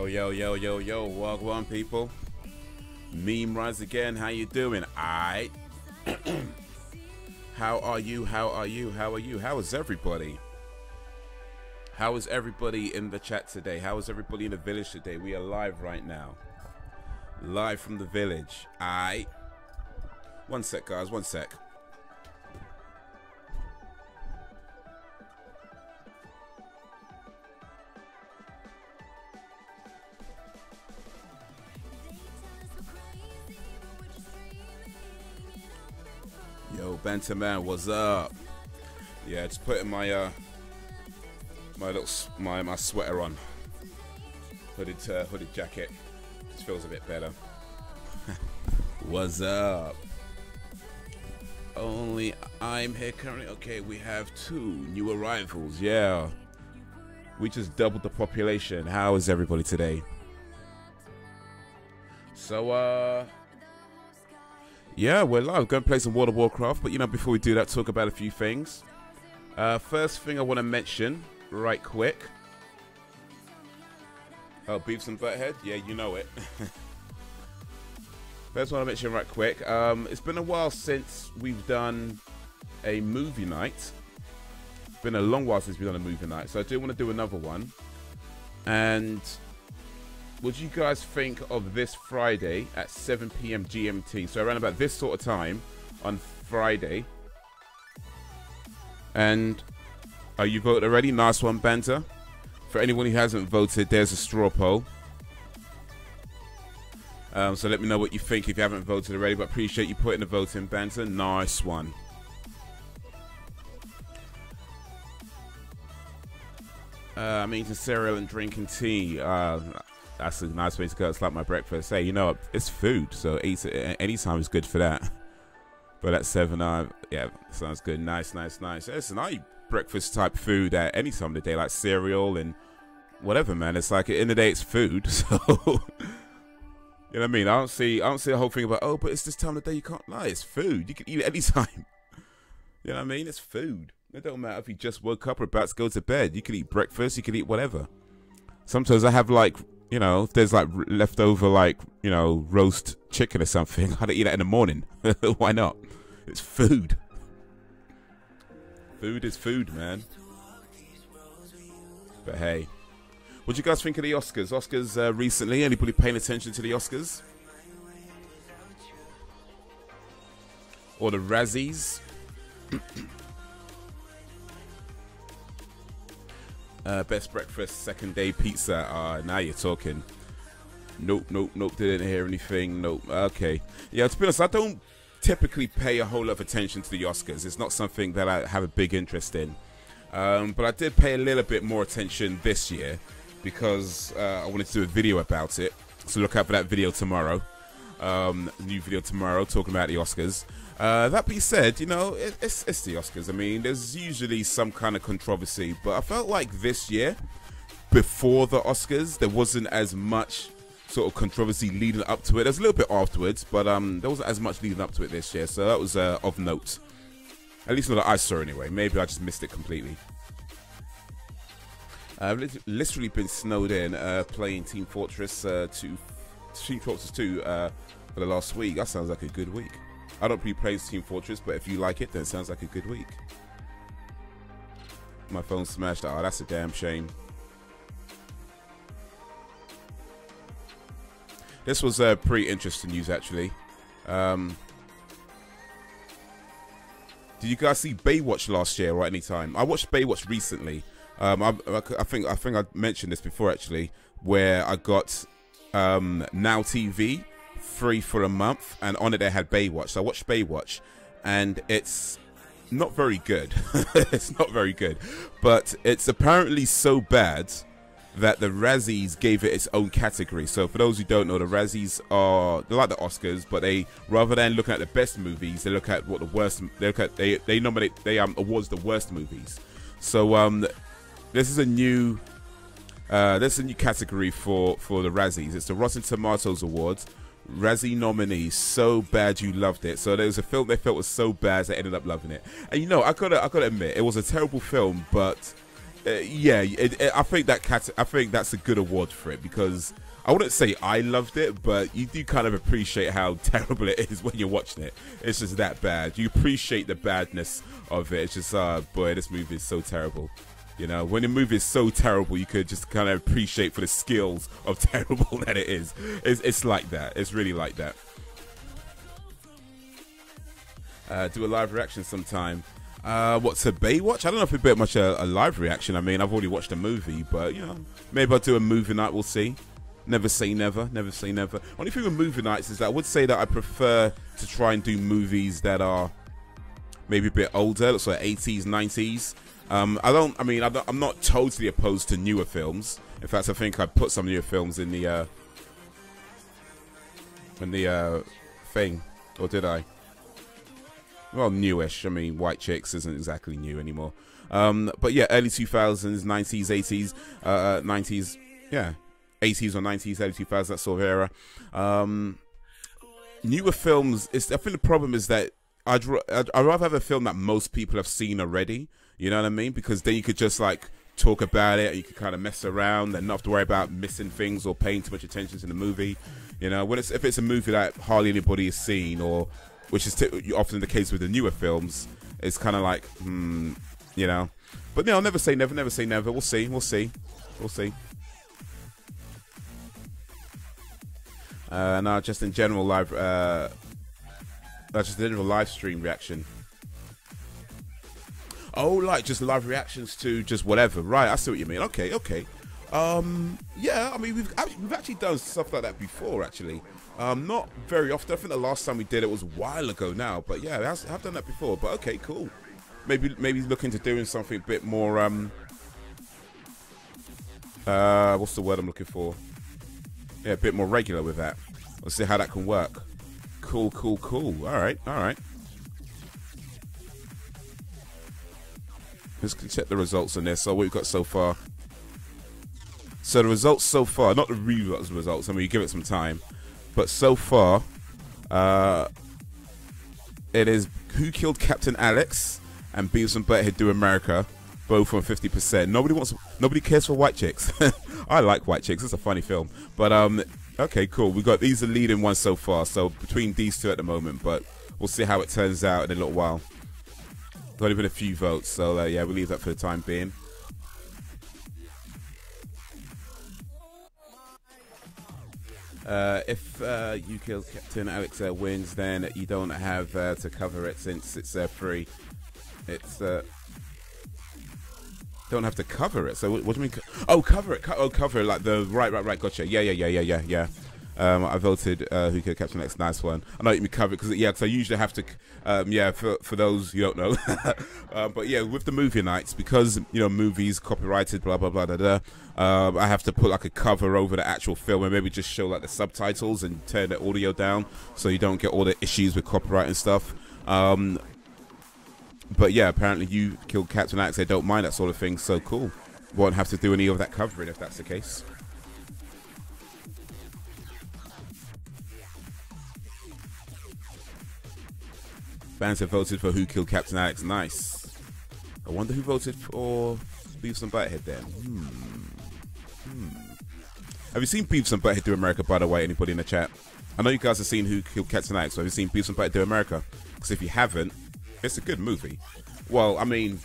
Yo, Wagwan people. Meme Rise again, how you doing? Aight. How are you? How is everybody? How is everybody in the chat today? How is everybody in the village today? We are live right now. Live from the village. Aight. One sec, guys, one sec. Yo, Banter Man, what's up? Yeah, just putting my my sweater on. Hooded jacket. Just feels a bit better. What's up? Only I'm here currently. Okay, we have 2 new arrivals. Yeah, we just doubled the population. How is everybody today? So yeah, we're live. Going to play some World of Warcraft, but you know, before we do that, talk about a few things. First thing I want to mention, right quick. Oh, Beavis and Butthead? Yeah, you know it. First one I mention right quick. It's been a while since we've done a movie night. It's been a long while since we've done a movie night, so I do want to do another one. And what do you guys think of this Friday at 7 PM GMT? So around about this sort of time on Friday. And are you voted already? Nice one, Banter. For anyone who hasn't voted, there's a straw poll. So let me know what you think if you haven't voted already. But appreciate you putting the vote in, Banter. Nice one. I'm eating cereal and drinking tea. That's a nice way to go. It's like my breakfast. Hey, you know, it's food, so eat it anytime is good for that. But at 7, yeah, sounds good. Nice. Listen, I eat breakfast type food at any time of the day, like cereal and whatever, man. It's like, in the day, it's food. So, you know what I mean? I don't see the whole thing about, oh, but it's this time of the day you can't. No, it's food. You can eat it anytime. You know what I mean? It's food. It don't matter if you just woke up or about to go to bed. You can eat breakfast. You can eat whatever. Sometimes I have, like, you know, if there's like leftover, like, you know, roast chicken or something, I'd eat that in the morning. Why not? It's food. Food is food, man. But hey, what do you guys think of the Oscars? Oscars recently, anybody paying attention to the Oscars? Or the Razzies? Best breakfast, second day pizza. Now you're talking. Nope. Didn't hear anything. Nope. Okay. Yeah, to be honest, I don't typically pay a whole lot of attention to the Oscars. It's not something that I have a big interest in. But I did pay a little bit more attention this year because I wanted to do a video about it. So look out for that video tomorrow. New video tomorrow talking about the Oscars. That being said, you know, it's the Oscars. I mean, there's usually some kind of controversy, but I felt like this year, before the Oscars, there wasn't as much sort of controversy leading up to it. There's a little bit afterwards, but there wasn't as much leading up to it this year, so that was of note. At least not that I saw anyway. Maybe I just missed it completely. I've literally been snowed in playing Team Fortress 2 for the last week. That sounds like a good week. I don't play Team Fortress, but if you like it, then it sounds like a good week. My phone smashed. Oh, that's a damn shame. This was pretty interesting news, actually. Did you guys see Baywatch last year or any time? I watched Baywatch recently. I think I mentioned this before, actually, where I got Now TV free for a month, and on it they had Baywatch. So I watched Baywatch, and it's not very good. It's not very good, but it's apparently so bad that the Razzies gave it its own category. So for those who don't know, the Razzies they're like the Oscars, but they, rather than looking at the best movies, they look at what the worst. They nominate, awards the worst movies. So this is a new category for the Razzies. It's the Rotten Tomatoes Awards. Razzie nominees, so bad you loved it. So there was a film they felt was so bad they ended up loving it. And you know, I gotta admit, it was a terrible film, but Yeah, I think I think that's a good award for it, because I wouldn't say I loved it, but you do kind of appreciate how terrible it is when you're watching it. It's just that bad. You appreciate the badness of it. It's just, boy, this movie is so terrible. You know, when a movie is so terrible, you could just kind of appreciate for the skills of terrible that it is. It's like that. It's really like that. Do a live reaction sometime. What, to Baywatch? I don't know if it'd be much a live reaction. I mean, I've already watched the movie, but, you know, maybe I'll do a movie night. We'll see. Never say never. Never say never. Only thing with movie nights is that I would say that I prefer to try and do movies that are maybe a bit older, so 80s, 90s. I'm not totally opposed to newer films. In fact, I think I put some newer films in the thing, or did I? Well, newish. I mean, White Chicks isn't exactly new anymore. But yeah, early 2000s, 90s, 80s, 90s, yeah, 80s or 90s, early 2000s, that sort of era. Newer films, I think the problem is that I'd rather have a film that most people have seen already. You know what I mean? Because then you could just like talk about it, and you could kind of mess around and not have to worry about missing things or paying too much attention to the movie. You know, if it's a movie that hardly anybody has seen, or which is often the case with the newer films, it's kind of like, you know. But no, I'll never say never, never say never. We'll see, we'll see, we'll see. No, just in general live, just in general live stream reaction. Oh, like just live reactions to just whatever. Right, I see what you mean. Okay, okay. Yeah, I mean, we've actually done stuff like that before, actually. Not very often. I think the last time we did it was a while ago now. But yeah, I've done that before. But okay, cool. Maybe look into doing something a bit more, what's the word I'm looking for? Yeah, a bit more regular with that. Let's see how that can work. Cool, cool, cool. All right, all right. Let's check the results on this. So what we've got so far. So the results so far, not the results. I mean, you give it some time, but so far, it is Who Killed Captain Alex and Beavis and Butthead Do America, both on 50%. Nobody cares for White Chicks. I like White Chicks. It's a funny film, but okay, cool. We got these are leading ones so far. So between these two at the moment, but we'll see how it turns out in a little while. Got even a few votes, so yeah, we'll leave that for the time being. If You Kill Captain Alex wins, then you don't have to cover it since it's free. It's don't have to cover it. So what do you mean? Oh, cover it. Oh, cover it like the right. Gotcha. Yeah. I voted Who Killed Captain Alex. Nice one. I know you mean cover it because yeah, because I usually have to. Yeah, for those you don't know. But yeah, with the movie nights, because you know movies copyrighted, blah blah blah da. I have to put like a cover over the actual film and maybe just show like the subtitles and turn the audio down so you don't get all the issues with copyright and stuff. But yeah, apparently You Killed Captain Alex. They don't mind that sort of thing. So cool. Won't have to do any of that covering if that's the case. Fans have voted for Who Killed Captain Alex. Nice. I wonder who voted for Beavis and Butthead then. Have you seen Beavis and Butthead Do America, by the way, anybody in the chat? I know you guys have seen Who Killed Captain Alex, so have you seen Beavis and Butthead Do America? Because if you haven't, it's a good movie. Well, I mean,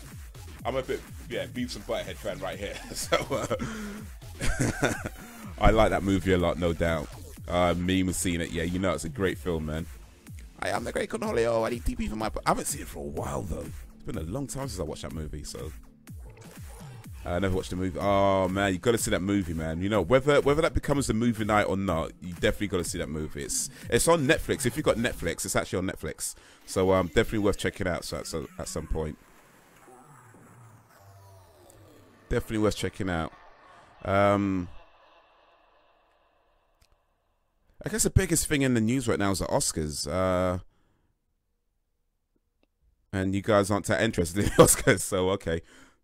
I'm a bit, yeah, Beavis and Butthead fan right here. So, I like that movie a lot, no doubt. Meme has seen it. Yeah, you know it's a great film, man. I am the great Cornholio. I need TP for my... I haven't seen it for a while, though. It's been a long time since I watched that movie, so... I never watched the movie. Oh, man, you got to see that movie, man. You know, whether that becomes a movie night or not, you definitely got to see that movie. It's on Netflix. If you've got Netflix, it's actually on Netflix. So, definitely worth checking out so at some point. Definitely worth checking out. I guess the biggest thing in the news right now is the Oscars. And you guys aren't that interested in the Oscars, so okay.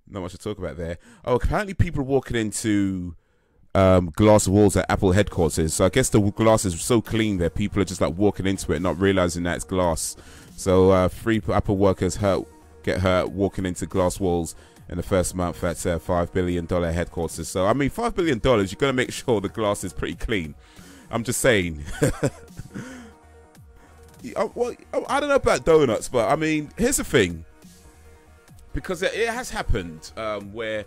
Not much to talk about there. Oh, apparently people are walking into glass walls at Apple headquarters. So I guess the glass is so clean that people are just like walking into it, not realizing that it's glass. So 3 Apple workers hurt get hurt walking into glass walls in the first month at $5 billion headquarters. So I mean, $5 billion, you're gonna make sure the glass is pretty clean. I'm just saying. Well, I don't know about donuts, but I mean, here's the thing. Because it has happened where,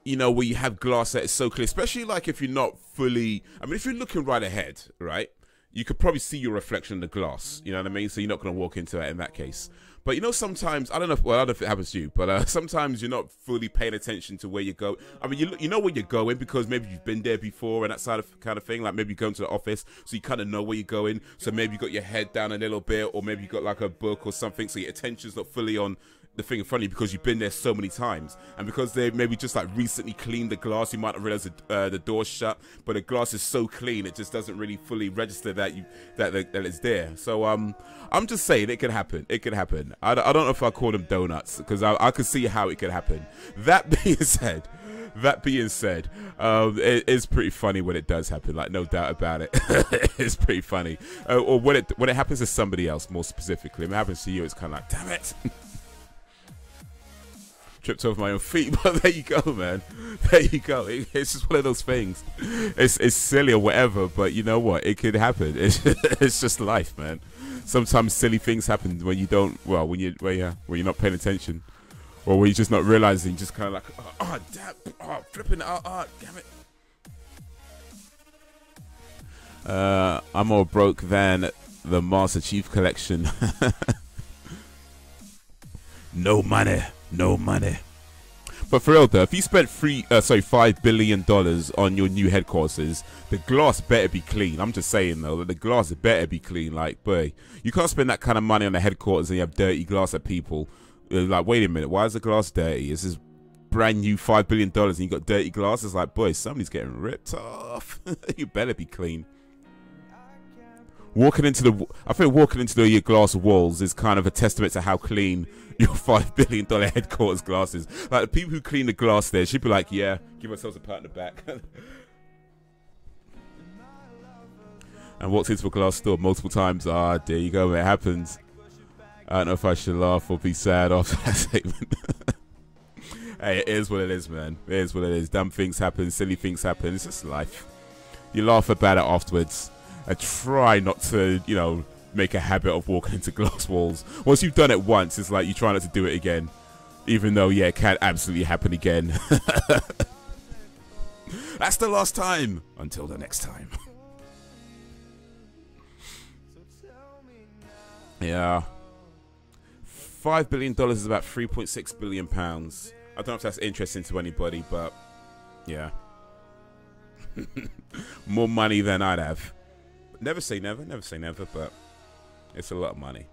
you know, where you have glass that is so clear, especially like if you're not fully, I mean, if you're looking right ahead, right, you could probably see your reflection in the glass, you know what I mean? So you're not going to walk into it in that case. But, you know, sometimes, I don't know, well, I don't know if it happens to you, but sometimes you're not fully paying attention to where you go. I mean, you know where you're going because maybe you've been there before and that kind of thing. Like maybe you're going to the office, so you kind of know where you're going. So maybe you got your head down a little bit, or maybe you got like a book or something, so your attention's not fully on the thing in front of you because you've been there so many times, and because they maybe just like recently cleaned the glass, you might not realize the door's shut, but the glass is so clean it just doesn't really fully register that it's there. So I'm just saying it could happen. It could happen. I don't know if I call them donuts because I could see how it could happen. That being said, it is pretty funny when it does happen. Like no doubt about it. It's pretty funny. Or when it happens to somebody else more specifically. When it happens to you, it's kind of like, damn it. Tripped over my own feet, but there you go, man. There you go. It's just one of those things. It's silly or whatever, but you know what? It could happen. It's just life, man. Sometimes silly things happen when you don't. Well, when you're not paying attention, or when you're just not realizing. Just kind of like, oh damn, flipping, damn it. I'm more broke than the Master Chief Collection. No money. No money. But for real though, if you spent $5 billion on your new headquarters, the glass better be clean. I'm just saying though, that the glass better be clean. Like, boy, you can't spend that kind of money on the headquarters and you have dirty glass at people. Like, wait a minute, why is the glass dirty? This is brand new $5 billion and you got dirty glass. It's like, boy, somebody's getting ripped off. You better be clean. I think walking into the glass walls is kind of a testament to how clean your $5 billion headquarters glass is. Like the people who clean the glass there should be like, yeah, give ourselves a pat on the back. And walked into a glass store multiple times. There you go, it happens. I don't know if I should laugh or be sad after that statement. Hey, it is what it is, man. It is what it is. Dumb things happen, silly things happen. It's just life. You laugh about it afterwards. And try not to, you know, make a habit of walking into glass walls. Once you've done it once, it's like you try not to do it again. Even though, yeah, it can absolutely happen again. That's the last time. Until the next time. Yeah. $5 billion is about 3.6 billion pounds. I don't know if that's interesting to anybody, but yeah. More money than I'd have. Never say never, but it's a lot of money.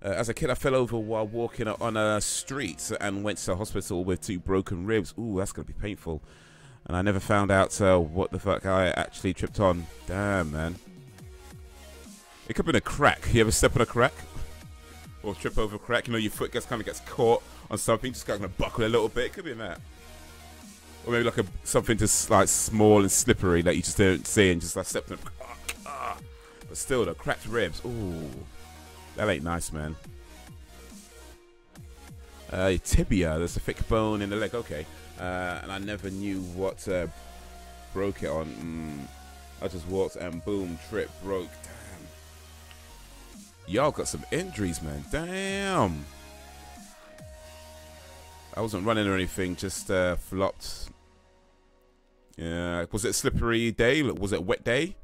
As a kid, I fell over while walking on a street and went to the hospital with 2 broken ribs. Ooh, that's going to be painful. And I never found out what the fuck I actually tripped on. Damn, man. It could have been a crack. You ever step on a crack? Or trip over a crack? You know, your foot kind of gets caught on something, just kind of buckle a little bit. It could be in that. Or maybe like something just like small and slippery that you just don't see and just like step on it. But still, the cracked ribs. Ooh, that ain't nice, man. Tibia, there's a thick bone in the leg. Okay, and I never knew what broke it on. I just walked and boom, trip, broke. Damn. Y'all got some injuries, man. Damn. I wasn't running or anything, just flopped. Yeah, was it a slippery day? Was it a wet day?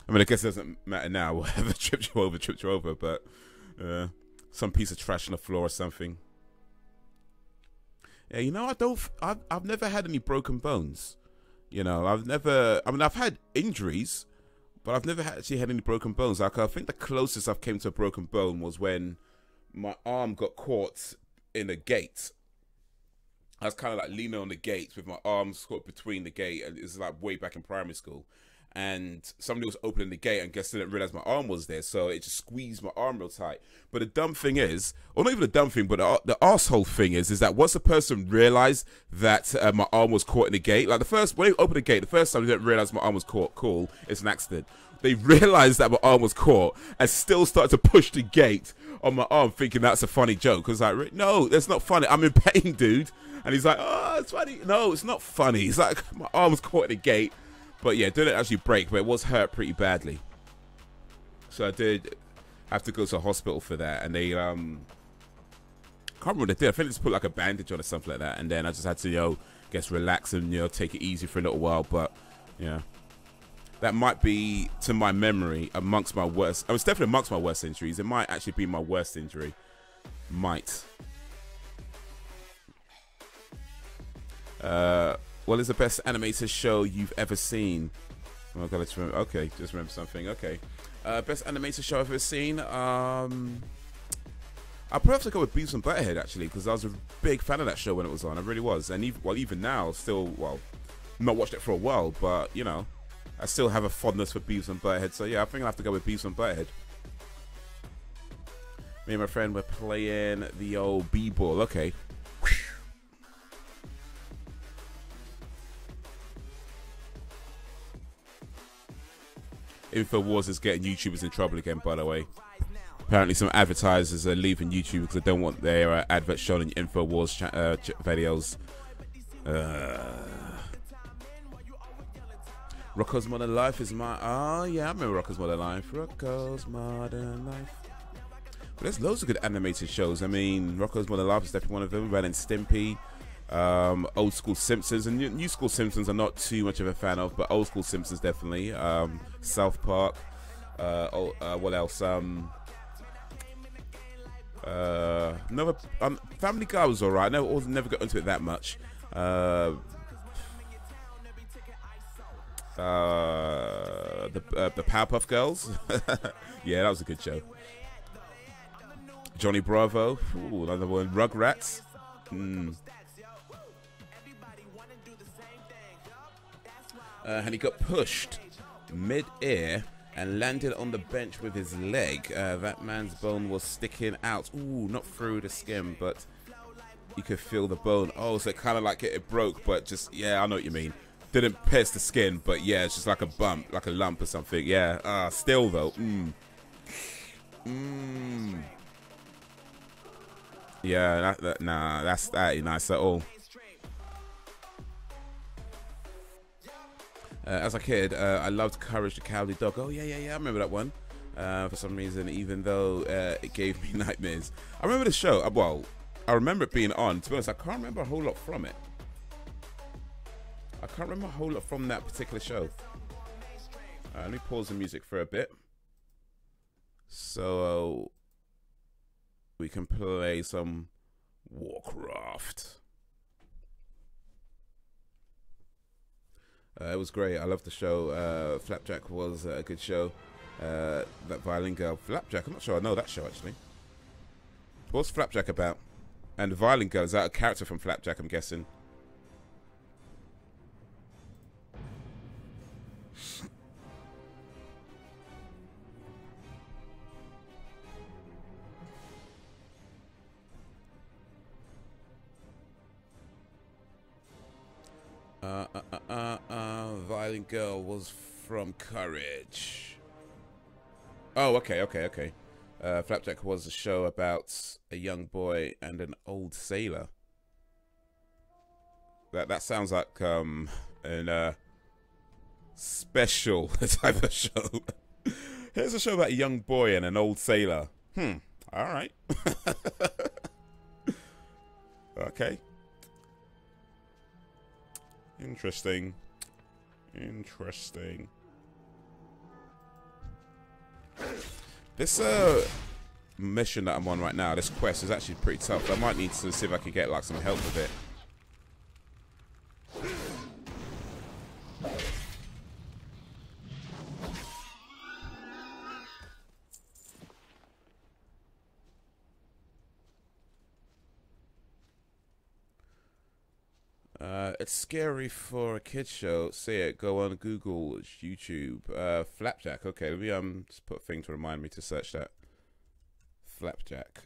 I mean, I guess it doesn't matter now. Whatever tripped you over, but some piece of trash on the floor or something. Yeah, you know, I've never had any broken bones. You know, I've had injuries, but I've never actually had any broken bones. Like, I think the closest I've came to a broken bone was when my arm got caught in a gate. I was kind of like leaning on the gate with my arms caught between the gate, and it was like way back in primary school. And somebody was opening the gate and guess didn't realize my arm was there, so it just squeezed my arm real tight. But the dumb thing is, or not even the dumb thing, but the asshole thing is that once the person realized that my arm was caught in the gate, like when they opened the gate, the first time they didn't realize my arm was caught, cool, it's an accident. they realized that my arm was caught and still started to push the gate on my arm, thinking that's a funny joke. Because like, no, that's not funny. I'm in pain, dude. And he's like, oh, it's funny. No, it's not funny. He's like, my arm was caught in the gate. But yeah, didn't actually break, but it was hurt pretty badly. So I did have to go to a hospital for that. And they, can't remember what they did. I think they just put like a bandage on or something like that. And then I just had to, you know, guess relax and, you know, take it easy for a little while. But yeah, that might be, to my memory, amongst my worst. I was definitely amongst my worst injuries. It might actually be my worst injury. Might. What is the best animated show you've ever seen? Oh god, let's remember. Okay, just remember something. Okay, best animated show I've ever seen. I'll probably have to go with Beavis and Butthead actually, because I was a big fan of that show when it was on. I really was, and even now, still, well, not watched it for a while, but you know, I still have a fondness for Beavis and Butthead. So yeah, I think I'll have to go with Beavis and Butthead. Me and my friend were playing the old B-ball. Okay. InfoWars is getting YouTubers in trouble again, by the way. Apparently some advertisers are leaving YouTube because they don't want their adverts shown in InfoWars videos. Rocco's Modern Life is my... Oh, yeah, I remember Rocco's Modern Life. Rocco's Modern Life. But there's loads of good animated shows. I mean, Rocco's Modern Life is definitely one of them. Ren and Stimpy. Old school Simpsons, and new school Simpsons I'm not too much of a fan of, but old school Simpsons definitely. South Park. What else? Another Family Guy was alright. Never got into it that much. The Powerpuff Girls. Yeah, that was a good show. Johnny Bravo. Ooh, another one. Rugrats. And he got pushed mid-air and landed on the bench with his leg. That man's bone was sticking out. Ooh, not through the skin, but you could feel the bone. Oh, so it kind of like it broke, but just, yeah, I know what you mean. Didn't pierce the skin, but yeah, it's just like a bump, like a lump or something. Yeah, still though. Yeah, nah, that ain't nice at all. As a kid, I loved Courage the Cowardly Dog. Oh, yeah, I remember that one. For some reason, even though it gave me nightmares. I remember the show. Well, I remember it being on. To be honest, I can't remember a whole lot from it. I can't remember a whole lot from that particular show. Let me pause the music for a bit. So we can play some Warcraft. It was great. I loved the show. Flapjack was a good show. That violin girl, Flapjack. I'm not sure I know that show actually. What's Flapjack about? And the violin girl, is that a character from Flapjack? I'm guessing. Violent Girl was from Courage. Oh, okay. Flapjack was a show about a young boy and an old sailor. That sounds like an special type of show. Here's a show about a young boy and an old sailor. All right. Okay. Interesting. This mission that I'm on right now, this quest is actually pretty tough. I might need to see if I can get like some help with it. It's scary for a kid's show. See it. Go on Google, YouTube. Flapjack. Okay, let me just put a thing to remind me to search that. Flapjack.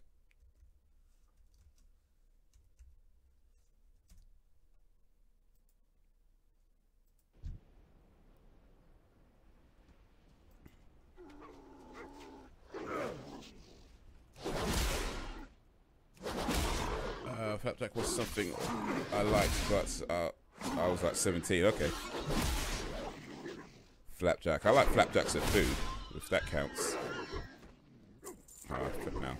Flapjack was something I liked, but I was like 17. Okay. Flapjack. I like flapjacks at food, if that counts. Oh, I've tripped now.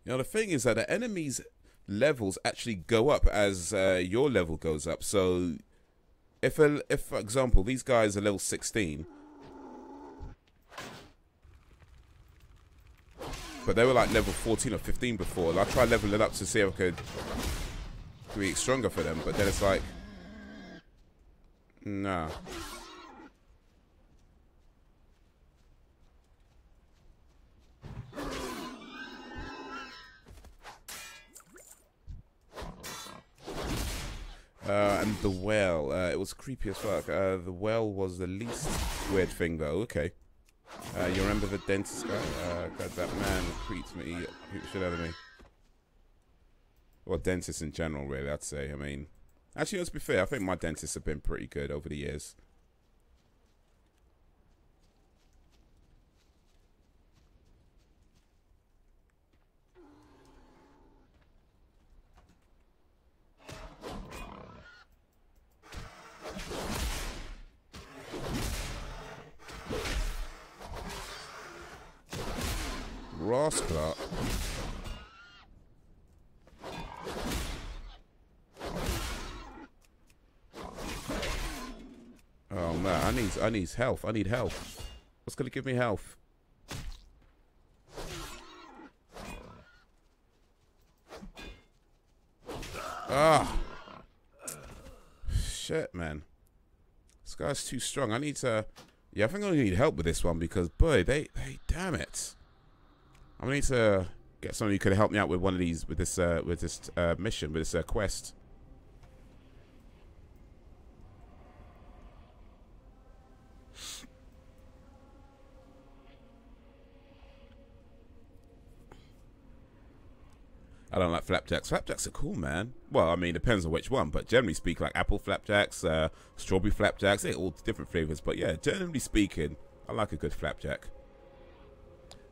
You know, the thing is that the enemy's levels actually go up as your level goes up. So, if for example, these guys are level 16, but they were like level 14 or 15 before, and I tried leveling it up to see if I could make it stronger for them, but then it's like, nah. And the well, it was creepy as fuck. The well was the least weird thing though. Okay. You remember the dentist guy? God, that man creeps me. He shit out of me. Well, dentists in general, really, I'd say. I mean, actually, let's be fair. I think my dentists have been pretty good over the years. Rascal. Oh man, I need health. I need health. What's gonna give me health? Ah, shit, man. This guy's too strong. I need to. Yeah, I think I need help with this one because boy, they damn it. I need to get someone who could help me out with one of these, with this mission, with this quest. I don't like flapjacks. Flapjacks are cool, man. Well, I mean, it depends on which one, but generally speaking, like apple flapjacks, strawberry flapjacks, they're all different flavors. But yeah, generally speaking, I like a good flapjack.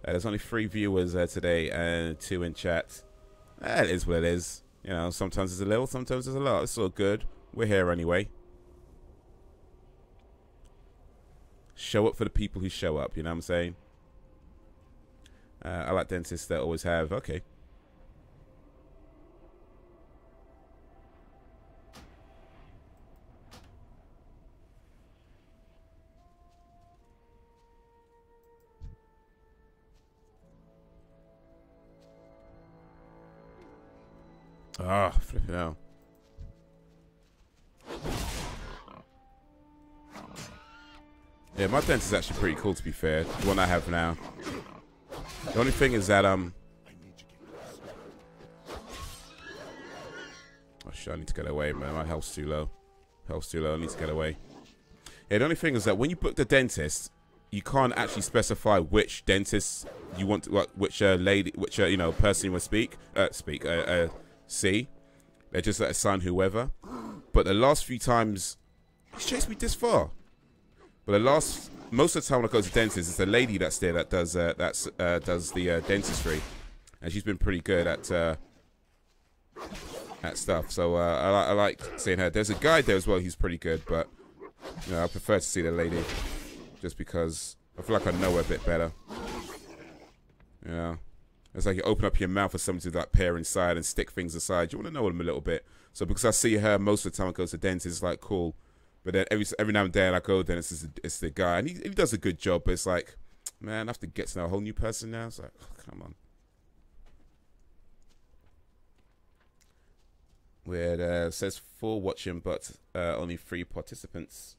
There's only 3 viewers today and 2 in chat. It is what it is. You know, sometimes it's a little, sometimes it's a lot. It's all good. We're here anyway. Show up for the people who show up, you know what I'm saying? I like dentists that always have. Okay. Ah, flipping out. Yeah, my dentist is actually pretty cool, to be fair. The one I have now. The only thing is that, oh shit, I need to get away, man. My health's too low. Health's too low, I need to get away. Yeah, the only thing is that when you book the dentist, you can't actually specify which dentist you want to, like, which lady, which, you know, person you want to see. They just let assign whoever. But the last few times, he's chased me this far. But most of the time when I go to the dentist, it's a lady that's there that does the dentistry, and she's been pretty good at stuff. So I like seeing her. There's a guy there as well. He's pretty good, but you know, I prefer to see the lady just because I feel like I know her a bit better. You know, it's like you open up your mouth for someone to like peer inside and stick things aside. You want to know them a little bit. So because I see her most of the time I go to the dentist, it's like cool. But then every now and then I go there and it's the guy. And he does a good job, but it's like, man, I have to get to know a whole new person now. It's like, oh, come on. Weird. Says 4 watching, but only 3 participants.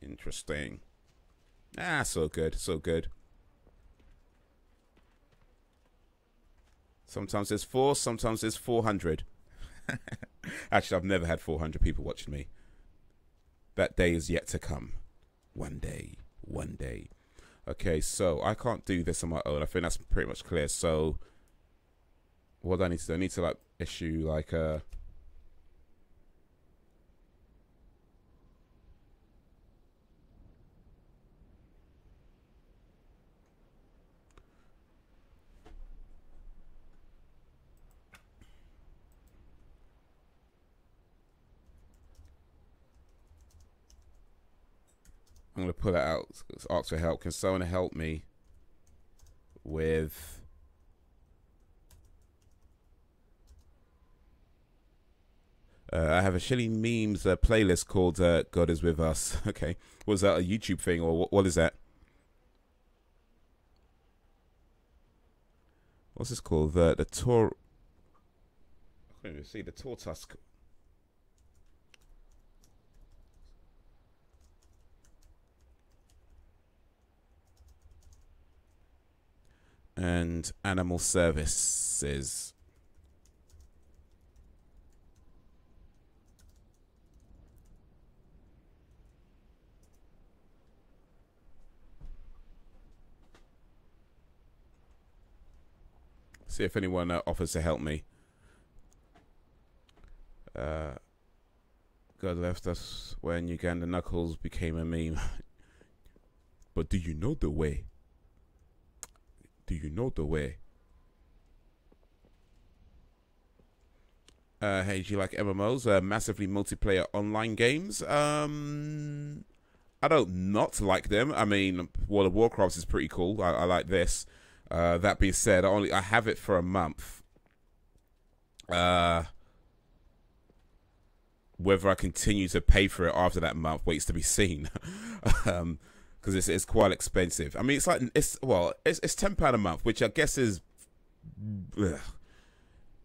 Interesting. Ah, so good. So good. Sometimes there's 4, sometimes there's 400. Actually, I've never had 400 people watching me. That day is yet to come. One day. One day. Okay, so I can't do this on my own. I think that's pretty much clear. So what do I need to do? I need to like issue like a I'm going to pull it out. Let's ask for help. Can someone help me with... I have a Shilly Memes playlist called God is With Us. Okay. Was that a YouTube thing or what is that? What's this called? The Tor... I can't even see. The Tortusk. And Animal Services. See if anyone offers to help me. God left us when Uganda Knuckles became a meme. But do you know the way? Do you know the way? Hey, do you like MMOs? Massively multiplayer online games? I don't not like them. I mean, World of Warcraft is pretty cool. I like this. That being said, I have it for a month. Whether I continue to pay for it after that month waits to be seen. Because it's quite expensive. I mean, it's £10 a month, which I guess is. Ugh.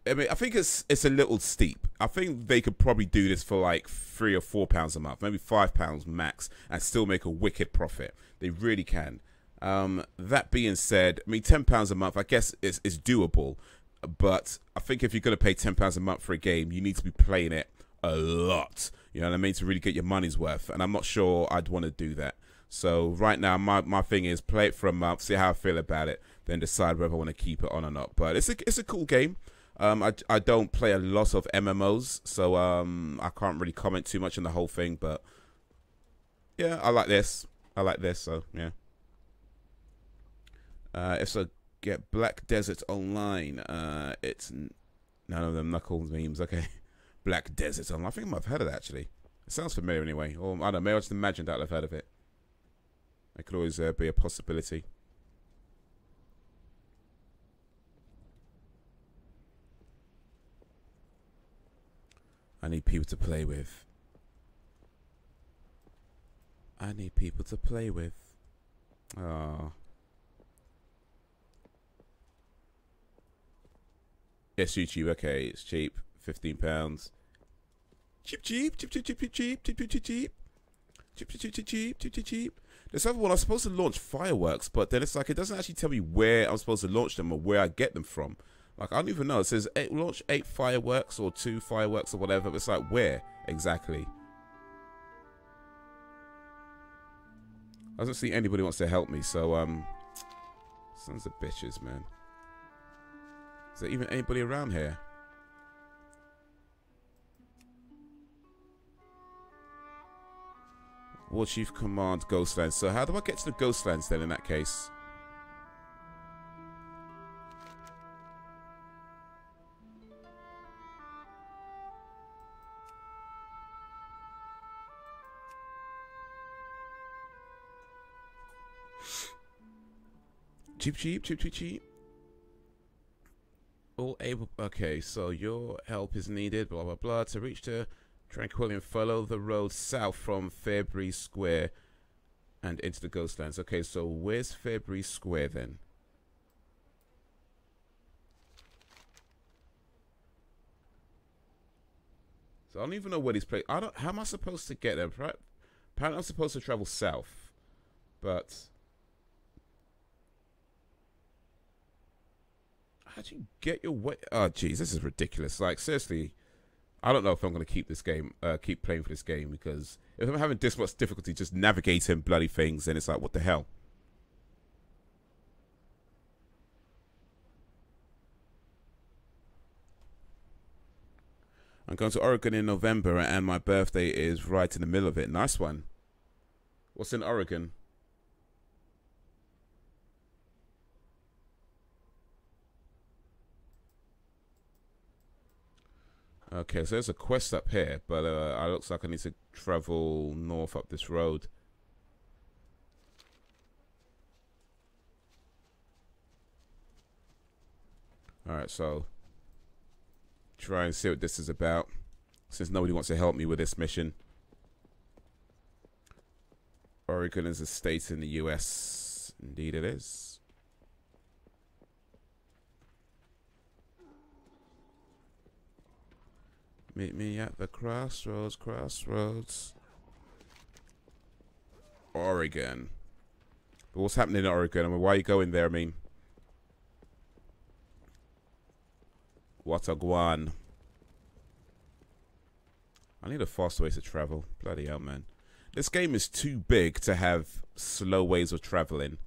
I mean, I think it's a little steep. I think they could probably do this for like £3 or £4 a month, maybe £5 max, and still make a wicked profit. They really can. That being said, I mean, £10 a month, I guess is doable. But I think if you're going to pay £10 a month for a game, you need to be playing it a lot. You know what I mean? To really get your money's worth. And I'm not sure I'd want to do that. So right now, my thing is play it for a month, see how I feel about it, then decide whether I want to keep it on or not. But it's a cool game. I don't play a lot of MMOs, so I can't really comment too much on the whole thing. But yeah, I like this. So yeah. If I get Black Desert Online, it's none of them Knuckles memes. Okay, Black Desert Online. I think I might have heard of that actually. It sounds familiar anyway. Or I don't know. Maybe I just imagined that I've heard of it. It could always be a possibility. I need people to play with. I need people to play with. Oh. Yes, YouTube. Okay, it's cheap. £15. Cheap. There's other one. I'm supposed to launch fireworks, but then it's like it doesn't actually tell me where I'm supposed to launch them or where I get them from. Like I don't even know. It says launch 8 fireworks or 2 fireworks or whatever. But it's like where exactly? I don't see anybody wants to help me. So sons of bitches, man. Is there even anybody around here? War Chief Command Ghostlands. So how do I get to the Ghostlands then in that case? Cheap. All able. Okay, so your help is needed. Blah blah blah. To reach the Tranquillium, follow the road south from Fairbury Square and into the Ghostlands. Okay, so where's Fairbury Square then? So I don't even know where these places. How am I supposed to get there? Apparently, I'm supposed to travel south, but. How do you get your way? Oh, jeez, this is ridiculous. Like, seriously, I don't know if I'm going to keep this game, keep playing for this game, because if I'm having this much difficulty just navigating bloody things, then it's like, what the hell? I'm going to Oregon in November, and my birthday is right in the middle of it. Nice one. What's in Oregon? Okay, so there's a quest up here, but it looks like I need to travel north up this road. Alright, so try and see what this is about, since nobody wants to help me with this mission. Oregon is a state in the US. Indeed it is. Meet me at the crossroads, crossroads. Oregon. But what's happening in Oregon? I mean, why are you going there, I mean? What a guan. I need a faster way to travel. Bloody hell, man. This game is too big to have slow ways of traveling.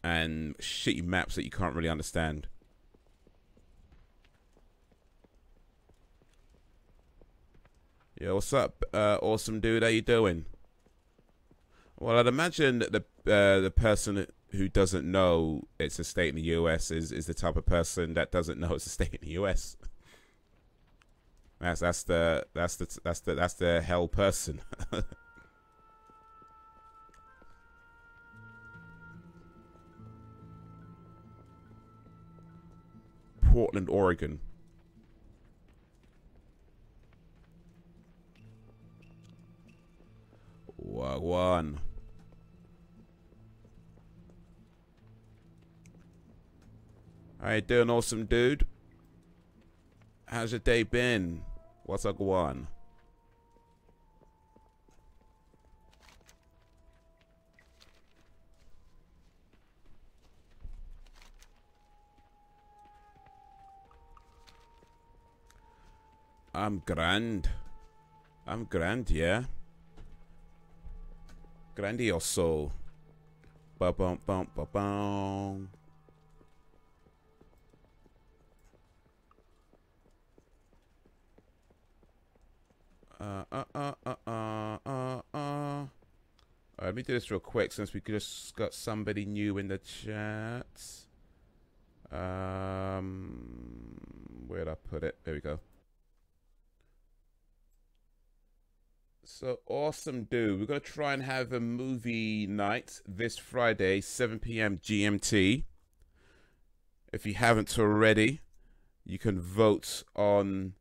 And shitty maps that you can't really understand. Yo, what's up, awesome dude? How you doing? Well, I'd imagine that the person who doesn't know it's a state in the US is the type of person that doesn't know it's a state in the US. That's the hell person. Portland, Oregon. Wagwan. How you doing, awesome dude? How's your day been? What's up, Guan? I'm grand. I'm grand, yeah. Grandioso. Ba bum bum ba bum. Let me do this real quick since we just got somebody new in the chat. Where'd I put it? There we go. So awesome, dude. We're gonna try and have a movie night this Friday, 7 p.m. GMT. If you haven't already, you can vote on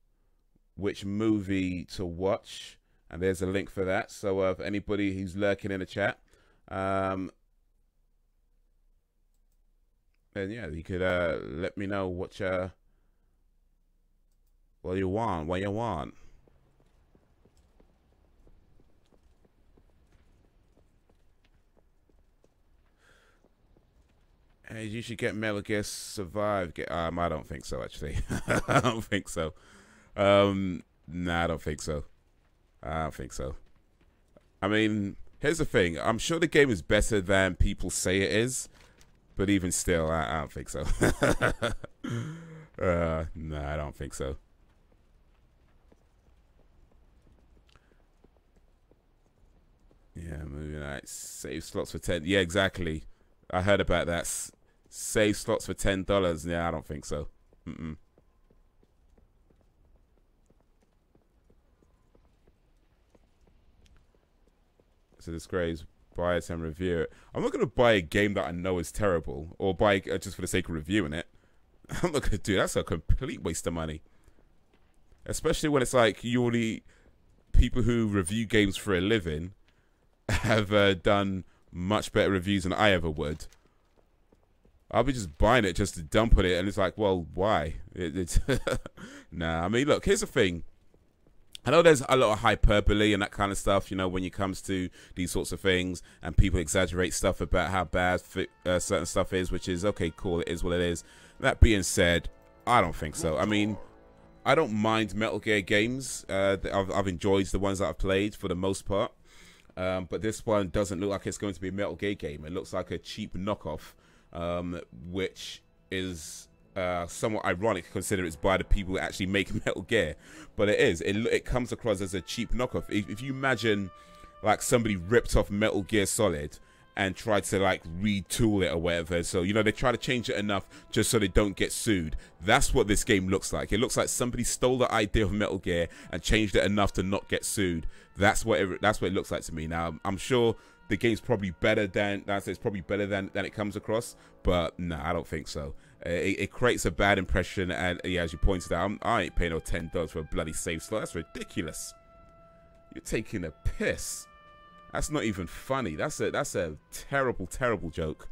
which movie to watch, and there's a link for that. So if anybody who's lurking in the chat, then yeah, you could let me know what you want. Hey, you should get Metal Gear Survive. I don't think so, actually. I don't think so. Nah, I don't think so. I don't think so. I mean, here's the thing. I'm sure the game is better than people say it is, but even still, I don't think so. Nah, I don't think so. Yeah, movie night. Save slots for 10. Yeah, exactly. I heard about that. Save slots for $10. Yeah, I don't think so. So this grades, buy it and review it. I'm not going to buy a game that I know is terrible, or buy it just for the sake of reviewing it. I'm not going to do that. That's a complete waste of money. Especially when it's like people who review games for a living have done much better reviews than I ever would. I'll be just buying it just to dump on it, and it's like, well, why? It's nah, I mean, look, here's the thing. I know there's a lot of hyperbole and that kind of stuff, you know, when it comes to these sorts of things, and people exaggerate stuff about how bad certain stuff is, which is, okay, cool, it is what it is. That being said, I don't think so. I mean, I don't mind Metal Gear games. I've enjoyed the ones that I've played for the most part. But this one doesn't look like it's going to be a Metal Gear game. It looks like a cheap knockoff, which is somewhat ironic considering it's by the people who actually make Metal Gear. But it is. It comes across as a cheap knockoff. If you imagine like somebody ripped off Metal Gear Solid and tried to like retool it or whatever, so you know they try to change it enough just so they don't get sued. That's what this game looks like. It looks like somebody stole the idea of Metal Gear and changed it enough to not get sued. That's what it looks like to me. Now I'm sure the game's probably better than it comes across, but no, I don't think so. It creates a bad impression, and yeah, as you pointed out, I ain't paying no $10 for a bloody save slot. That's ridiculous. You're taking a piss. That's not even funny. That's a terrible, terrible joke.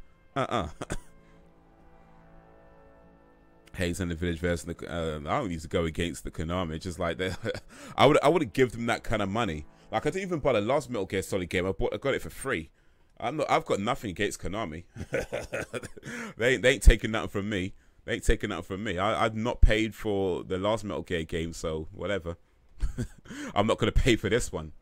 Haze and the Village versus the I don't need to go against the Konami. Just like that, I wouldn't give them that kind of money. Like I didn't even buy the last Metal Gear Solid game. I got it for free. I've got nothing against Konami. they ain't taking nothing from me. They ain't taking nothing from me. I've not paid for the last Metal Gear game, so whatever. I'm not gonna pay for this one.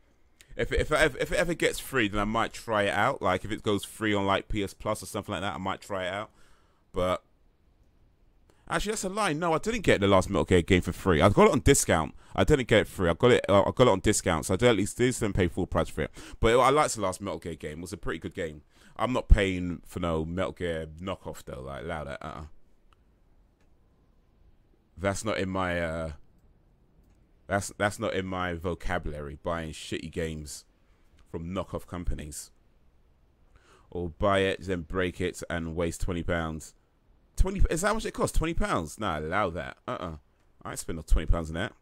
If it ever gets free, then I might try it out. Like if it goes free on like PS Plus or something like that, I might try it out. But actually, that's a lie. No, I didn't get the last Metal Gear game for free. I got it on discount. I didn't get it free. I got it on discount, so I did at least didn't pay full price for it. But I liked the last Metal Gear game. It was a pretty good game. I'm not paying for no Metal Gear knockoff though. Like allow that. That's not in my that's not in my vocabulary. Buying shitty games from knockoff companies, or buy it then break it and waste £20. 20 is that how much it costs? £20? Nah, allow that. I ain't spend no £20 on that.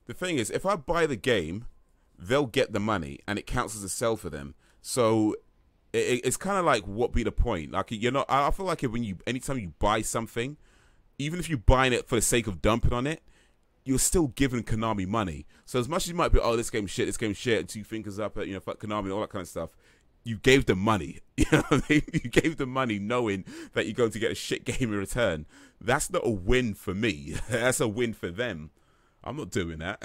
The thing is, if I buy the game, they'll get the money and it counts as a sell for them. So it's kind of like, what be the point? Like, you're not. I feel like anytime you buy something, even if you're buying it for the sake of dumping on it, you're still giving Konami money. So as much as you might be, oh, this game's shit, two fingers up at, fuck Konami and all that kind of stuff, you gave them money. You know what I mean? You gave them money knowing that you're going to get a shit game in return. That's not a win for me. That's a win for them. I'm not doing that.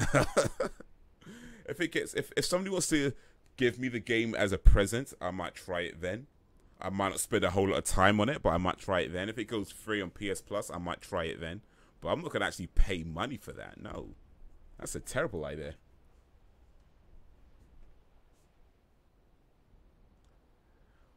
If somebody wants to give me the game as a present, I might try it then. I might not spend a whole lot of time on it, but I might try it then. If it goes free on PS Plus, I might try it then. But I'm not going to actually pay money for that. No. That's a terrible idea.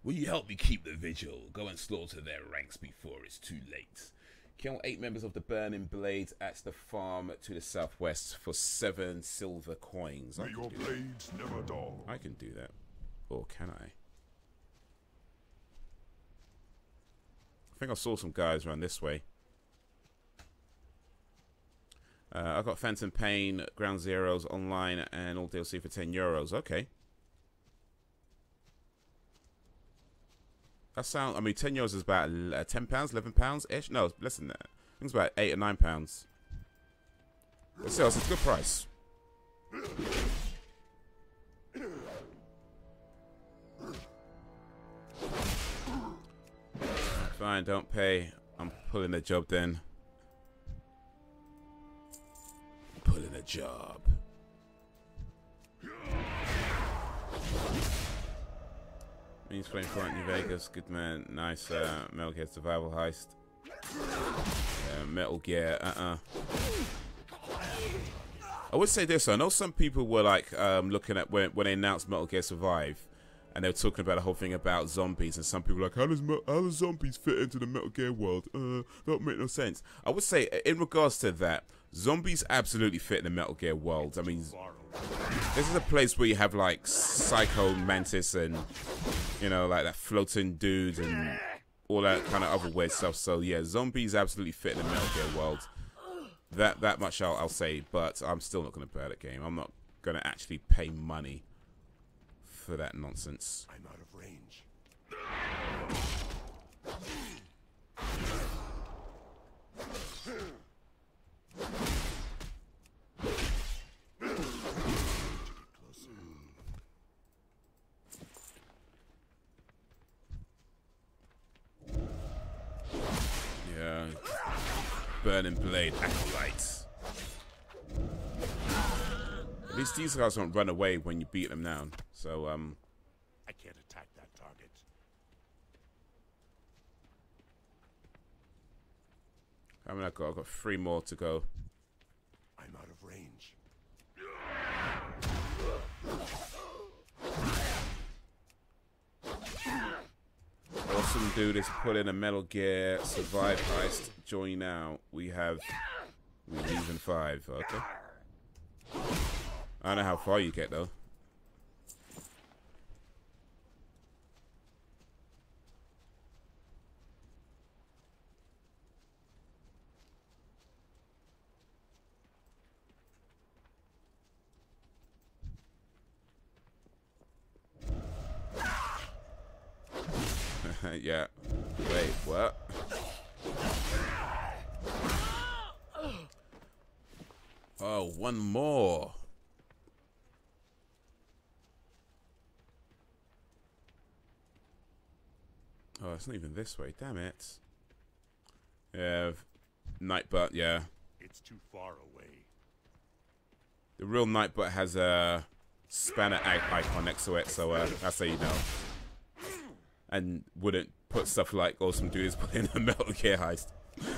Will you help me keep the vigil? Go and slaughter their ranks before it's too late. Kill 8 members of the Burning Blades at the farm to the southwest for 7 silver coins. May your blades never dull. I can do that. Or can I? I think I saw some guys around this way. I got Phantom Pain, Ground Zeroes online, and all DLC for €10. Okay. That sound. I mean, €10 is about £10, £11 ish. No, less than that. I think it's about £8 or £9. But still, it's a good price. Fine, don't pay. I'm pulling a job then. Pulling a job. Means playing Fortnite New Vegas. Good man. Nice Metal Gear Survival Heist. Metal Gear. I would say this. I know some people were like looking at when they announced Metal Gear Survive, and they were talking about the whole thing about zombies, and some people were like, how does zombies fit into the Metal Gear world? Don't make no sense. I would say in regards to that, zombies absolutely fit in the Metal Gear world. I mean, this is a place where you have like Psycho Mantis and, like that floating dude and all that kind of other weird stuff. So yeah, zombies absolutely fit in the Metal Gear world. That much I'll say, but I'm still not going to play that game. I'm not going to actually pay money for that nonsense. I'm out of range. Yeah. Burning Blade Acolytes. At least these guys don't run away when you beat them down. So, I can't attack that target. I mean, I've got 3 more to go. I'm out of range. Awesome dude is put in a Metal Gear Survive heist. Join now. We leave in 5. Okay. I don't know how far you get though. Yeah. Wait, what? Oh, one more. Oh, it's not even this way. Damn it. Yeah, Nightbot, yeah. It's too far away. The real Nightbot has a spanner icon next to it, so that's how you know. And wouldn't put stuff like Awesome Dude is putting a Metal Gear heist.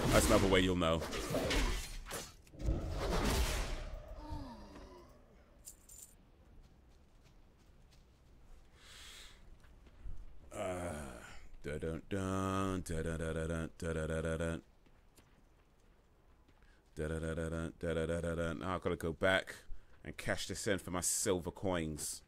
That's another way you'll know. Dun dun dun dun dun dun dun dun dun dun. I've got to go back and cash this in for my silver coins.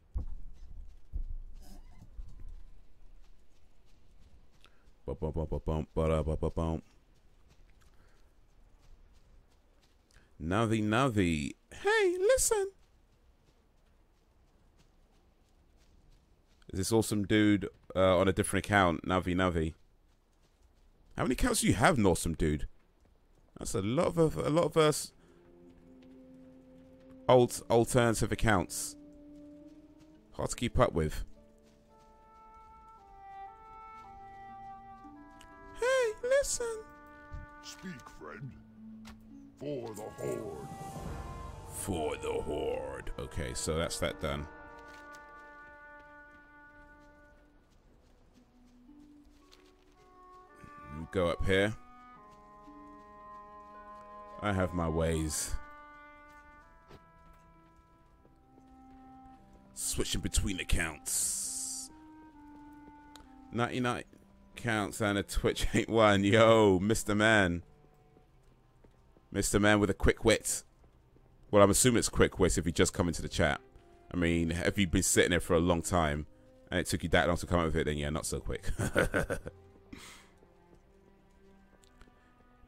Navi. Hey, listen. Is this Awesome Dude on a different account? Navi. How many accounts do you have, Awesome Dude? That's a lot of us alternative accounts. Hard to keep up with. Hey, listen. Speak, friend. For the Horde. For the Horde. Okay, so that's that done. We go up here. I have my ways. Switching between accounts. 99 accounts and a Twitch ain't one. Yo, Mr. Man. Mr. Man with a quick wit. Well, I'm assuming it's quick wit if you just come into the chat. I mean, if you've been sitting there for a long time and it took you that long to come up with it, then yeah, not so quick.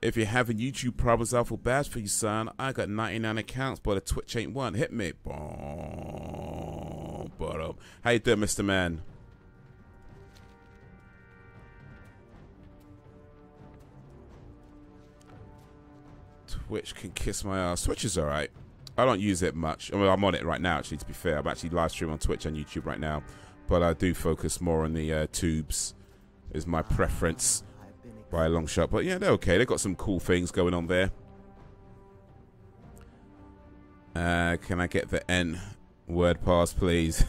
If you're having YouTube problems, I feel bad for you, son. I got 99 accounts, but a Twitch ain't one. Hit me. How you doing, Mr. Man? Twitch can kiss my ass. Twitch is alright. I don't use it much. I mean, I'm on it right now, actually, to be fair. I'm actually live streaming on Twitch and YouTube right now. But I do focus more on the tubes, is my preference. By a long shot, but yeah, they're okay. They've got some cool things going on there. Can I get the N word pass, please?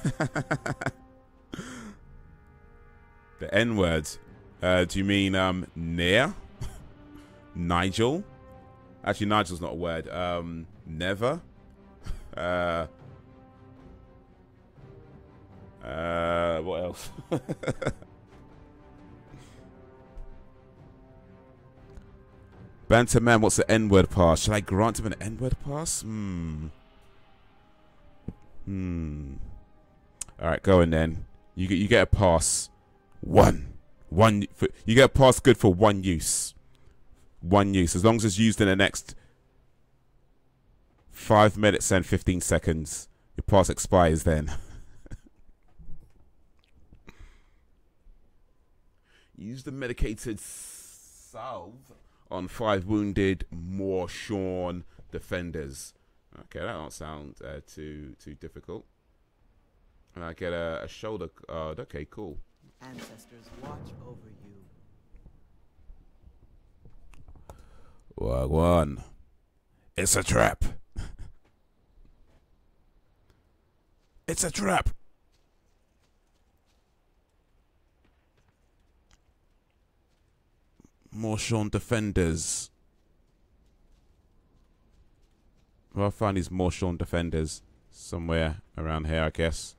The N word. Do you mean near? Nigel? Actually, Nigel's not a word. Never. What else? Banter Man, what's the N-word pass? Should I grant him an N-word pass? Alright, go in then. You get a pass. You get a pass good for one use. One use. As long as it's used in the next 5 minutes and 15 seconds. Your pass expires then. Use the medicated salve on 5 wounded, more shorn defenders. Okay, that don't sound too difficult. And I get a shoulder guard. Okay, cool. Ancestors watch over you. Wagwan. It's a trap. It's a trap. More Sean defenders. Well, I'll find these more Sean defenders somewhere around here, I guess.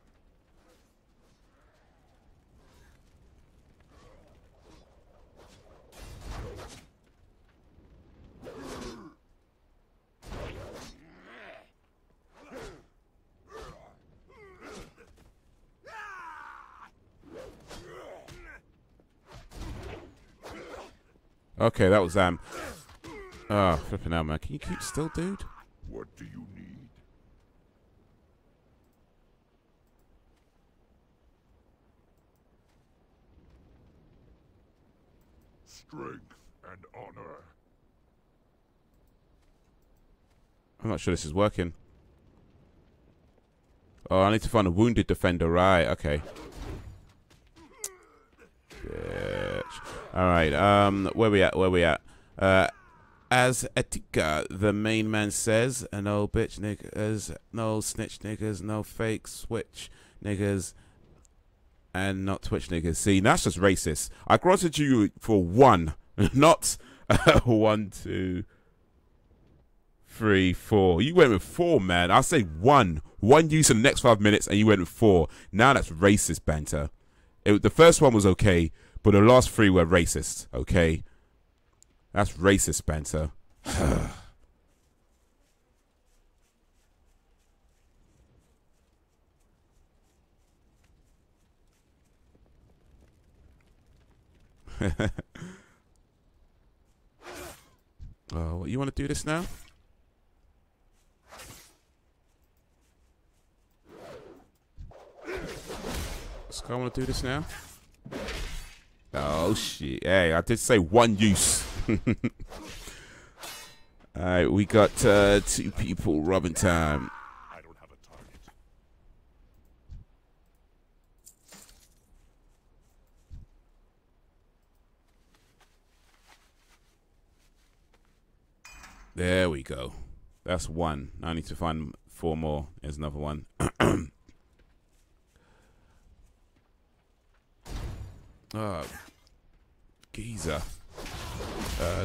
Okay, that was flipping out, man. Can you keep still, dude? What do you need? strength and honor. I'm not sure this is working. Oh, I need to find a wounded defender. Right, okay. Bitch. Alright, where we at? As Etika, the main man says, no bitch niggas, no snitch niggas, no fake switch niggas, and not Twitch niggas. See, that's just racist. I granted you for one, not 1, 2, 3, 4. You went with 4, man. I say one use in the next 5 minutes, and you went with 4. Now that's racist banter. The first one was okay, but the last 3 were racist. Okay, that's racist banter. Oh, you want to do this now? I want to do this now. Oh shit! Hey, I did say 1 use. All right, we got 2 people robbing time. I don't have a target. There we go. That's 1. I need to find 4 more. There's another one. Geezer.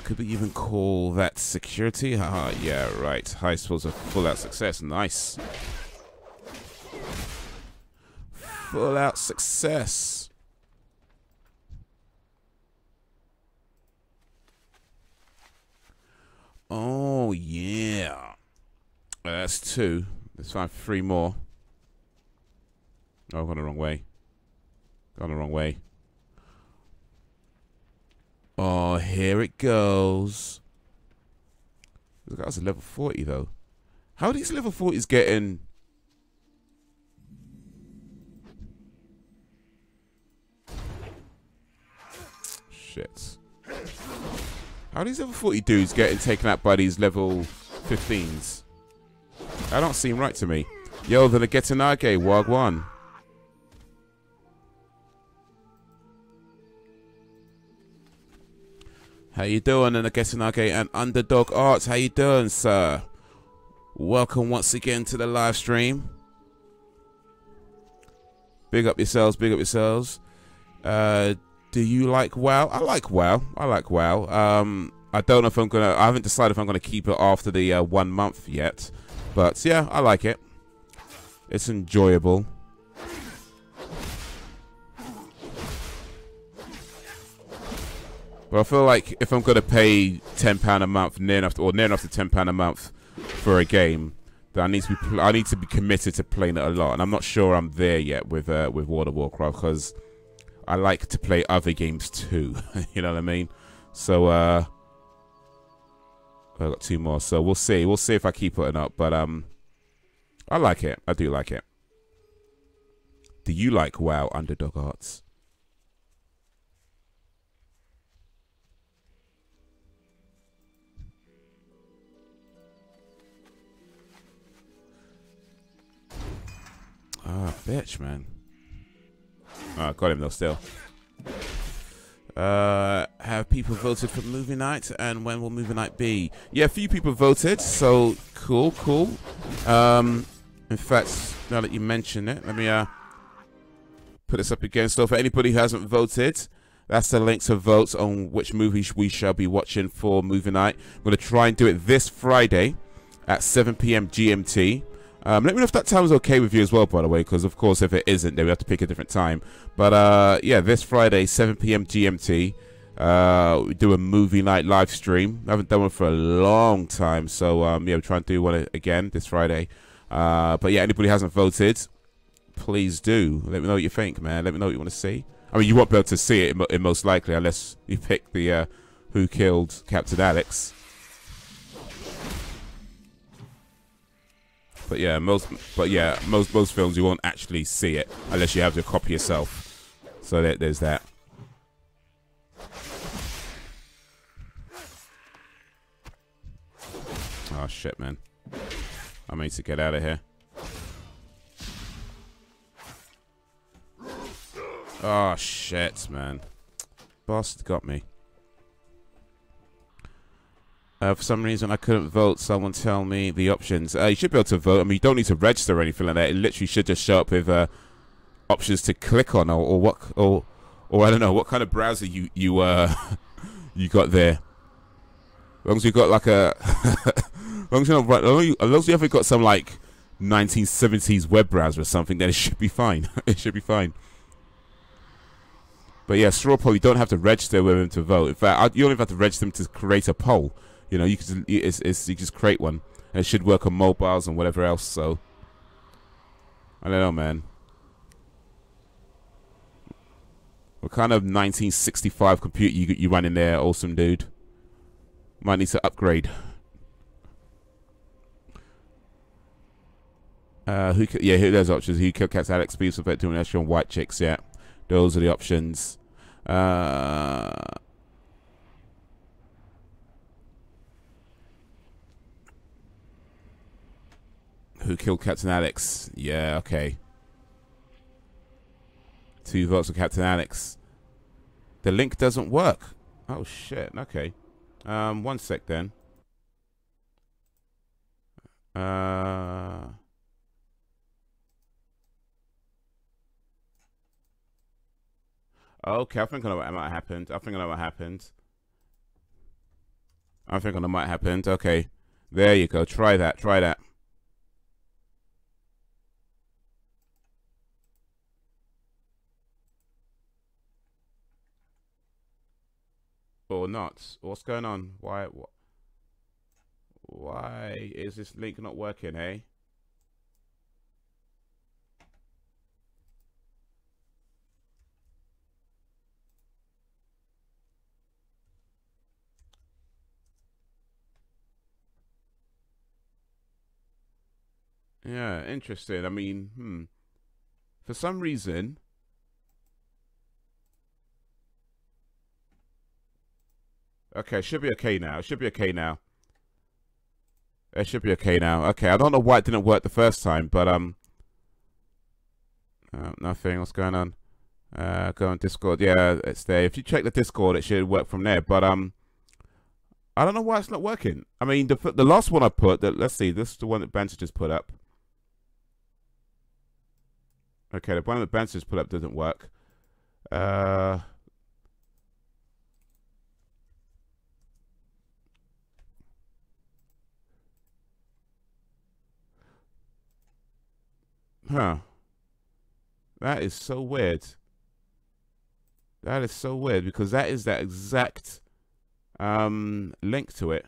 Could we even call that security? Haha, yeah, right. Heist was a full-out success. Nice. Full-out success. Oh, yeah. That's 2. Let's find 3 more. Oh, I've gone the wrong way. Gone the wrong way. Oh, here it goes. That was a level 40, though. How are these level 40s getting... Shit. How are these level 40 dudes getting taken out by these level 15s? That don't seem right to me. Yo, then Gettinage, Wagwan. How you doing, and Gettinage and Underdog Arts? How you doing, sir? Welcome once again to the live stream. Big up yourselves, big up yourselves. Do you like WoW? I like WoW. I like WoW. I don't know if I'm gonna. I haven't decided if I'm gonna keep it after the 1 month yet, but yeah, I like it. It's enjoyable. But I feel like if I'm gonna pay £10 a month, near enough to £10 a month for a game, then I need to be committed to playing it a lot, and I'm not sure I'm there yet with World of Warcraft, because I like to play other games too. You know what I mean? So I've got 2 more, so we'll see. We'll see if I keep putting up, but I like it. I do like it. Do you like WoW, Underdog Arts? Ah, bitch, man. Oh, got him though still. Have people voted for movie night, and when will movie night be? Yeah, a few people voted, so cool. In fact, now that you mention it, let me put this up again. So for anybody who hasn't voted, that's the link to vote on which movie we shall be watching for movie night. I'm going to try and do it this Friday at 7 p.m. GMT. Let me know if that time is okay with you as well, by the way, because of course if it isn't, then we have to pick a different time. But yeah, this Friday, 7 p.m. GMT, we do a movie night live stream. I haven't done one for a long time, so yeah, we're trying to do one again this Friday. But yeah, anybody who hasn't voted, please do. Let me know what you think, man. Let me know what you want to see. I mean, you won't be able to see it most likely unless you pick the Who Killed Captain Alex. But yeah, most films you won't actually see it unless you have the copy yourself. So there's that. Oh, shit, man. I need to get out of here. Oh, shit, man. Bastard got me. For some reason, I couldn't vote. Someone tell me the options. You should be able to vote. I mean, you don't need to register or anything like that. It literally should just show up with options to click on, or I don't know what kind of browser you you got there. As long as you got like a, as long as you haven't got some like 1970s web browser or something, then it should be fine. It should be fine. But yeah, straw poll. You don't have to register with them to vote. In fact, you only have to register them to create a poll. You know, you just create one, and it should work on mobiles and whatever else. So I don't know, man. What kind of 1965 computer you run in there, awesome dude? Might need to upgrade. Who there's options. Who killed cats? Alex Speeds for doing extra on white chicks. Yeah, those are the options. Who killed Captain Alex? Yeah, okay. 2 votes for Captain Alex. The link doesn't work. Oh shit. Okay. 1 sec then. Okay, I think I know what might have happened. I think I know what happened. Okay. There you go. Try that. Try that. Or not. What's going on? Why is this link not working, eh? Yeah, interesting. I mean, for some reason, okay, it should be okay now. It should be okay now. It should be okay now. Okay, I don't know why it didn't work the first time, but nothing. What's going on? Go on Discord. Yeah, it's there. If you check the Discord, it should work from there. But I don't know why it's not working. I mean, the last one I put. Let's see. This is the one that Banter just put up. Okay, the one that Banter just put up doesn't work. Huh. That is so weird. That is so weird because that is that exact link to it.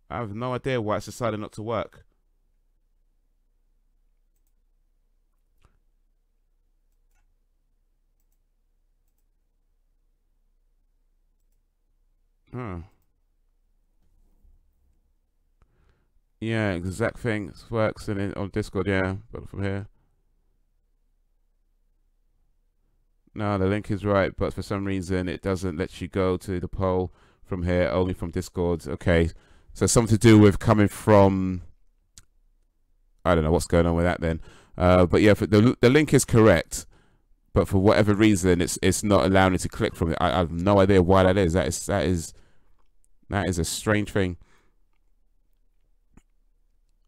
I have no idea why it's decided not to work. Huh. Yeah, exact thing works in on Discord, yeah, but from here. No, the link is right, but for some reason it doesn't let you go to the poll from here, only from Discord. Okay, so something to do with coming from, I don't know what's going on with that then. But yeah, the link is correct, but for whatever reason it's not allowing you to click from it. I have no idea why that is. That is a strange thing.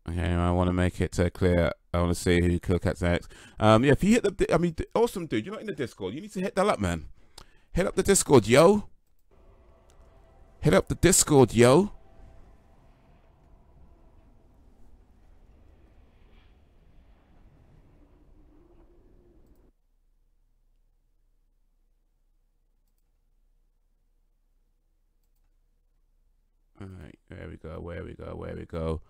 Okay, I want to make it clear. I want to see who killed Cats Alex. Yeah, if you hit the, I mean, awesome dude, you're not in the Discord. You need to hit that up, man. Hit up the Discord, yo. Hit up the Discord, yo. All right, there we go. Where we go? Where we go?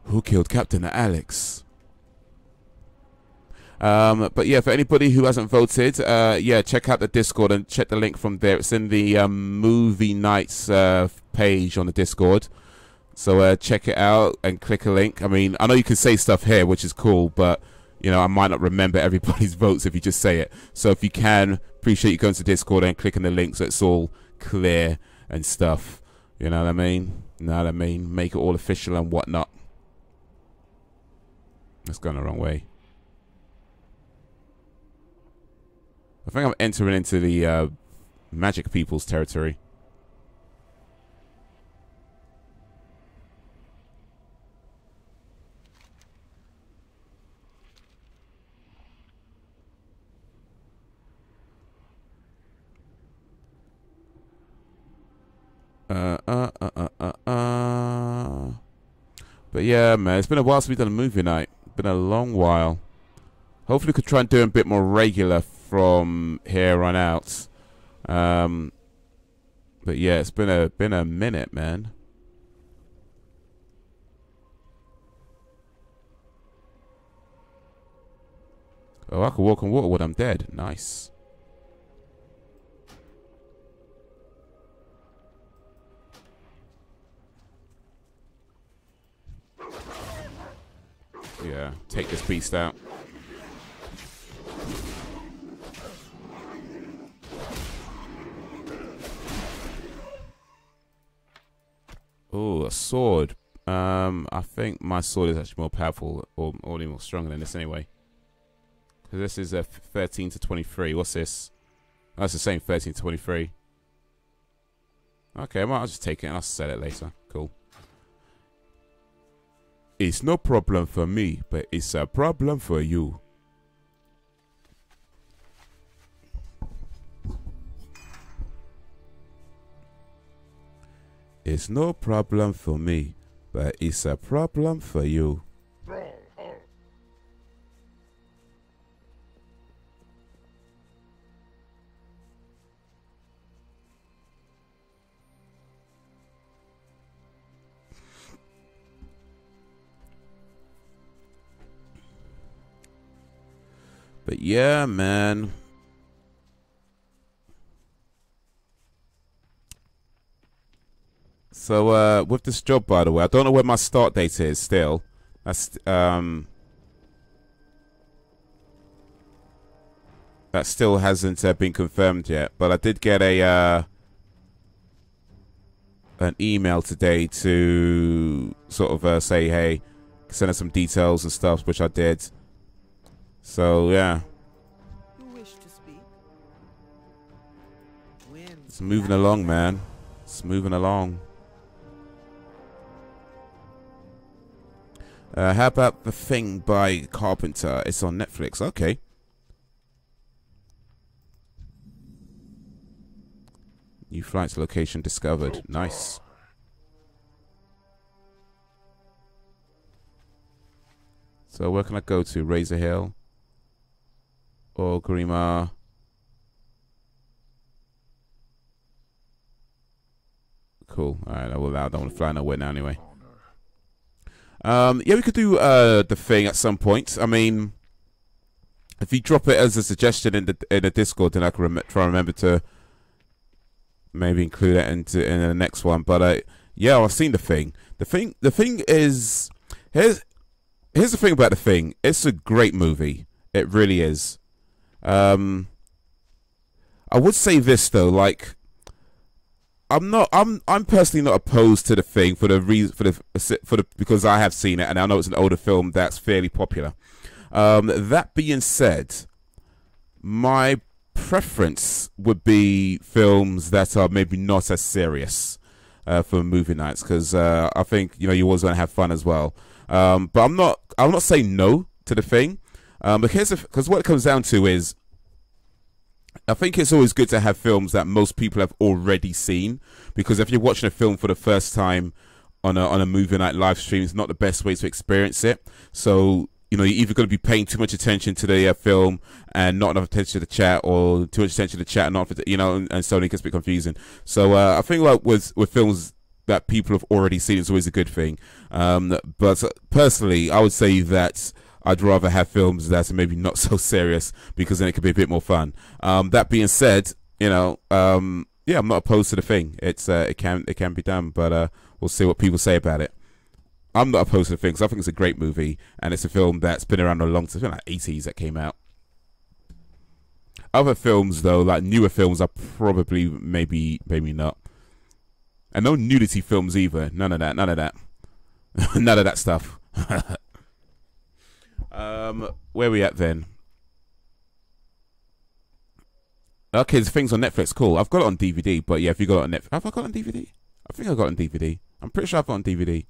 Who killed Captain Alex? But yeah, for anybody who hasn't voted, yeah, check out the Discord and check the link from there. It's in the movie nights page on the Discord. So check it out and click a link. I mean, I know you can say stuff here, which is cool, but you know, I might not remember everybody's votes if you just say it. So if you can, appreciate you going to Discord and clicking the link so it's all clear and stuff. You know what I mean? You know what I mean? Make it all official and whatnot. That's going the wrong way. I think I'm entering into the magic people's territory. But yeah, man, it's been a while since we've done a movie night. Been a long while. Hopefully we could try and do it a bit more regular from here on out. But yeah, it's been a minute, man. Oh, I can walk on water when I'm dead. Nice. Yeah, take this beast out. Oh, a sword. I think my sword is actually more powerful or more stronger than this anyway. Because this is a 13 to 23. What's this? Oh, it's the same 13 to 23. Okay, well, I'll just take it and I'll sell it later. Cool. It's no problem for me, but it's a problem for you. It's no problem for me, but it's a problem for you. But yeah, man. So with this job, by the way, I don't know where my start date is still. That still hasn't been confirmed yet, but I did get a an email today to sort of say, hey, send us some details and stuff, which I did. So yeah, You wish to speak? it's moving along, man. It's moving along. How about The Thing by Carpenter? It's on Netflix. Okay. New flights location discovered. Nice. So where can I go to? Razor Hill or Grima? Cool. All right. I don't want to fly nowhere now anyway. Yeah, we could do The Thing at some point. I mean, if you drop it as a suggestion in the Discord, then I can try and remember to maybe include it in the next one. But yeah, I've seen The Thing. The Thing is here's the thing about The Thing. It's a great movie. It really is. I would say this though, like, I'm personally not opposed to The Thing for the reason because I have seen it and I know it's an older film that's fairly popular. That being said, my preference would be films that are maybe not as serious for movie nights, because I think, you know, you always want to have fun as well. But I'm not saying no to The Thing, because what it comes down to is, I think it's always good to have films that most people have already seen, because if you're watching a film for the first time on a movie night live stream, it's not the best way to experience it. So, you know, you're either going to be paying too much attention to the film and not enough attention to the chat, or too much attention to the chat and not, you know, and so it gets a bit confusing. So I think like with films that people have already seen, it's always a good thing. But personally, I would say that I'd rather have films that are maybe not so serious, because then it could be a bit more fun. That being said, you know, yeah, I'm not opposed to The Thing. It can be done, but we'll see what people say about it. I'm not opposed to The Thing, because I think it's a great movie, and it's a film that's been around a long time. It's been like 80s that came out. Other films though, like newer films, are probably maybe not. And no nudity films either. None of that. None of that. None of that stuff. Where we at then? Okay, there's things on Netflix. Cool. I've got it on DVD, but yeah, if you got it on Netflix, have I got it on DVD? I think I got it on DVD. I'm pretty sure I've got it on DVD.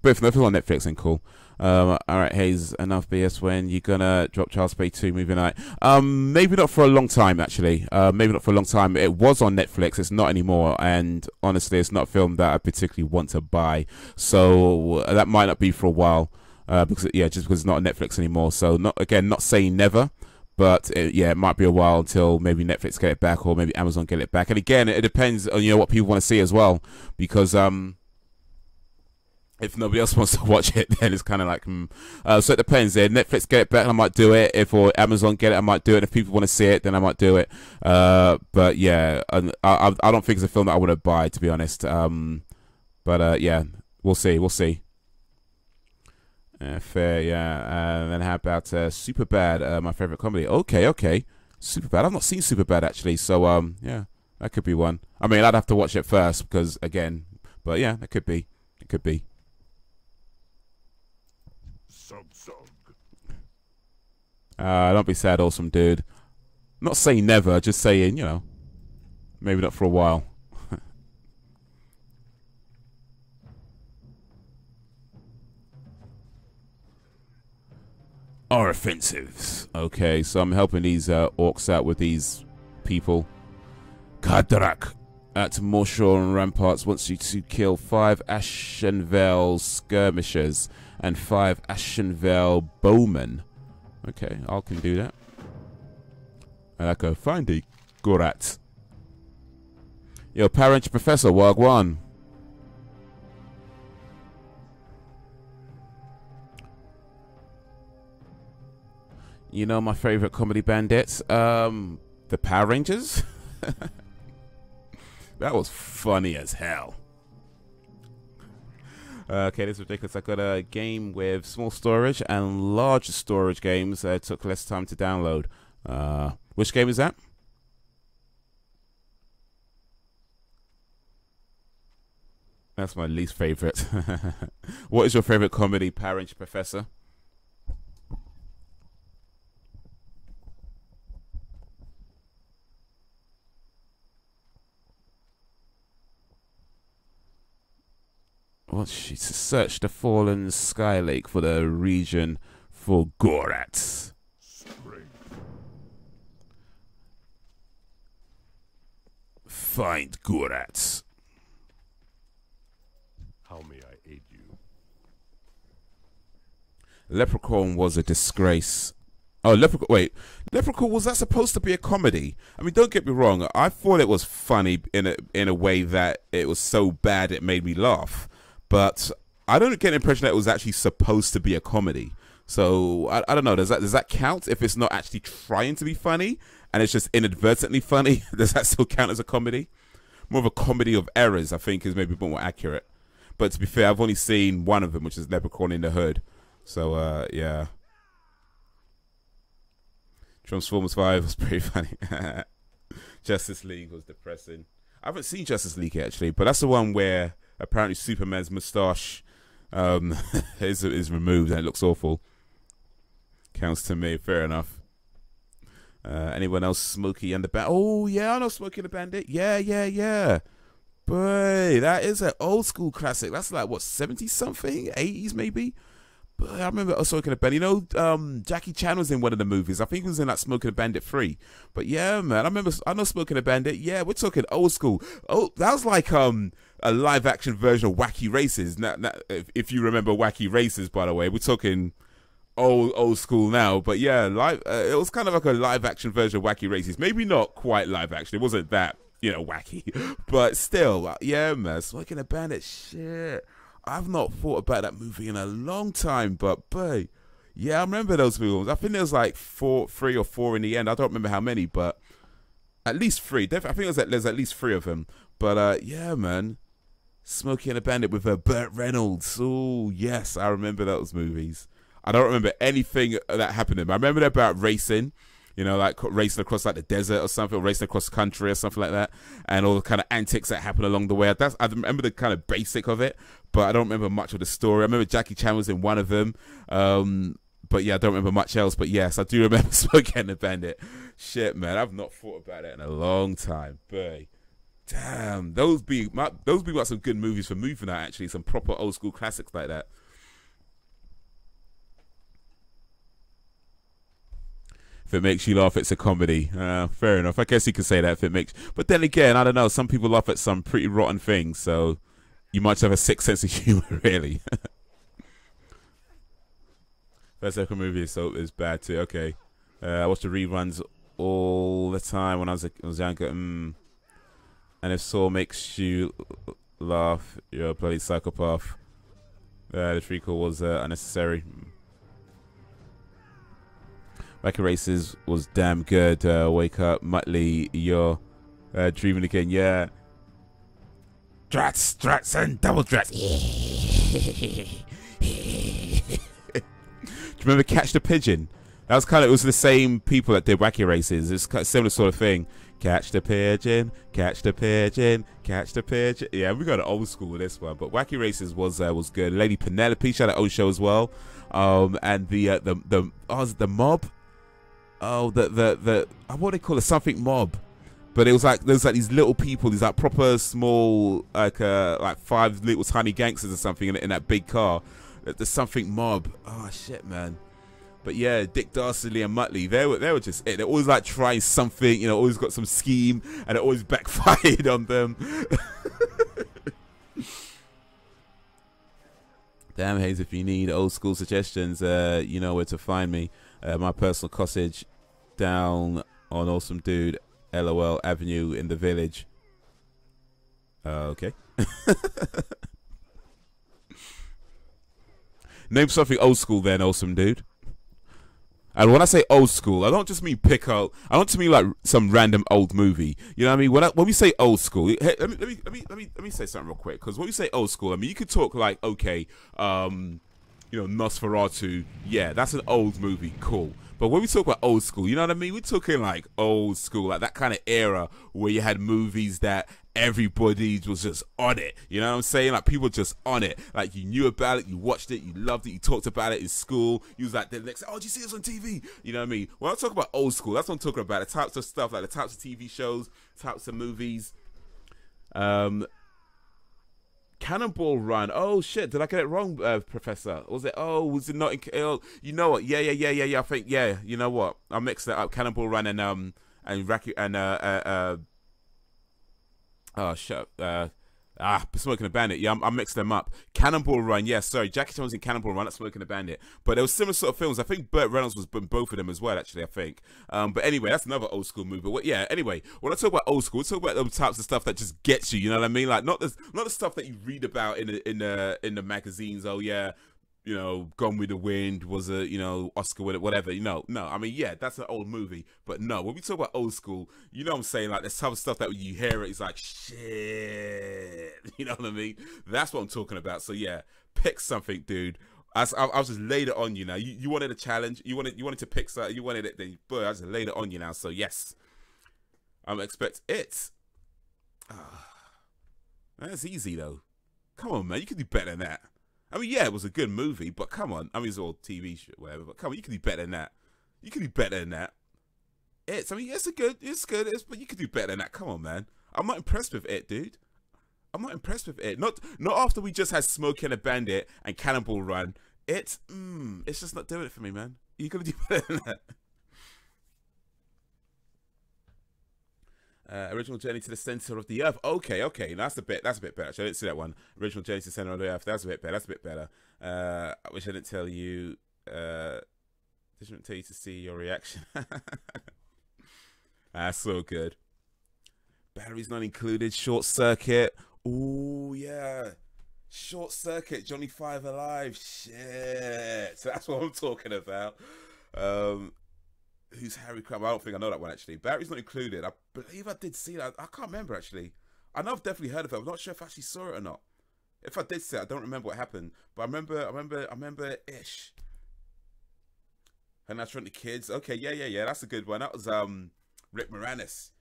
But if nothing on Netflix, then cool. All right, Haze, enough BS. When you gonna drop Child's Play 2 movie night? Maybe not for a long time, actually. Maybe not for a long time. It was on Netflix. It's not anymore. And honestly, it's not a film that I particularly want to buy. So that might not be for a while. Because just because it's not on Netflix anymore. So not saying never. But it might be a while until maybe Netflix get it back or maybe Amazon get it back. And again, it depends on what people want to see as well. Because if nobody else wants to watch it, then it's kind of like, so it depends. If Netflix get it back, I might do it. If Amazon get it, I might do it. If people want to see it, then I might do it. But yeah, I don't think it's a film that I want to buy, to be honest. But yeah, we'll see. We'll see. Fair, yeah. And then how about Superbad, my favorite comedy? Okay. Superbad. I've not seen Superbad actually, so yeah, that could be one. I mean, I'd have to watch it first because but yeah, that could be. It could be. Don't be sad, awesome dude. I'm not saying never, just saying, maybe not for a while. Our offensives. Okay, so I'm helping these orcs out with these people. Kadrak at Morshore and Ramparts wants you to kill 5 Ashenvale skirmishers and 5 Ashenvale bowmen. Okay, I can do that. And I go find the Gorat. Yo, Parent Professor, Wagwan. You know my favorite comedy bandits? The Power Rangers? That was funny as hell. Okay, this is ridiculous. I got a game with small storage and large storage games that took less time to download. Which game is that? That's my least favorite. What is your favorite comedy, Power Ranger Professor? What's she to search the fallen sky lake for the region for Gorats? Find Gorats. How may I aid you? Leprechaun was a disgrace. Oh, Leprechaun. Wait, Leprechaun, was that supposed to be a comedy? I mean, don't get me wrong. I thought it was funny in a way that it was so bad it made me laugh. But I don't get the impression that it was actually supposed to be a comedy. So I don't know. Does that count if it's not actually trying to be funny and it's just inadvertently funny? Does that still count as a comedy? More of a comedy of errors, I think, is maybe more accurate. But to be fair, I've only seen one of them, which is Leprechaun in the Hood. So yeah. Transformers 5 was pretty funny. Justice League was depressing. I haven't seen Justice League yet, actually, but that's the one where apparently Superman's moustache is removed and it looks awful. Counts to me. Fair enough. Anyone else? Smokey and the Bandit. Oh, yeah, I know Smokey and the Bandit. Yeah. Boy, that is an old school classic. That's like, what, 70-something? 80s, maybe? But I remember Smoking a Bandit. You know, Jackie Chan was in one of the movies. I think he was in that Smoking a Bandit 3. But yeah, man, I know Smoking a Bandit. Yeah, we're talking old school. Oh, that was like a live action version of Wacky Races. Now, if you remember Wacky Races, by the way, we're talking old school now. But yeah, it was kind of like a live action version of Wacky Races. Maybe not quite live action. It wasn't that, wacky. But still, yeah, man, Smoking a Bandit, shit. I've not thought about that movie in a long time, but boy, yeah, I remember those films. I think there was like 3 or 4 in the end. I don't remember how many, but at least 3. I think there's at least 3 of them. But yeah, man, Smokey and the Bandit with Burt Reynolds. Oh yes, I remember those movies. I don't remember anything that happened to them. I remember about racing. you know, like racing across like the desert or something, or racing across country or something like that, and all the kind of antics that happen along the way. I remember the kind of basic of it, but I don't remember much of the story. I remember Jackie Chan was in one of them, but yeah, I don't remember much else. But yes, I do remember Smokey and the Bandit. Shit, man, I've not thought about it in a long time. Boy, damn, those be like some good movies for movie night. Actually, some proper old school classics like that. If it makes you laugh, it's a comedy. Fair enough. I guess you could say that if it makes. But then again, I don't know. Some people laugh at some pretty rotten things, so you might have a sick sense of humor, really. First ever movie is bad too. Okay, I watched the reruns all the time when I was younger. And if Saw makes you laugh, you're a bloody psychopath. The treacle was unnecessary. Wacky Races was damn good. Wake up, Muttley, you're dreaming again. Yeah. Drats, and double drats. Do you remember Catch the Pigeon? That was it was the same people that did Wacky Races. It's kind of similar sort of thing. Catch the pigeon, catch the pigeon, catch the pigeon. Yeah, we got an old school with this one, but Wacky Races was good. Lady Penelope, she had an old show as well. And the mob. Oh, the what do they call it? Something mob. But it was like there's like these little people, these like proper small, like 5 little tiny gangsters or something in that big car. There's something mob. Oh shit, man. But yeah, Dick Dastardly and Muttley, they were just it. They always like trying something, you know, always got some scheme, and it always backfired on them. Damn, Haze, if you need old school suggestions, you know where to find me. My personal cottage down on Awesome Dude, LOL Avenue in the Village. Okay. Name something old school then, Awesome Dude. And when I say old school, I don't just mean I don't just mean like some random old movie. You know what I mean? When we say old school, hey, let me say something real quick. Because when we say old school, I mean you could talk like, okay, you know, Nosferatu. Yeah, that's an old movie. Cool. But when we talk about old school, you know what I mean? We're talking like old school, like that kind of era where you had movies that everybody was just on it. You know what I'm saying? Like people just on it. Like you knew about it, you watched it, you loved it, you talked about it in school. You was like the next, oh, did you see this on TV? You know what I mean? When I talk about old school, that's what I'm talking about. The types of stuff, like the types of TV shows, types of movies. Cannonball Run. Oh shit, did I get it wrong, Professor? Was it not in, you know what? Yeah. I think, yeah, you know what? I mixed that up. Cannonball Run and Racky and oh shit. Smoking a Bandit. Yeah, I mixed them up. Cannonball Run. Yeah, sorry. Jackie Chan was in Cannonball Run, not Smoking a Bandit. But there was similar sort of films. I think Burt Reynolds was in both of them as well, actually, I think. But anyway, that's another old school movie. But yeah, anyway, when I talk about old school, we talk about those types of stuff that just gets you, you know what I mean? Like not the stuff that you read about in the magazines. Oh yeah, you know, Gone with the Wind was a, you know, Oscar winner, whatever. You know, no, I mean, yeah, that's an old movie. But no, when we talk about old school, you know what I'm saying? Like, there's some stuff that when you hear it, it's like, shit. You know what I mean? That's what I'm talking about. So yeah, pick something, dude. I was just laid it on you now. You wanted a challenge. You wanted to pick something. You wanted it. Then, boy, I just laid it on you now. So yes, I'm expect it. That's easy though. Come on, man. You can do better than that. I mean, yeah, it was a good movie, but come on. I mean, it's all TV shit, whatever. But come on, you can do better than that. You can do better than that. It's but you can do better than that. Come on, man. I'm not impressed with it, dude. I'm not impressed with it. Not after we just had Smokey and a Bandit and Cannonball Run. It's just not doing it for me, man. You gotta do better than that. Original Journey to the Center of the Earth. Okay, that's a bit better. Actually, I didn't see that one. Original Journey to the Center of the Earth. That's a bit better. I wish I didn't tell you. Didn't tell you to see your reaction. That's so good. Batteries not included. Short Circuit. Ooh, yeah. Short Circuit. Johnny 5 Alive. Shit. So that's what I'm talking about. Who's Harry Crumb? I don't think I know that one, actually. Batteries not included. I believe I did see that. I can't remember, actually. I know I've definitely heard of it. I'm not sure if I actually saw it or not. If I did see it, I don't remember what happened. But I remember ish. Honey, I Shrunk the Kids. Okay, yeah. That's a good one. That was Rick Moranis.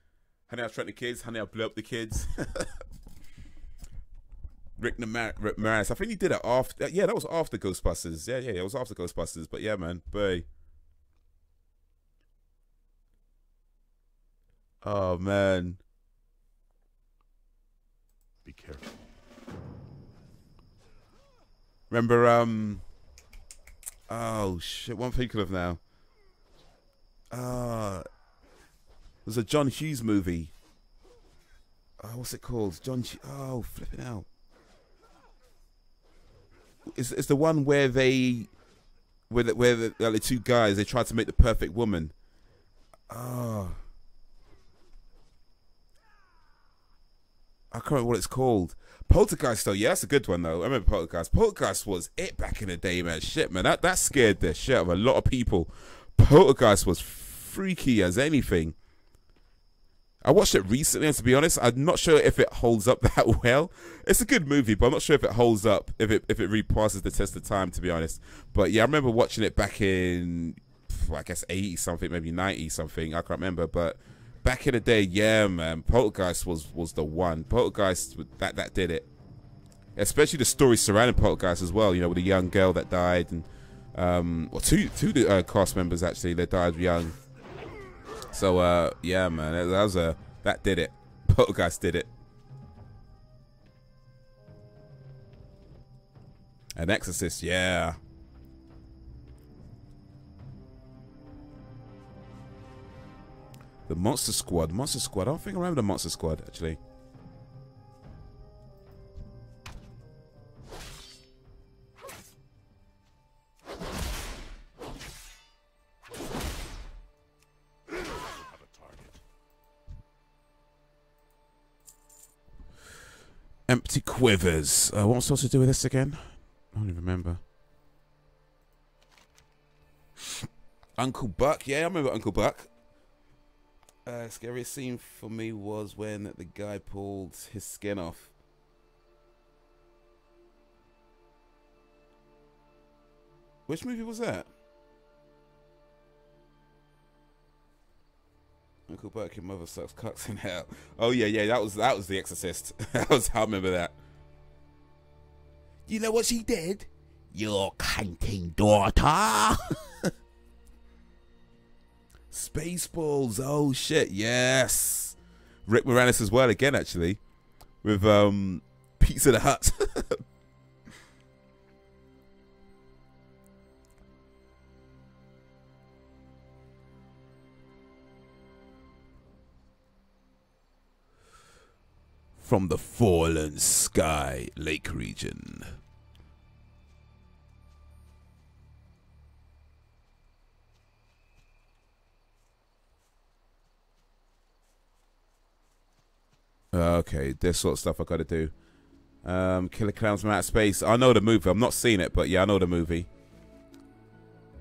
Honey, I Shrunk the Kids. Honey, I Blew Up the Kids. Rick Moranis. I think he did it after. Yeah, that was after Ghostbusters. Yeah, it was after Ghostbusters. But yeah, man, boy. Oh man. Be careful. Remember, oh shit, what I'm thinking of now? There's a John Hughes movie. What's it called? Oh, flipping out. It's the one where the two guys, they tried to make the perfect woman. I can't remember what it's called. Poltergeist, though, yeah, that's a good one, though. I remember Poltergeist. Poltergeist was it back in the day, man. Shit, man, that scared the shit out of a lot of people. Poltergeist was freaky as anything. I watched it recently, and to be honest, I'm not sure if it holds up that well. It's a good movie, but I'm not sure if it holds up, if it really passes the test of time, to be honest. But yeah, I remember watching it back in, I guess, 80-something, maybe 90-something. I can't remember, but back in the day, yeah, man, Poltergeist was the one. Poltergeist, that did it. Especially the story surrounding Poltergeist as well. You know, with a young girl that died, and well, two cast members actually that died young. So yeah, man, that did it. Poltergeist did it. An Exorcist, yeah. The Monster Squad. I don't think I remember the Monster Squad, actually. Empty Quivers. What am I supposed to do with this again? I don't even remember. Uncle Buck. Yeah, I remember Uncle Buck. Scariest scene for me was when the guy pulled his skin off. Which movie was that? Uncle Buck, your mother sucks cocks in hell. Oh yeah, that was The Exorcist. I remember that. You know what she did? Your cunting daughter. Spaceballs. Oh shit, yes. Rick Moranis as well again, actually, with Pizza the Hut. From the Fallen Sky Lake region. Okay, this sort of stuff I gotta do. Killer Clowns from Outer Space. I know the movie. I'm not seeing it, but yeah, I know the movie.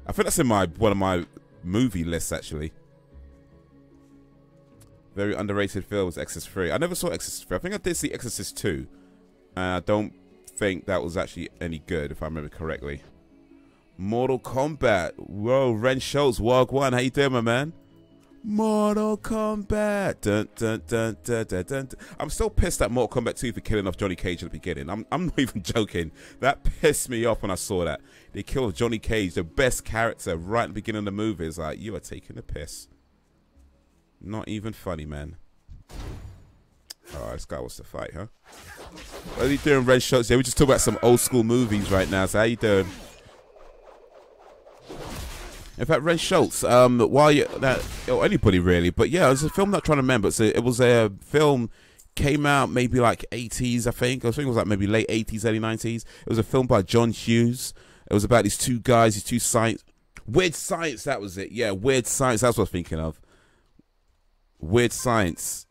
I think that's in one of my movie lists, actually. Very underrated film was Exorcist 3. I never saw Exorcist 3. I think I did see Exorcist 2. I don't think that was actually any good, if I remember correctly. Mortal Kombat. Whoa, Ren Schultz, Wog1. How you doing, my man? Mortal Kombat. Dun, dun, dun, dun, dun, dun. I'm still pissed at Mortal Kombat 2 for killing off Johnny Cage at the beginning. I'm not even joking. That pissed me off when I saw that. They killed Johnny Cage, the best character, right at the beginning of the movie. It's like, you are taking the piss. Not even funny, man. Oh, this guy wants to fight, huh? What are you doing, Red Shots? Yeah, we just talk about some old school movies right now. So how you doing? In fact, Red Schultz, while you or anybody really, but yeah, it was a film that I'm trying to remember. So it was a film, came out maybe like 80s, I think. I think it was like maybe late 80s, early 90s. It was a film by John Hughes. It was about these two guys, these two science, Weird Science. That was it. Yeah, Weird Science. That's what I was thinking of. Weird Science.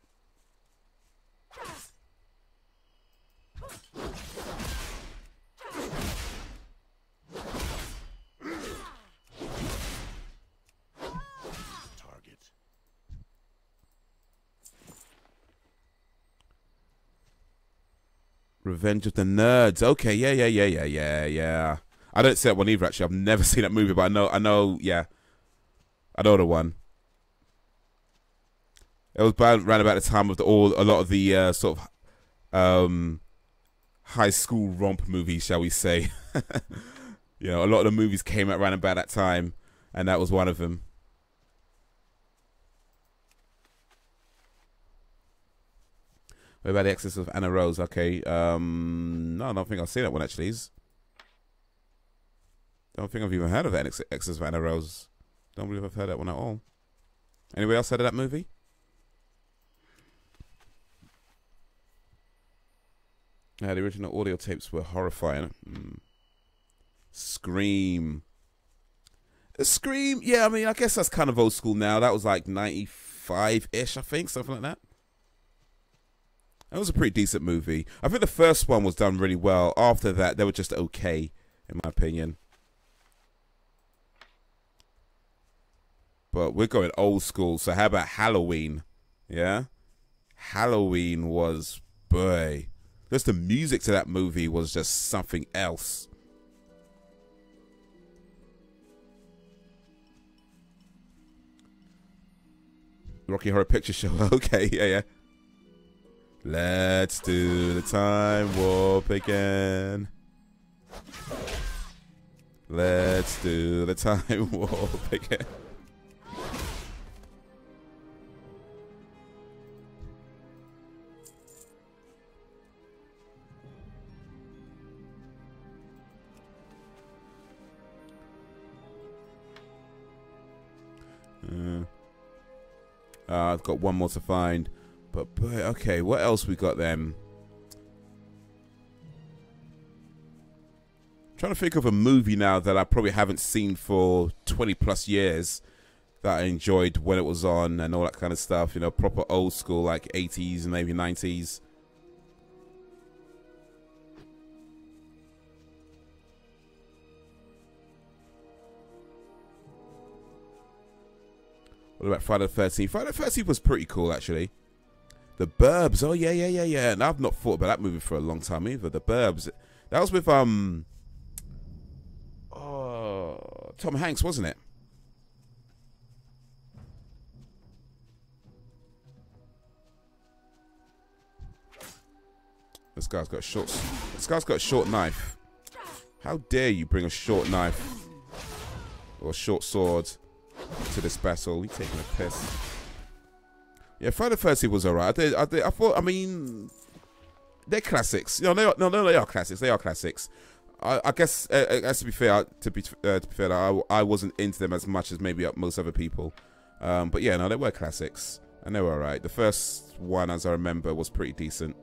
Revenge of the Nerds. Okay, yeah. I don't see that one either, actually. I've never seen that movie, but I know, yeah. I know the one. It was around about the time of a lot of the sort of high school romp movies, shall we say. You know, a lot of the movies came out around about that time, and that was one of them. What about the Exorcist of Anna Rose? Okay, no, I don't think I've seen that one actually. Don't think I've even heard of that Exorcist of Anna Rose. Don't believe I've heard that one at all. Anybody else heard of that movie? Yeah, the original audio tapes were horrifying. Scream. Scream, yeah, I mean, I guess that's kind of old school now. That was like 95-ish, I think, something like that. That was a pretty decent movie. I think the first one was done really well. After that, they were just okay, in my opinion. But we're going old school, so how about Halloween? Yeah? Halloween was, boy. Just the music to that movie was just something else. Rocky Horror Picture Show. Okay, yeah. Let's do the time warp again. Let's do the time warp again. I've got one more to find, but okay, what else we got then? I'm trying to think of a movie now that I probably haven't seen for 20+ years that I enjoyed when it was on and all that kind of stuff. You know, proper old school, like 80s and maybe 90s. What about Friday the 13th? Friday the 13th was pretty cool, actually. The Burbs. Oh, yeah. And I've not thought about that movie for a long time either. The Burbs. That was with, Tom Hanks, wasn't it? This guy's got a short knife. How dare you bring a short knife or a short sword to this battle? We taking a piss. Yeah, Friday the 13th was alright. I thought, I mean, they're classics. You know, they are classics. They are classics. I guess, to be fair, I wasn't into them as much as maybe most other people. But yeah, no, they were classics, and they were alright. The first one, as I remember, was pretty decent.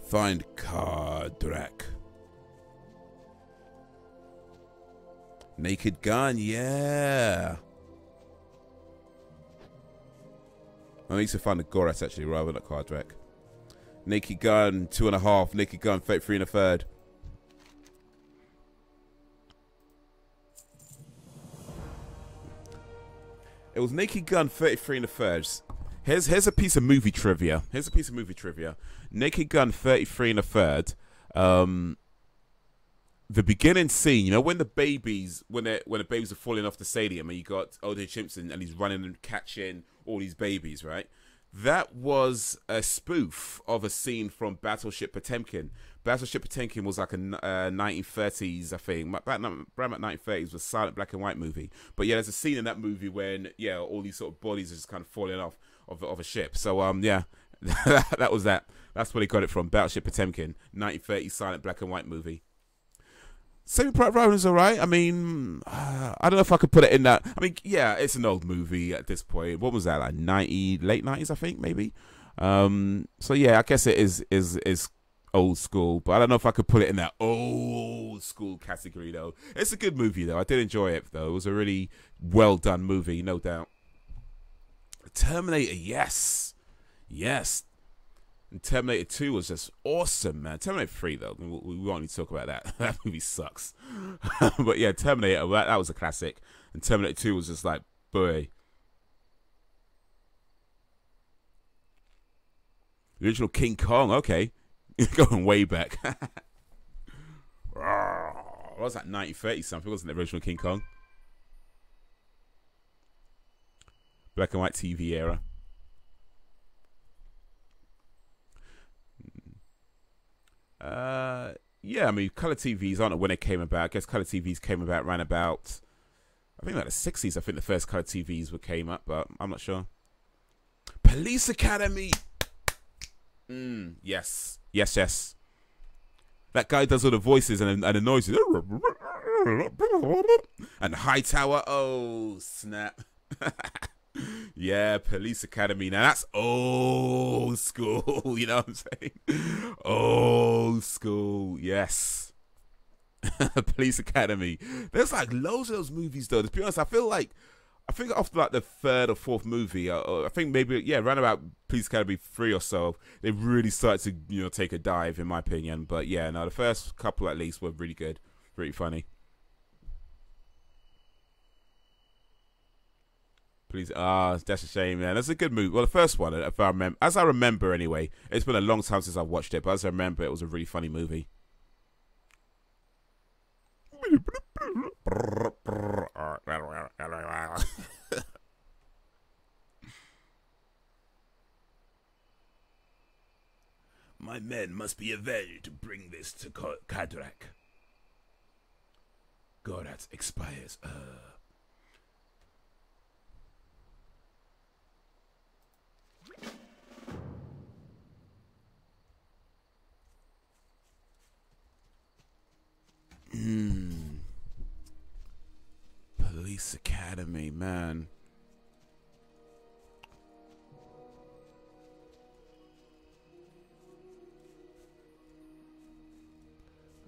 Find Kardrak. Naked Gun, yeah. I need to find the Gorath actually, rather than Kardrak. Naked Gun 2.5. Naked Gun 33 1/3. It was Naked Gun 33 1/3. Here's a piece of movie trivia. Naked Gun 33 1/3. The beginning scene, you know, when the babies are falling off the stadium, and you got O.J. Simpson and he's running and catching all these babies, right? That was a spoof of a scene from Battleship Potemkin. Battleship Potemkin was like a 1930s, I think, around about 1930s, was a silent black and white movie. But yeah, there's a scene in that movie when all these sort of bodies are just kind of falling off of a ship. So yeah, that was that. That's where they got it from. Battleship Potemkin, 1930s silent black and white movie. Saving Private Ryan is alright. I mean, I don't know if I could put it in that. I mean, yeah, it's an old movie at this point. What was that, like late 90s, I think, maybe? So yeah, I guess it is old school, but I don't know if I could put it in that old school category, though. It's a good movie, though. I did enjoy it, though. It was a really well done movie, no doubt. Terminator, yes. And Terminator 2 was just awesome, man. Terminator 3, though, we won't need to talk about that. That movie sucks. But yeah, Terminator, that was a classic. And Terminator 2 was just like, boy. The original King Kong, okay. Going way back. What was that, 1930 something? Wasn't the original King Kong? Black and white TV era. Yeah, I mean, color TVs, I don't know when it came about. I guess color TVs came about around about, I think about the 60s. I think the first color TVs came up, but I'm not sure. Police Academy. Yes. Yes, yes. That guy does all the voices and the noises. And Hightower. Oh, snap. Yeah, Police Academy. Now that's old school. You know what I'm saying? Old school. Yes. Police Academy. There's like loads of those movies though. To be honest, I think after like the third or fourth movie, I think maybe, yeah, around about Police Academy 3 or so, they really started to, you know, take a dive, in my opinion. But yeah, no, the first couple at least were really good, really funny. Please, that's a shame, man. That's a good movie. Well, the first one, if I remember, as I remember anyway, it's been a long time since I've watched it, but as I remember, it was a really funny movie. My men must be avenged to bring this to Kadrak. Gorat expires. Police Academy, man.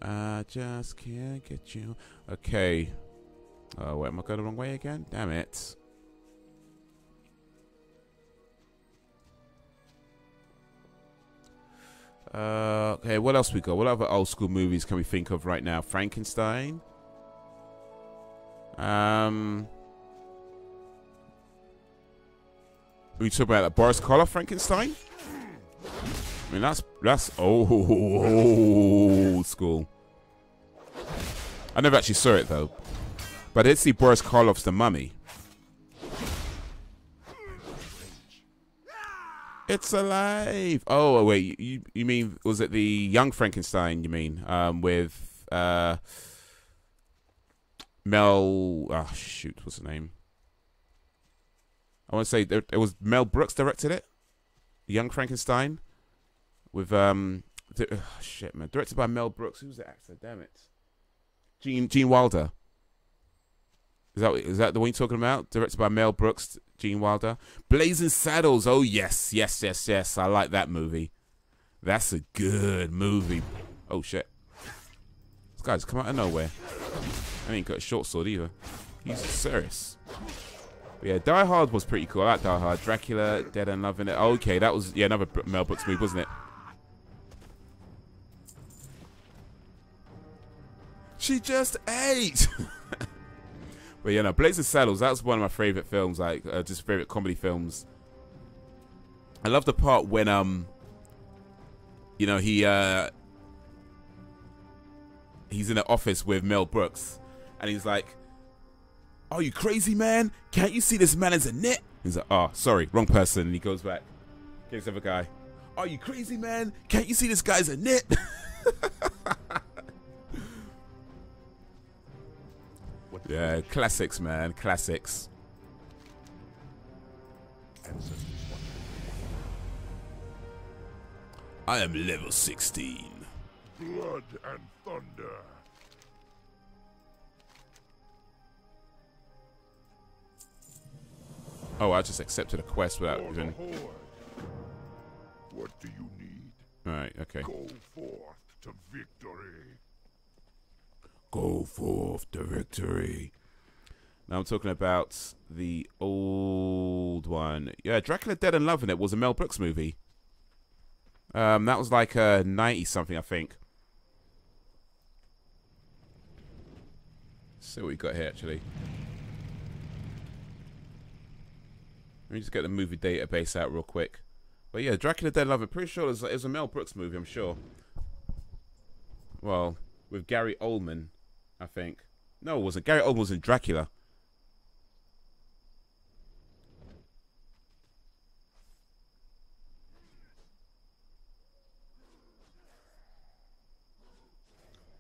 I just can't get you. Okay. Oh, wait, am I going the wrong way again? Damn it. Okay, what else we got? What other old school movies can we think of right now? Frankenstein. We talk about Boris Karloff Frankenstein. I mean, that's old school. I never actually saw it though, but I did see Boris Karloff's The Mummy. It's alive. Oh wait, you mean, was it the Young Frankenstein? You mean with Mel? Oh shoot, what's the name? I want to say it was Mel Brooks directed it. Young Frankenstein with shit, man, directed by Mel Brooks. Who's the actor? Damn it, Gene Wilder. Is that the one you're talking about? Directed by Mel Brooks, Gene Wilder. Blazing Saddles. Oh yes, yes, yes, yes. I like that movie. That's a good movie. Oh shit, this guy's come out of nowhere. I ain't got a short sword either. He's serious. But yeah, Die Hard was pretty cool. I like Die Hard. Dracula, Dead and Loving It. Oh, okay, that was, yeah, another Mel Brooks movie, wasn't it? She just ate. But yeah, no, Blazing Saddles, that was one of my favorite films, like just favorite comedy films. I love the part when you know, he's in the office with Mel Brooks and he's like, "Oh, you crazy, man? Can't you see this man as a nit?" He's like, "Oh, sorry, wrong person." And he goes back, gives the other guy, "Are you crazy, man? Can't you see this guy's a nit?" Yeah, classics, man, classics. I am level 16. Blood and thunder. Oh, I just accepted a quest without even. What do you need? Alright, okay. Go forth to victory. Go forth to victory. Now I'm talking about the old one. Yeah, Dracula Dead and Loving It was a Mel Brooks movie. That was like 90 something, I think. Let's see what we got here actually. Let me just get the movie database out real quick. But yeah, Dracula Dead Love It. Pretty sure it was a Mel Brooks movie, I'm sure. Well, with Gary Oldman, I think. No, it wasn't. Gary Oldman was in Dracula.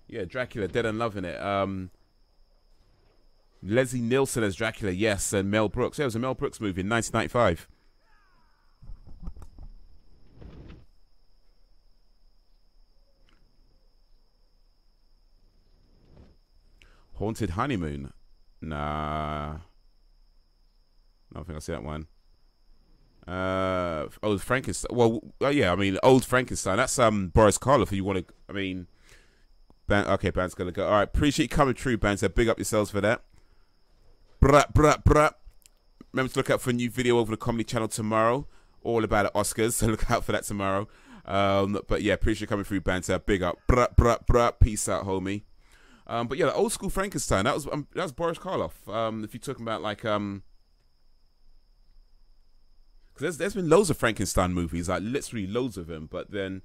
Yeah, Dracula Dead and Loving It. Leslie Nielsen as Dracula, yes, and Mel Brooks. Yeah, it was a Mel Brooks movie in 1995. Haunted Honeymoon. Nah. I don't think I see that one. Old Frankenstein. Well, yeah, I mean, Old Frankenstein. That's Boris Karloff. If you want to, I mean, okay, Band's gonna go. All right, appreciate you coming through, Band. So big up yourselves for that. Brat, brat, brat. Remember to look out for a new video over the Comedy Channel tomorrow. All about the Oscars, so look out for that tomorrow. But yeah, appreciate you coming through, Band. So big up. Brat, brat, brat. Peace out, homie. But yeah, the old school Frankenstein. That was Boris Karloff. If you're talking about like because there's been loads of Frankenstein movies, like literally loads of them. But then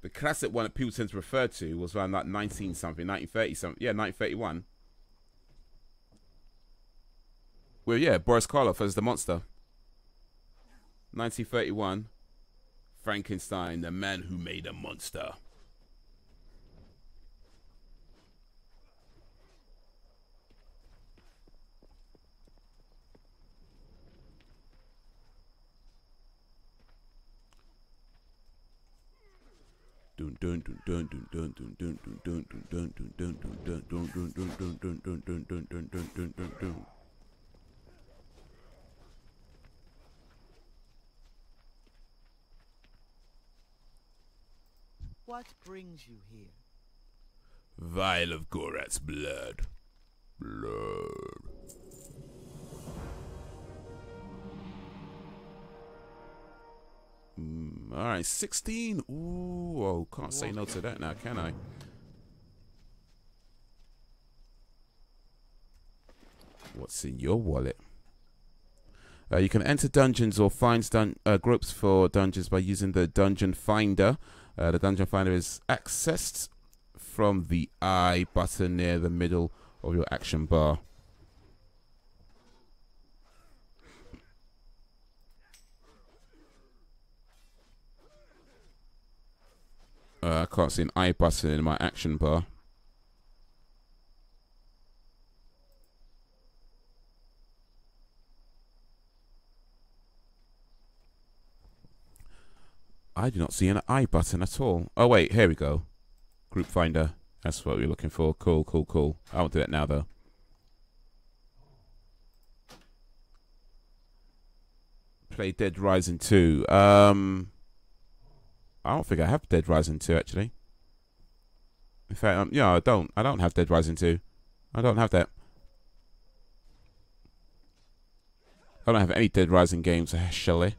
the classic one that people tend to refer to was around like 1930 something. Yeah, 1931. Well, yeah, Boris Karloff as the monster. 1931. Frankenstein, the man who made a monster. What brings you here? Vial of Gorat's blood. All right, 16. Ooh, oh, can't say no to that now, can I? What's in your wallet? You can enter dungeons or find groups for dungeons by using the Dungeon Finder. The Dungeon Finder is accessed from the I button near the middle of your action bar. I can't see an I button in my action bar. I do not see an I button at all. Oh wait, here we go. Group Finder. That's what we're looking for. Cool, cool, cool. I won't do that now though. Play Dead Rising 2. I don't think I have Dead Rising 2 actually. In fact, yeah, I don't have Dead Rising 2. I don't have that. I don't have any Dead Rising games actually.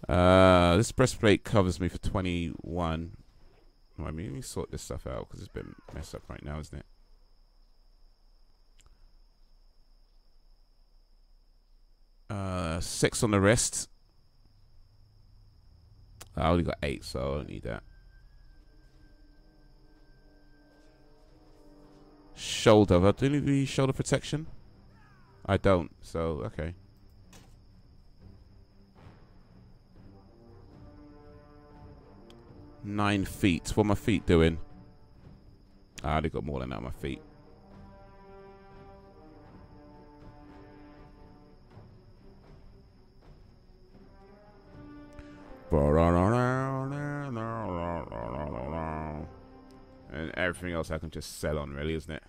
This breastplate covers me for 21. Well, I mean, let me sort this stuff out because it's a bit messed up right now, isn't it? 6 on the wrist. I only got 8, so I don't need that. Shoulder. Do you need shoulder protection? I don't, so okay. Nine feet. What are my feet doing? I already got more than that on my feet. And everything else I can just sell on, really, isn't it?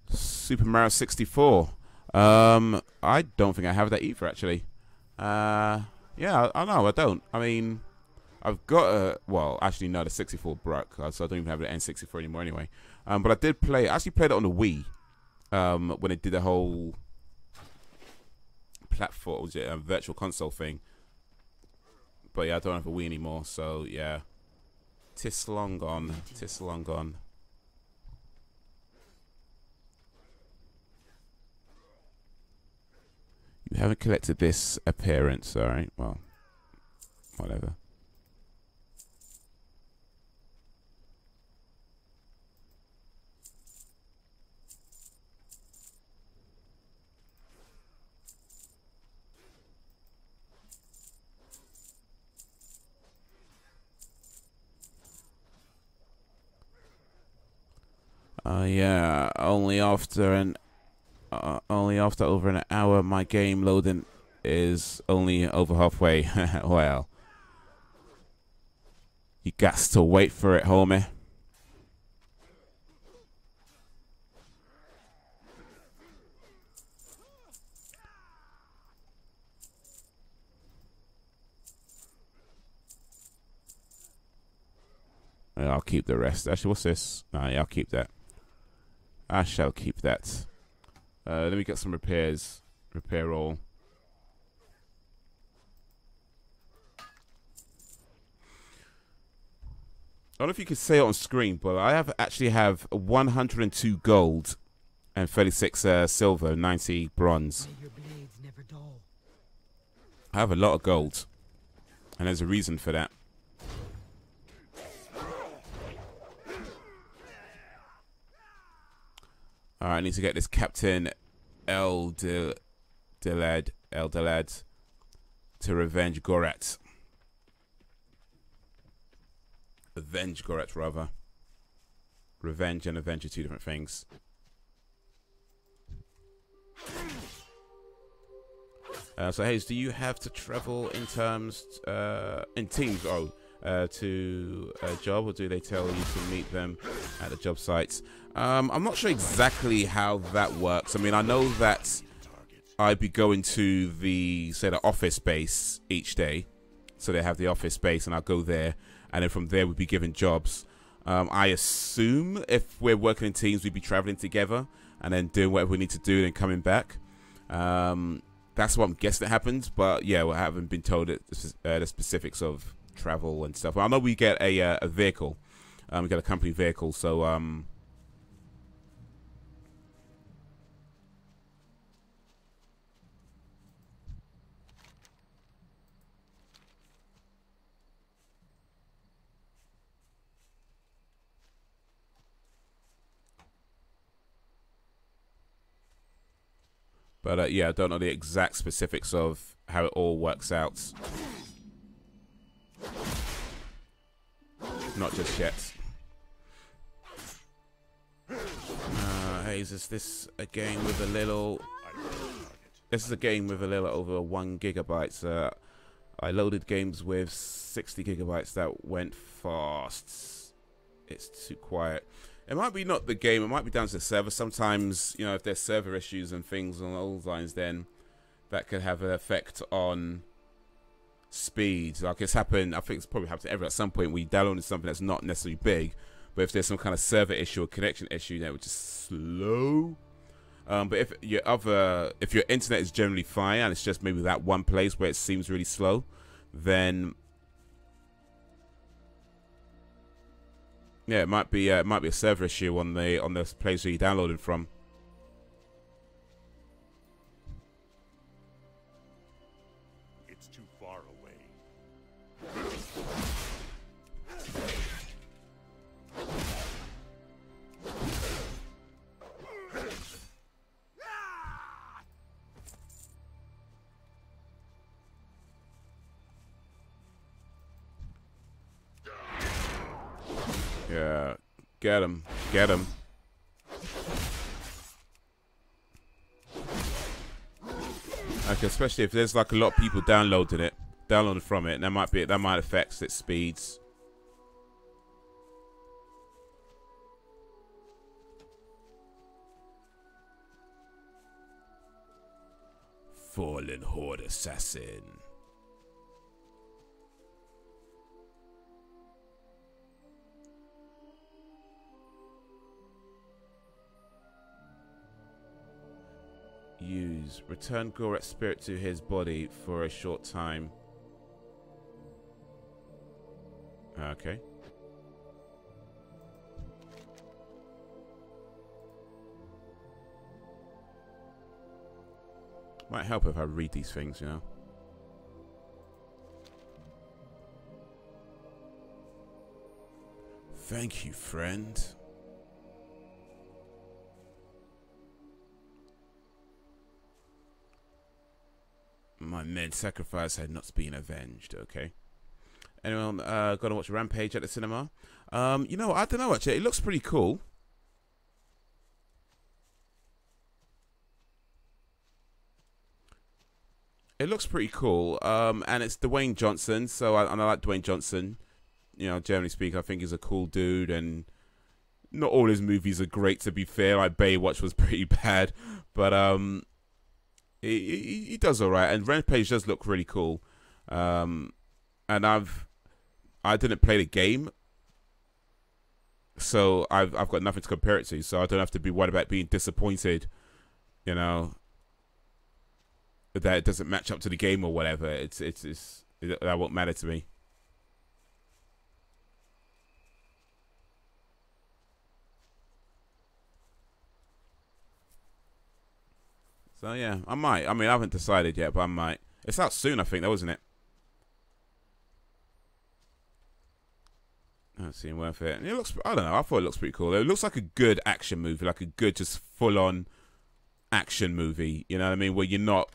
Super Mario 64. I don't think I have that either, actually. Yeah, I know, I don't. I mean, I've got a... Well, actually, no, the 64 broke, so I don't even have the N64 anymore anyway. But I did play... I actually played it on the Wii. When it did the whole platform, was it a virtual console thing. But yeah, I don't have a Wii anymore, so yeah. Tis long gone. Tis long gone. You haven't collected this appearance, alright? Well, whatever. Yeah, only after over an hour my game loading is only over halfway. Well, you got to wait for it, homie. Yeah, I'll keep the rest. Actually, what's this? No, yeah, I'll keep that. I shall keep that. Let me get some repairs. Repair all. I don't know if you can say it on screen, but I actually have 102 gold and 36 silver, 90 bronze. I have a lot of gold, and there's a reason for that. Alright, I need to get this Captain Delad to revenge Gorat. Avenge Gorat, rather. Revenge and avenge are two different things. So Haze, do you have to travel in teams to a job, or do they tell you to meet them at the job sites? I'm not sure exactly how that works. I mean, I know that I'd be going to the office space each day. So they have the office space, and I'll go there, and then from there we'd be given jobs. I assume if we're working in teams, we'd be traveling together and then doing whatever we need to do and coming back. That's what I'm guessing that happens, but yeah, I haven't been told the specifics of travel and stuff. Well, I know we get a vehicle. We get a company vehicle, so but yeah, I don't know the exact specifics of how it all works out. Not just yet. Haze, is this a game with a little... This is a game with a little over 1 gigabyte. I loaded games with 60 gigabytes. That went fast. It's too quiet. It might be not the game. It might be down to the server. Sometimes, you know, if there's server issues and things on those lines, then that could have an effect on speed. Like it's happened, I think it's probably happened to everyone at some point. We downloaded something that's not necessarily big, but if there's some kind of server issue or connection issue, then it would just slow. But if your internet is generally fine and it's just maybe that one place where it seems really slow, then yeah, it might be a server issue on the place where you downloaded from. It's too far away. Yeah, get him, get him. Okay, especially if there's like a lot of people downloading from it, and that might affect its speeds. Fallen Horde Assassin. Use. Return Gorat's spirit to his body for a short time. Okay. Might help if I read these things, you know. Thank you, friend. My men's sacrifice had not been avenged. Okay. Anyone gonna watch Rampage at the cinema? You know, I don't know actually. It looks pretty cool. It looks pretty cool. And it's Dwayne Johnson, so I like Dwayne Johnson. You know, generally speaking, I think he's a cool dude, and not all his movies are great. To be fair, like Baywatch was pretty bad, but he does all right. And Rampage does look really cool. And I didn't play the game, so I've got nothing to compare it to. So I don't have to be worried about being disappointed. You know, that it doesn't match up to the game or whatever. That won't matter to me. So yeah, I might. I mean, I haven't decided yet, but I might. It's out soon, I think, though, isn't it? That seemed worth it. It looks. I don't know. I thought it looks pretty cool. It looks like a good action movie, like a good, just full-on action movie. You know what I mean? Where you're not.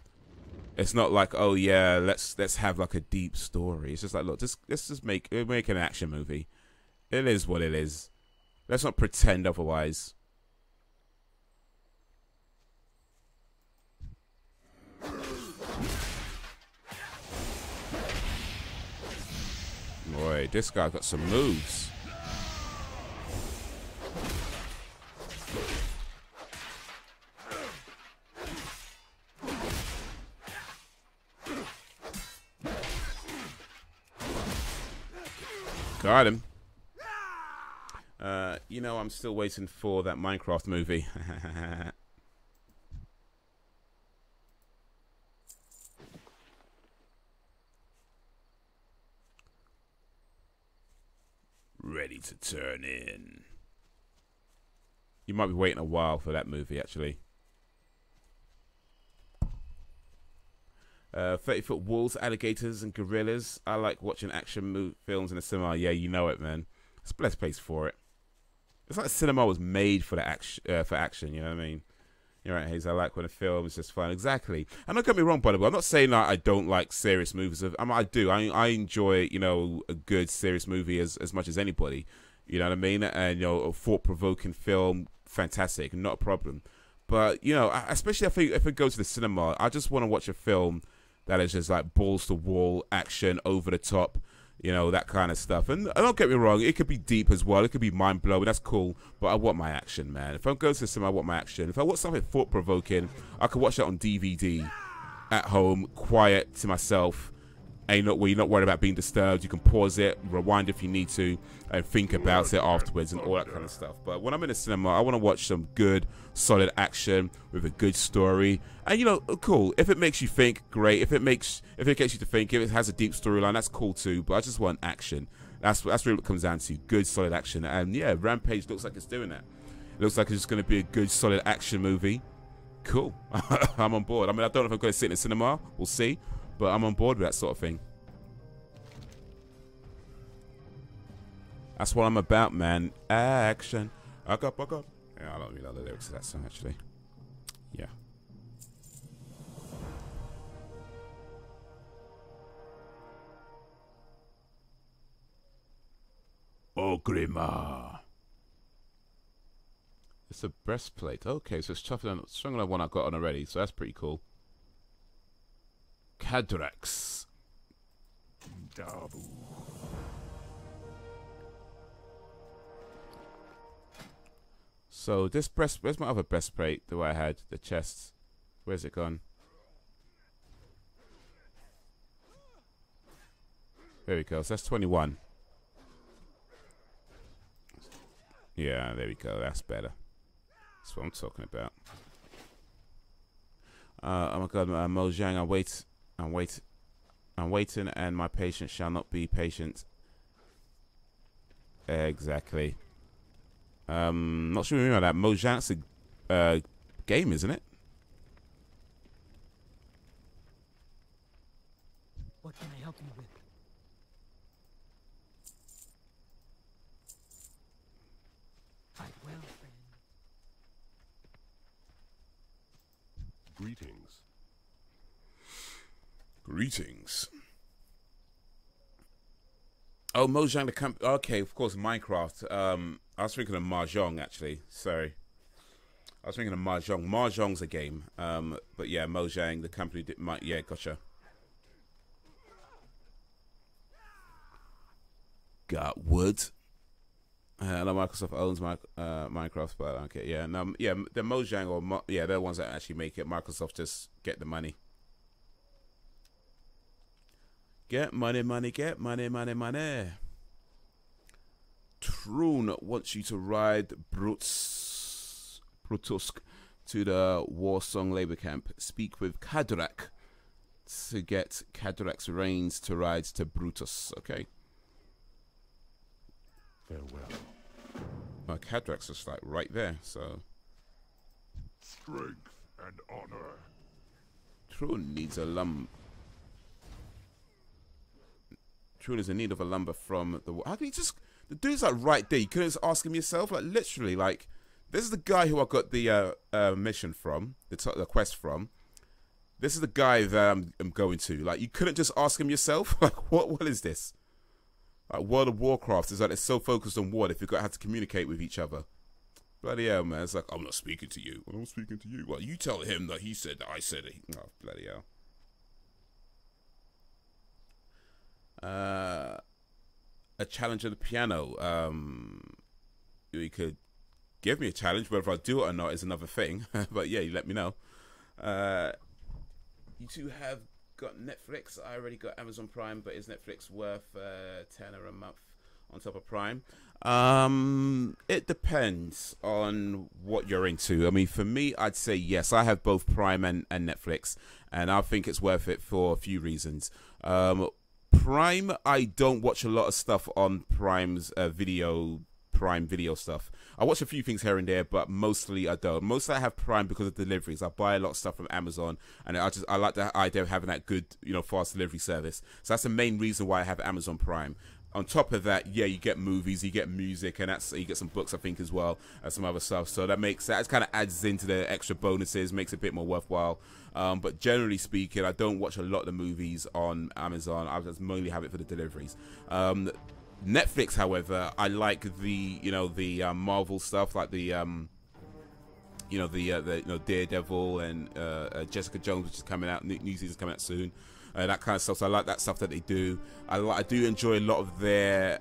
It's not like, oh yeah, let's have like a deep story. It's just like, look, let's just make an action movie. It is what it is. Let's not pretend otherwise. Boy, this guy got some moves. Got him. You know, I'm still waiting for that Minecraft movie. Ready to turn in. You might be waiting a while for that movie, actually. 30-foot wolves, alligators, and gorillas. I like watching action films in the cinema. Yeah, you know it, man. It's the best place for it. It's like the cinema was made for the action. You know what I mean? You're right, Haze. I like when a film is just fun. Exactly. And don't get me wrong, by the way. I'm not saying that I don't like serious movies. I do. I enjoy, you know, a good serious movie as much as anybody. You know what I mean? And, you know, a thought-provoking film, fantastic, not a problem. But, you know, especially if it goes to the cinema, I just want to watch a film that is just like balls-to-wall action, over the top, you know, that kind of stuff. And don't get me wrong, it could be deep as well. It could be mind-blowing. That's cool. But I want my action, man. If I'm going to the cinema, I want my action. If I want something thought-provoking, I could watch that on DVD at home, quiet to myself. And where you're not worried about being disturbed. You can pause it, rewind if you need to, and think about it afterwards and all that kind of stuff. But when I'm in the cinema, I want to watch some good, solid action with a good story. And, you know, cool. If it makes you think, great. If it gets you to think, if it has a deep storyline, that's cool too. But I just want action. That's really what it comes down to. Good, solid action. And yeah, Rampage looks like it's doing that. It looks like it's just going to be a good, solid action movie. Cool. I'm on board. I mean, I don't know if I'm going to sit in the cinema. We'll see. But I'm on board with that sort of thing. That's what I'm about, man. Action. Up, up, up. Yeah, I don't really know the lyrics of that song, actually. Yeah. Ogrima. It's a breastplate. Okay, so it's tougher than stronger than one I got on already, so that's pretty cool. Cadrax. Dabu. So this where's my other breastplate that I had? The chest. Where's it gone? There we go. So that's 21. Yeah, there we go. That's better. That's what I'm talking about. Oh my God, Mojang, I'm waiting, and my patience shall not be patient. Exactly. Not sure what you mean by that. Mojang's a game, isn't it? What can I help you with? Fight well, friend. Greetings. Greetings. Oh, Mojang the company. Okay, of course, Minecraft. I was thinking of Mahjong, actually. Sorry. I was thinking of Mahjong. Mahjong's a game. But yeah, Mojang, the company did yeah, gotcha. Got wood. I know Microsoft owns Minecraft, but okay, yeah, no, yeah, the Mojang or yeah, they're the ones that actually make it. Microsoft just get the money. Get money, money, get money, money, money. Troon wants you to ride Brutusk to the Warsong labor camp. Speak with Kadrak to get Kadrak's reins to ride to Brutus. Okay. Farewell. My Kadrak's just like right there, so. Strength and honor. Troon needs a Troon is in need of a lumber from the. How can you just? The dude's like right there. You couldn't just ask him yourself, like literally, like this is the guy who I got the mission from, the quest from. This is the guy that I'm going to. Like you couldn't just ask him yourself. Like what is this? Like World of Warcraft is like it's so focused on war if you've got to have to communicate with each other. Bloody hell, man! It's like I'm not speaking to you. I'm not speaking to you. Well, you tell him that he said that I said it. Oh, bloody hell. A challenge of the piano. You could give me a challenge. Whether I do it or not is another thing. But yeah, you let me know. You two have got Netflix. I already got Amazon Prime, but is Netflix worth $10 a month on top of Prime? It depends on what you're into. I mean, for me, I'd say yes. I have both Prime and Netflix, and I think it's worth it for a few reasons. Prime, I don't watch a lot of stuff on Prime's Prime Video stuff. I watch a few things here and there, but mostly I don't. Mostly I have Prime because of deliveries. I buy a lot of stuff from Amazon, and I like the idea of having that good, fast delivery service. So that's the main reason why I have Amazon Prime. On top of that, yeah, you get movies, you get music, and you get some books, I think, as well, and some other stuff. So that kind of adds into the extra bonuses, makes it a bit more worthwhile. But generally speaking, I don't watch a lot of the movies on Amazon. I just mainly have it for the deliveries. Netflix, however, I like the Marvel stuff, like the Daredevil and Jessica Jones, which is coming out. New season's coming out soon. That kind of stuff. So I like that stuff that they do. I do enjoy a lot of their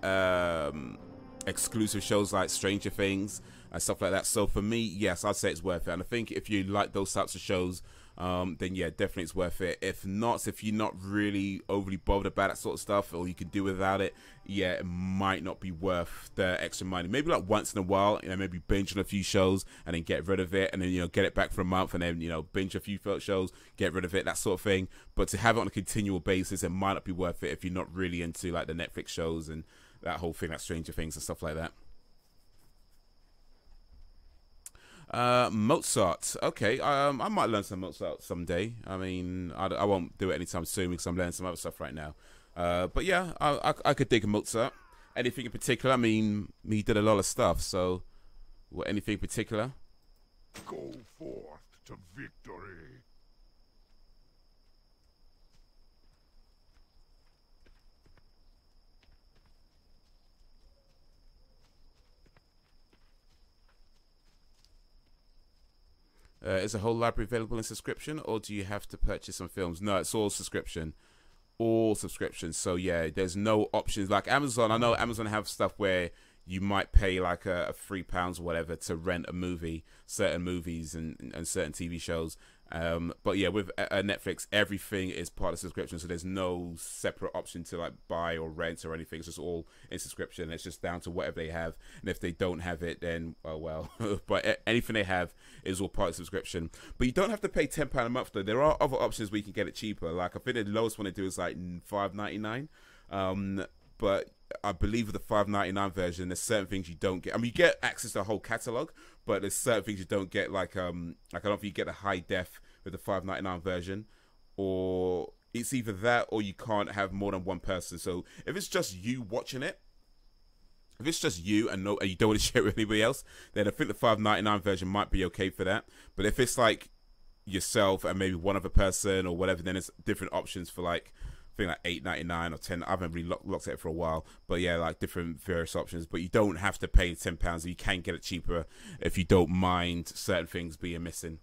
exclusive shows like Stranger Things and stuff like that. So for me, yes, I'd say it's worth it. And I think if you like those types of shows, then yeah, definitely it's worth it. If you're not really overly bothered about that sort of stuff, or you can do without it, yeah, it might not be worth the extra money. Maybe like once in a while, maybe binge on a few shows and then get rid of it, and then get it back for a month, and then binge a few shows, get rid of it, that sort of thing. But to have it on a continual basis, it might not be worth it if you're not really into like the Netflix shows and that whole thing, like Stranger Things and stuff like that. Mozart. Okay, I might learn some Mozart someday. I mean, I won't do it anytime soon because I'm learning some other stuff right now. But yeah, I could dig a Mozart. Anything in particular? I mean, he did a lot of stuff. So, anything in particular? Go forth to victory. Is the whole library available in subscription, or do you have to purchase some films? No, it's all subscription. All subscriptions. So yeah, there's no options like Amazon. I know Amazon have stuff where you might pay like a £3 or whatever to rent a movie, certain movies and certain TV shows. But yeah, with Netflix, everything is part of subscription, so there's no separate option to like buy or rent or anything. It's just all in subscription. It's just down to whatever they have, and if they don't have it, then oh well. But anything they have is all part of subscription. But you don't have to pay £10 a month though. There are other options where you can get it cheaper. Like I think the lowest one they do is like $5.99. But I believe with the $5.99 version, there's certain things you don't get. I mean, you get access to the whole catalog, but there's certain things you don't get. Like I don't know if you get the high def with the $5.99 version, or it's either that or you can't have more than one person. So if it's just you watching it, if it's just you and you don't want to share it with anybody else, then I think the $5.99 version might be okay for that. But if it's like yourself and maybe one other person or whatever, then it's different options for like I think like $8.99 or $10. I haven't really looked at it for a while, but yeah, like different various options. But you don't have to pay £10. You can get it cheaper if you don't mind certain things being missing.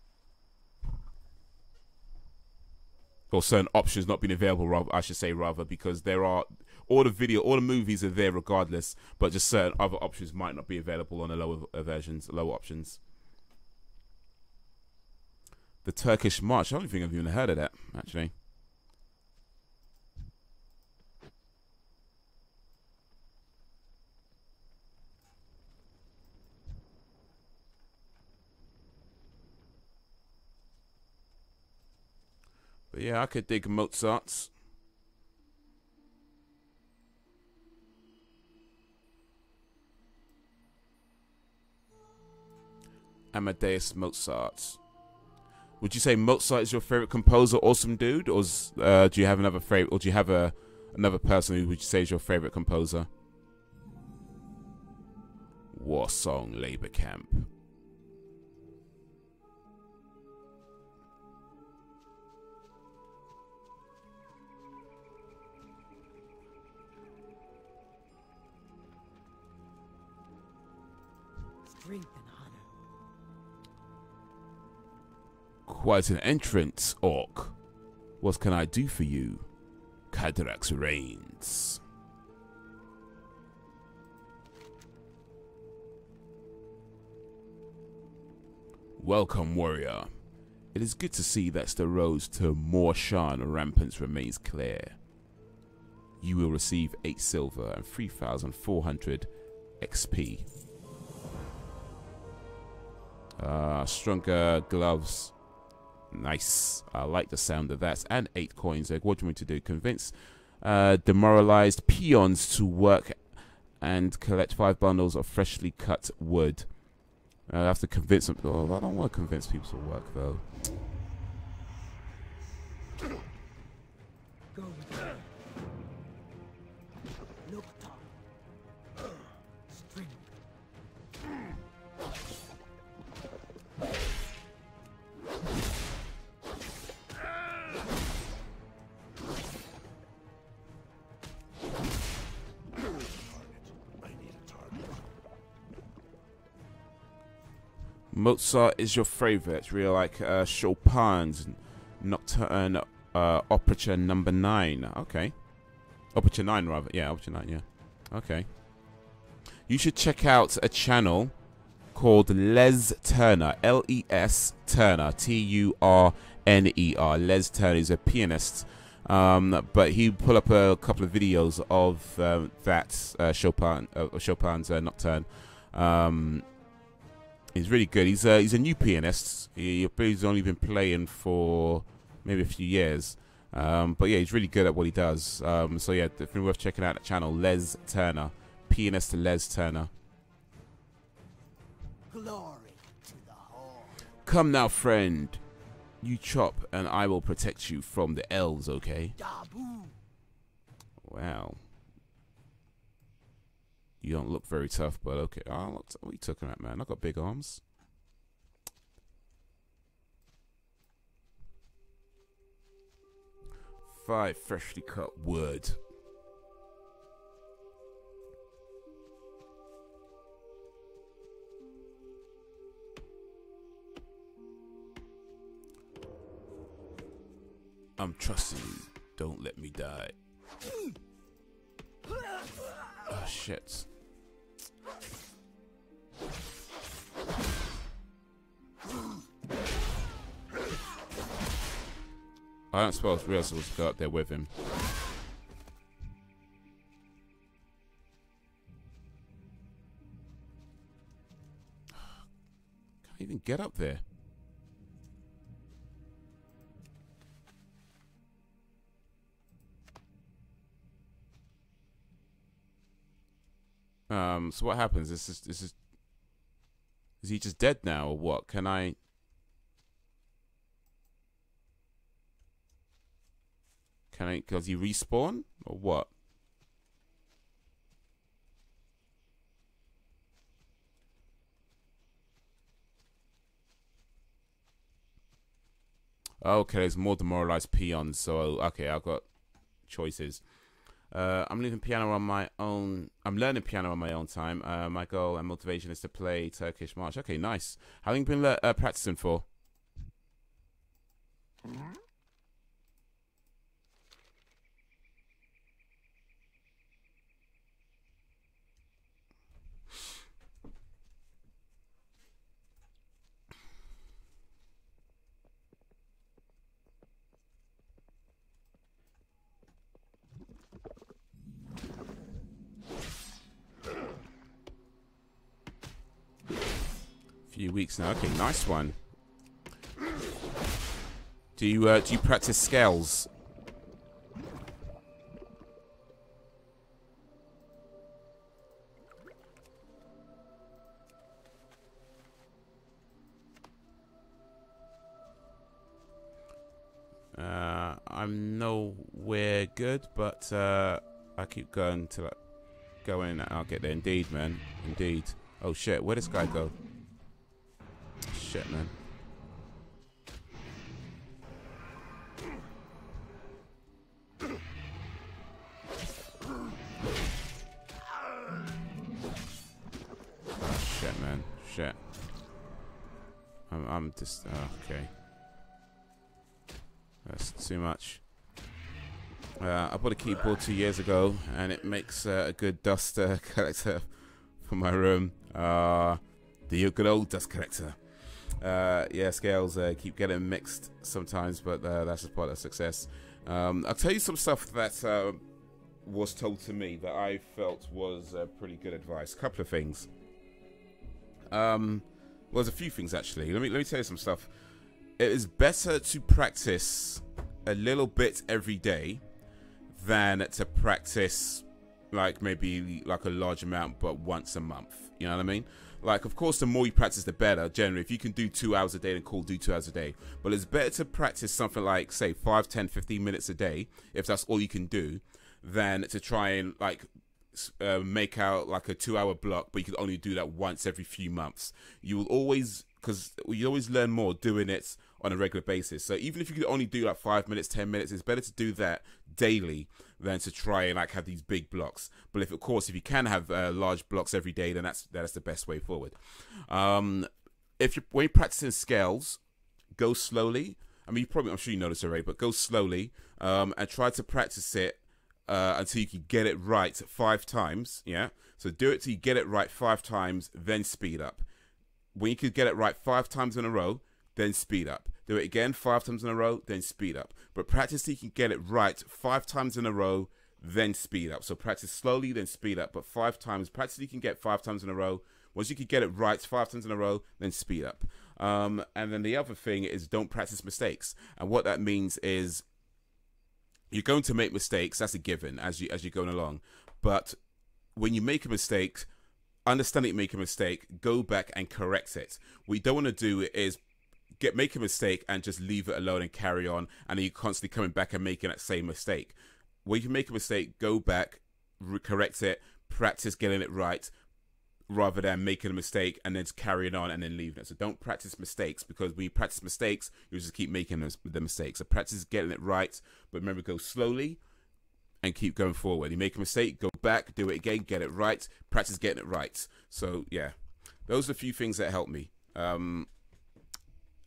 Or certain options not being available, rather, I should say, rather, because there are all the movies are there regardless, but just certain other options might not be available on the lower versions, lower options. The Turkish March. I don't think I've even heard of that, actually. But yeah, I could dig Mozart's. Amadeus Mozart. Would you say Mozart is your favorite composer, awesome dude, or do you have another favorite, or do you have another person who would you say is your favorite composer? War Song Labor Camp. Strength and honor. Quite an entrance, Orc. What can I do for you? Cadrax reigns. Welcome, warrior. It is good to see that the road to more Shan rampant remains clear. You will receive 8 silver and 3,400 XP. Stronger gloves. Nice. I like the sound of that. And 8 coins. Like, what do you want me to do? Convince demoralized peons to work and collect 5 bundles of freshly cut wood. I have to convince them. Oh, I don't want to convince people to work, though. Go with me. Look top. Strength. Mozart is your favorite. Really like Chopin's Nocturne Operature Number 9. Okay. Operature 9, rather. Yeah, Operature 9, yeah. Okay. You should check out a channel called Les Turner. L-E-S Turner. T-U-R-N-E-R. Les Turner is a pianist. But he pull up a couple of videos of Chopin's Nocturne. He's really good. He's a new pianist. He's only been playing for maybe a few years. But yeah, he's really good at what he does. So yeah, definitely worth checking out that channel, Les Turner. Pianist Les Turner. Glory to the whole. Come now, friend. You chop and I will protect you from the elves, okay? Dabu. Wow. You don't look very tough, but okay. Oh, what are you talking about, man? I got big arms. Five freshly cut wood. I'm trusting you. Don't let me die. Oh, shit. I don't suppose we're supposed to go up there with him. Can't even get up there. So what happens? Is he just dead now or what? Can I? Can I? Does he respawn or what? Okay, there's more demoralized peons. So okay, I've got choices. I'm leaving piano on my own. I'm learning piano on my own time. My goal and motivation is to play Turkish march. Okay, nice. How long have you been practicing for? Few weeks now. Okay, nice one. Do you practice scales? I'm nowhere good, but I keep going till I go in. I'll get there. Indeed, man. Indeed. Oh shit, where'd this guy go? Shit, man. Shit, man. Shit. I'm just okay. That's too much. I bought a keyboard 2 years ago, and it makes a good dust collector for my room. The good old dust collector. Yeah, scales keep getting mixed sometimes, but that's just part of success. I'll tell you some stuff that was told to me that I felt was pretty good advice. A couple of things. Well, there's a few things actually. Let me tell you some stuff. It is better to practice a little bit every day than to practice like maybe like a large amount but once a month. You know what I mean? Like, of course, the more you practice, the better. Generally, if you can do 2 hours a day, then cool, do 2 hours a day. But it's better to practice something like, say, 5, 10, 15 minutes a day, if that's all you can do, than to try and like make out like a 2 hour block, but you can only do that once every few months. You will always, because you always learn more doing it on a regular basis. So even if you could only do like 5 minutes, 10 minutes, it's better to do that daily than to try and like have these big blocks. But if, of course, if you can have large blocks every day, then that's the best way forward. When you're practicing scales, go slowly. I mean, I'm sure you know this already, but go slowly and try to practice it until you can get it right 5 times. Yeah, so do it till you get it right 5 times, then speed up. When you can get it right 5 times in a row, then speed up. Do it again 5 times in a row, then speed up. But practice till you can get it right 5 times in a row, then speed up. So practice slowly, then speed up. But 5 times, practice till you can get 5 times in a row. Once you can get it right 5 times in a row, then speed up. And then the other thing is don't practice mistakes. And what that means is you're going to make mistakes. That's a given as you're going along. But when you make a mistake, understand that you make a mistake, go back and correct it. What you don't want to do is make a mistake and just leave it alone and carry on, and then you're constantly coming back and making that same mistake. When you make a mistake, go back, correct it, practice getting it right, rather than making a mistake and then just carrying on and then leaving it. So don't practice mistakes, because when you practice mistakes, you just keep making the mistakes. So practice getting it right, but remember, go slowly and keep going forward. You make a mistake, go back, do it again, get it right, practice getting it right. So yeah, those are a few things that help me.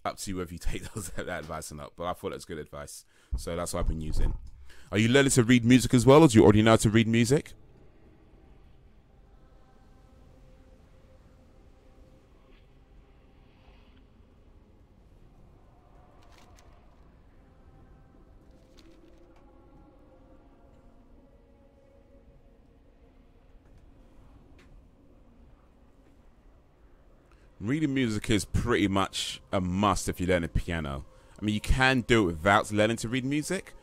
Up to you whether you take that advice or not, but I thought it was good advice, so that's what I've been using. Are you learning to read music as well, or do you already know how to read music? Reading music is pretty much a must if you learn a piano. I mean, you can do it without learning to read music.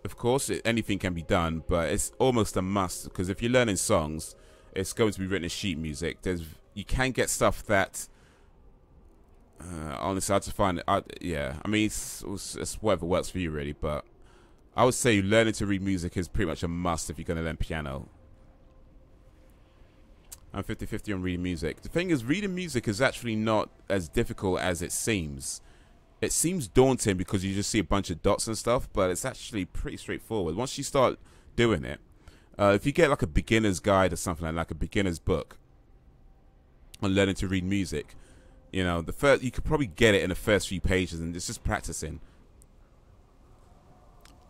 Of course, anything can be done, but it's almost a must, because if you're learning songs, it's going to be written as sheet music. You can get stuff that, honestly, I just find it, yeah, I mean, it's whatever works for you, really, but I would say learning to read music is pretty much a must if you're going to learn piano. I'm 50-50 on reading music. The thing is, reading music is actually not as difficult as it seems. It seems daunting because you just see a bunch of dots and stuff, but it's actually pretty straightforward. Once you start doing it, if you get like a beginner's guide or something like a beginner's book on learning to read music, you know, you could probably get it in the first few pages, and it's just practicing.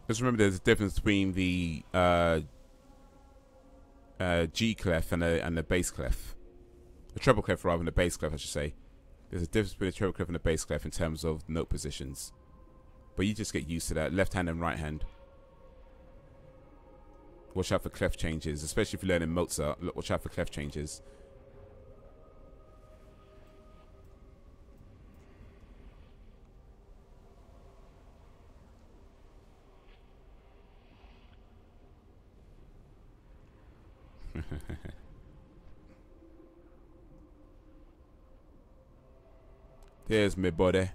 Just remember, there's a difference between the G clef and the bass clef, the treble clef rather than the bass clef, I should say. There's a difference between the treble clef and the bass clef in terms of note positions, but you just get used to that. Left hand and right hand. Watch out for clef changes, especially if you're learning Mozart. Look, watch out for clef changes. There's me buddy.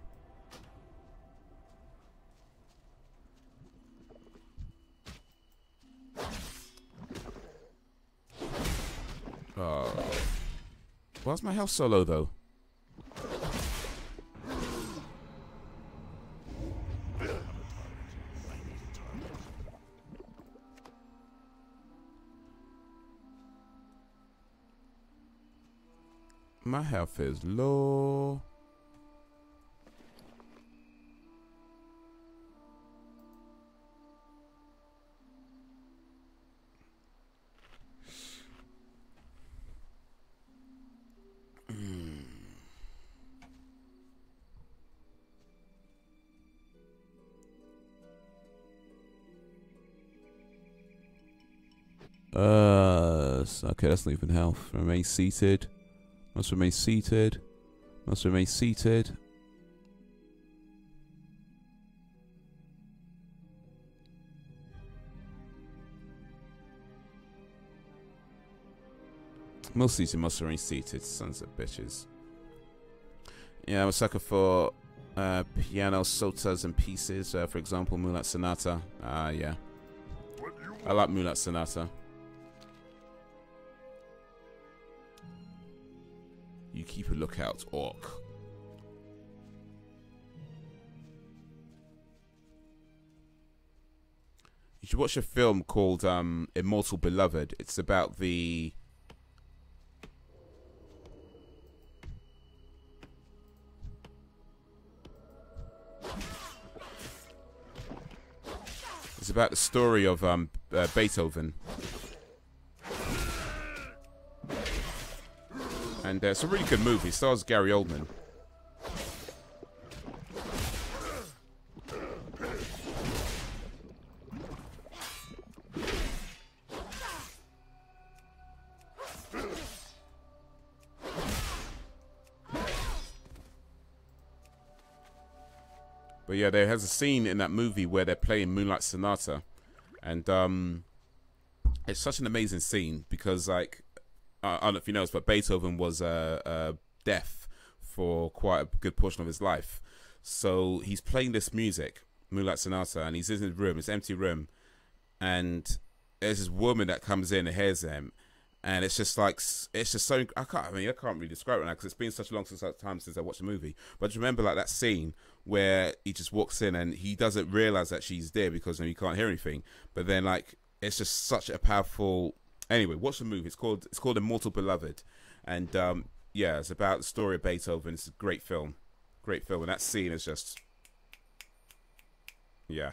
Oh, why's my health so low though? My health is low. Okay, that's not even health. Remain seated. Must remain seated. Must remain seated. Most seated, must remain seated. Sons of bitches. Yeah, I'm a sucker for piano sotas and pieces. For example, Moonlight Sonata. Yeah. I like Moonlight Sonata. You keep a lookout, orc. You should watch a film called Immortal Beloved. It's about the... It's about the story of Beethoven. And it's a really good movie. It stars Gary Oldman. But yeah, there has a scene in that movie where they're playing Moonlight Sonata, and it's such an amazing scene because, like, I don't know if you know this, but Beethoven was deaf for quite a good portion of his life. So he's playing this music, Moonlight Sonata, and he's in his room, it's an empty room, and there's this woman that comes in and hears him, and it's just like, it's just so, I can't really describe it now because it's been such a long time since I watched the movie. But just remember, like, that scene where he just walks in and he doesn't realize that she's there because he can't hear anything. But then, like, it's just such a powerful. Anyway, watch the movie. It's called Immortal Beloved, and yeah, it's about the story of Beethoven. It's a great film, and that scene is just, yeah.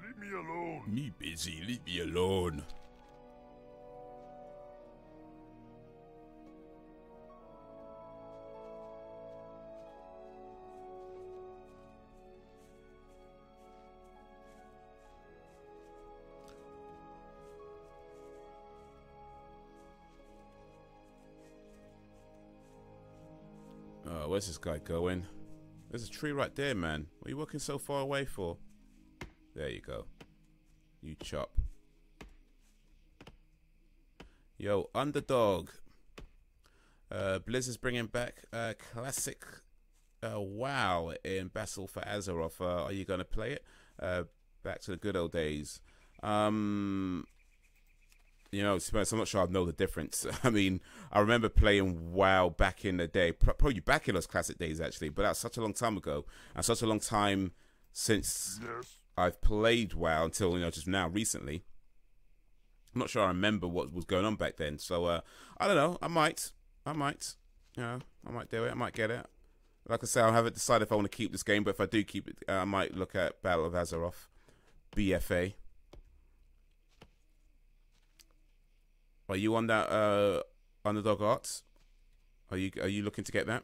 Leave me alone. Me busy, leave me alone. where's this guy going? There's a tree right there, man. What are you walking so far away for? There you go. You chop. Yo, Underdog. Blizzard's bringing back classic WoW in Battle for Azeroth. Are you going to play it? Back to the good old days. You know, I'm not sure I know the difference. I mean, I remember playing WoW back in the day, probably back in those classic days, actually, but that's such a long time ago, and such a long time since I've played WoW until, you know, just now, recently. I'm not sure I remember what was going on back then, so, I don't know, I might, you know, I might do it, I might get it. Like I say, I haven't decided if I want to keep this game, but if I do keep it, I might look at Battle of Azeroth, BFA. Are you on that Underdog Arts? Are you looking to get that?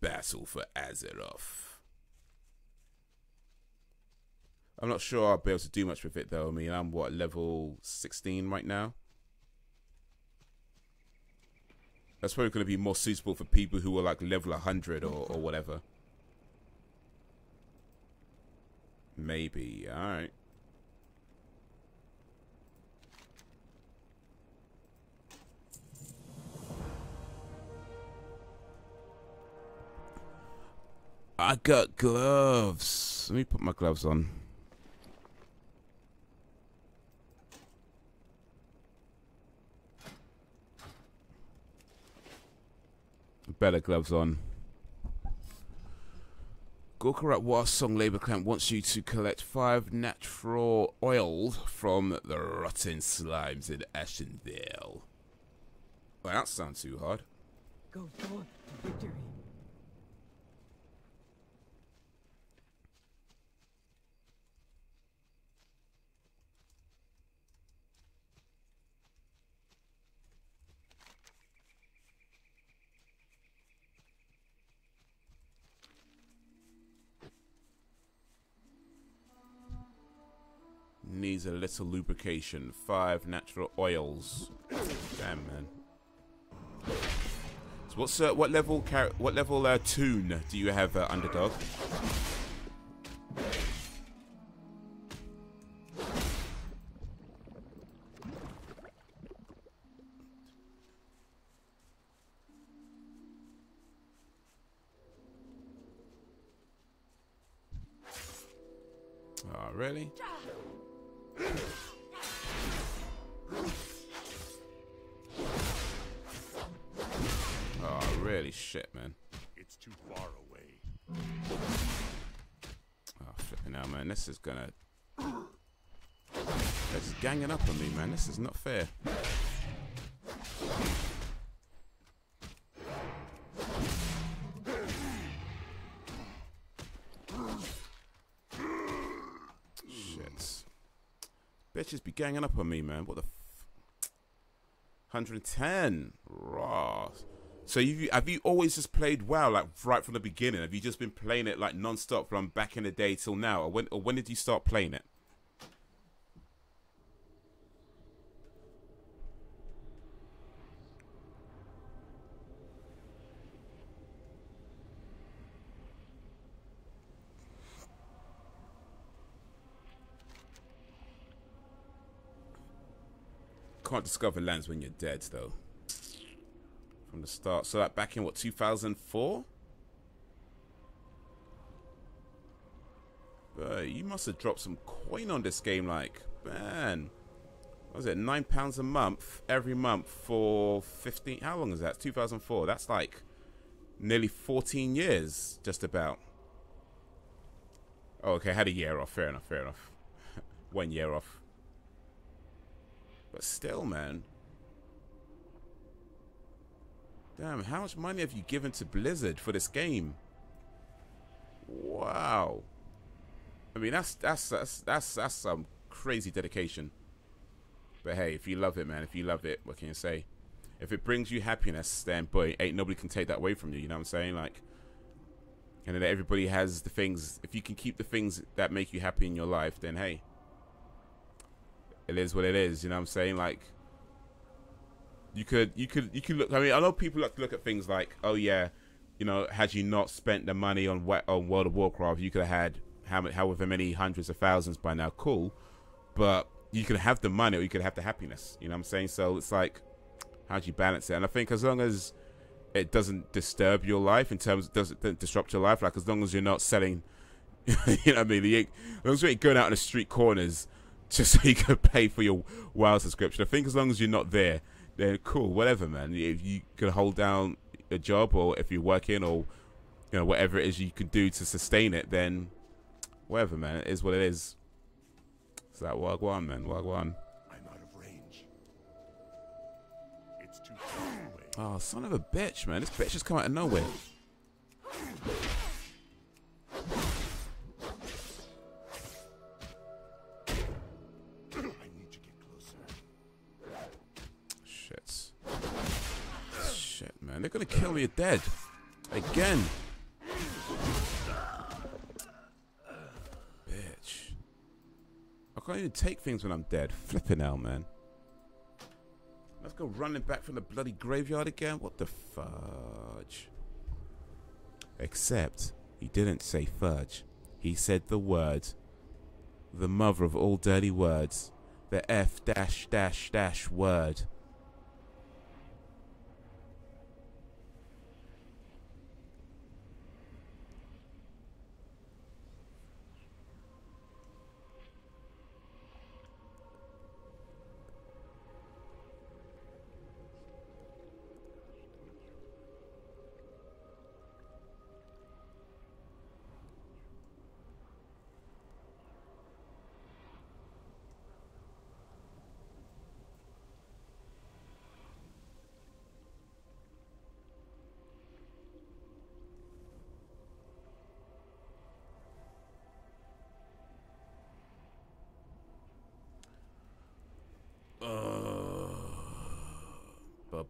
Battle for Azeroth. I'm not sure I'll be able to do much with it though. I mean, I'm what, level 16 right now? That's probably going to be more suitable for people who are like level 100 or whatever. Maybe. Alright. I got gloves. Let me put my gloves on. Better gloves on. Gorkarat War Song Labor Camp wants you to collect 5 natural oils from the rotten slimes in Ashenvale. Well, that sounds too hard. Go forth to victory. Needs a little lubrication. 5 natural oils. Damn, man. So what level tune do you have, Underdog? Oh, really? Oh, really? Shit, man. It's too far away. Oh, flipping out, man. This is gonna... They're just ganging up on me, man. This is not fair. Shit. Bitches be ganging up on me, man. What the... 110. Raw. So have you always just played WoW like right from the beginning? Have you just been playing it like non-stop from back in the day till now? Or when did you start playing it? Can't discover lands when you're dead though. From the start. So that back in what, 2004? But you must have dropped some coin on this game, like, man. What was it, £9 a month every month for 15, how long is that? 2004. That's like nearly 14 years, just about. Oh, okay, had a year off. Fair enough, fair enough. 1 year off. But still, man. Damn, how much money have you given to Blizzard for this game? Wow. I mean, that's some crazy dedication. But hey, if you love it, man, if you love it, what can you say? If it brings you happiness, then boy, ain't nobody can take that away from you. You know what I'm saying? Like, And then everybody has the things. If you can keep the things that make you happy in your life, then hey, it is what it is. You know what I'm saying? Like, you could look. I mean, I know people like to look at things like, oh yeah, you know, had you not spent the money on World of Warcraft, you could have had however many hundreds of thousands by now. Cool, but you could have the money or you could have the happiness. You know what I'm saying? So it's like, how do you balance it? And I think as long as it doesn't disturb your life in terms, doesn't disrupt your life, like as long as you're not selling, you know what I mean? As long as you ain't going out in the street corners just so you can pay for your WoW subscription. I think as long as you're not there, then cool, whatever, man. If you can hold down a job, or if you're working, or you know, whatever it is you can do to sustain it, then whatever, man. It is what it is. It's that Wagwan, man. Wagwan. I'm out of range. It's too far away. Oh, son of a bitch, man. This bitch just come out of nowhere. I need to get closer. Shit, man. They're gonna kill me dead. Again. Bitch. I can't even take things when I'm dead. Flipping hell, man. Let's go running back from the bloody graveyard again. What the fudge? Except he didn't say fudge. He said the word. The mother of all dirty words. The F dash dash dash word.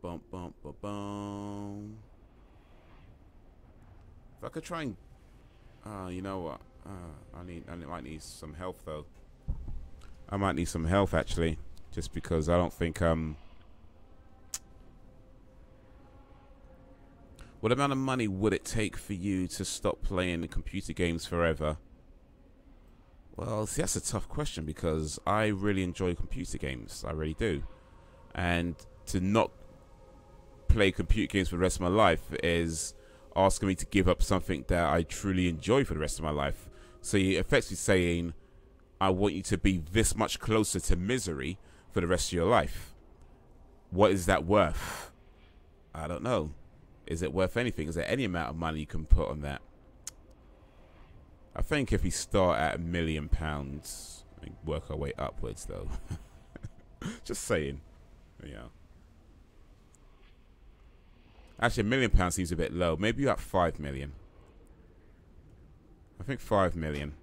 Bum bum bum bum. If I could try and, you know what? I might need some health though. I might need some health actually, just because I don't think What amount of money would it take for you to stop playing computer games forever? Well, see, that's a tough question because I really enjoy computer games. I really do. And to not play computer games for the rest of my life is asking me to give up something that I truly enjoy for the rest of my life. So you're effectively saying, I want you to be this much closer to misery for the rest of your life. What is that worth? I don't know. Is it worth anything? Is there any amount of money you can put on that? I think if we start at £1 million, and work our way upwards though. Just saying. Yeah. Actually, £1 million seems a bit low. Maybe you're at 5 million. I think 5 million.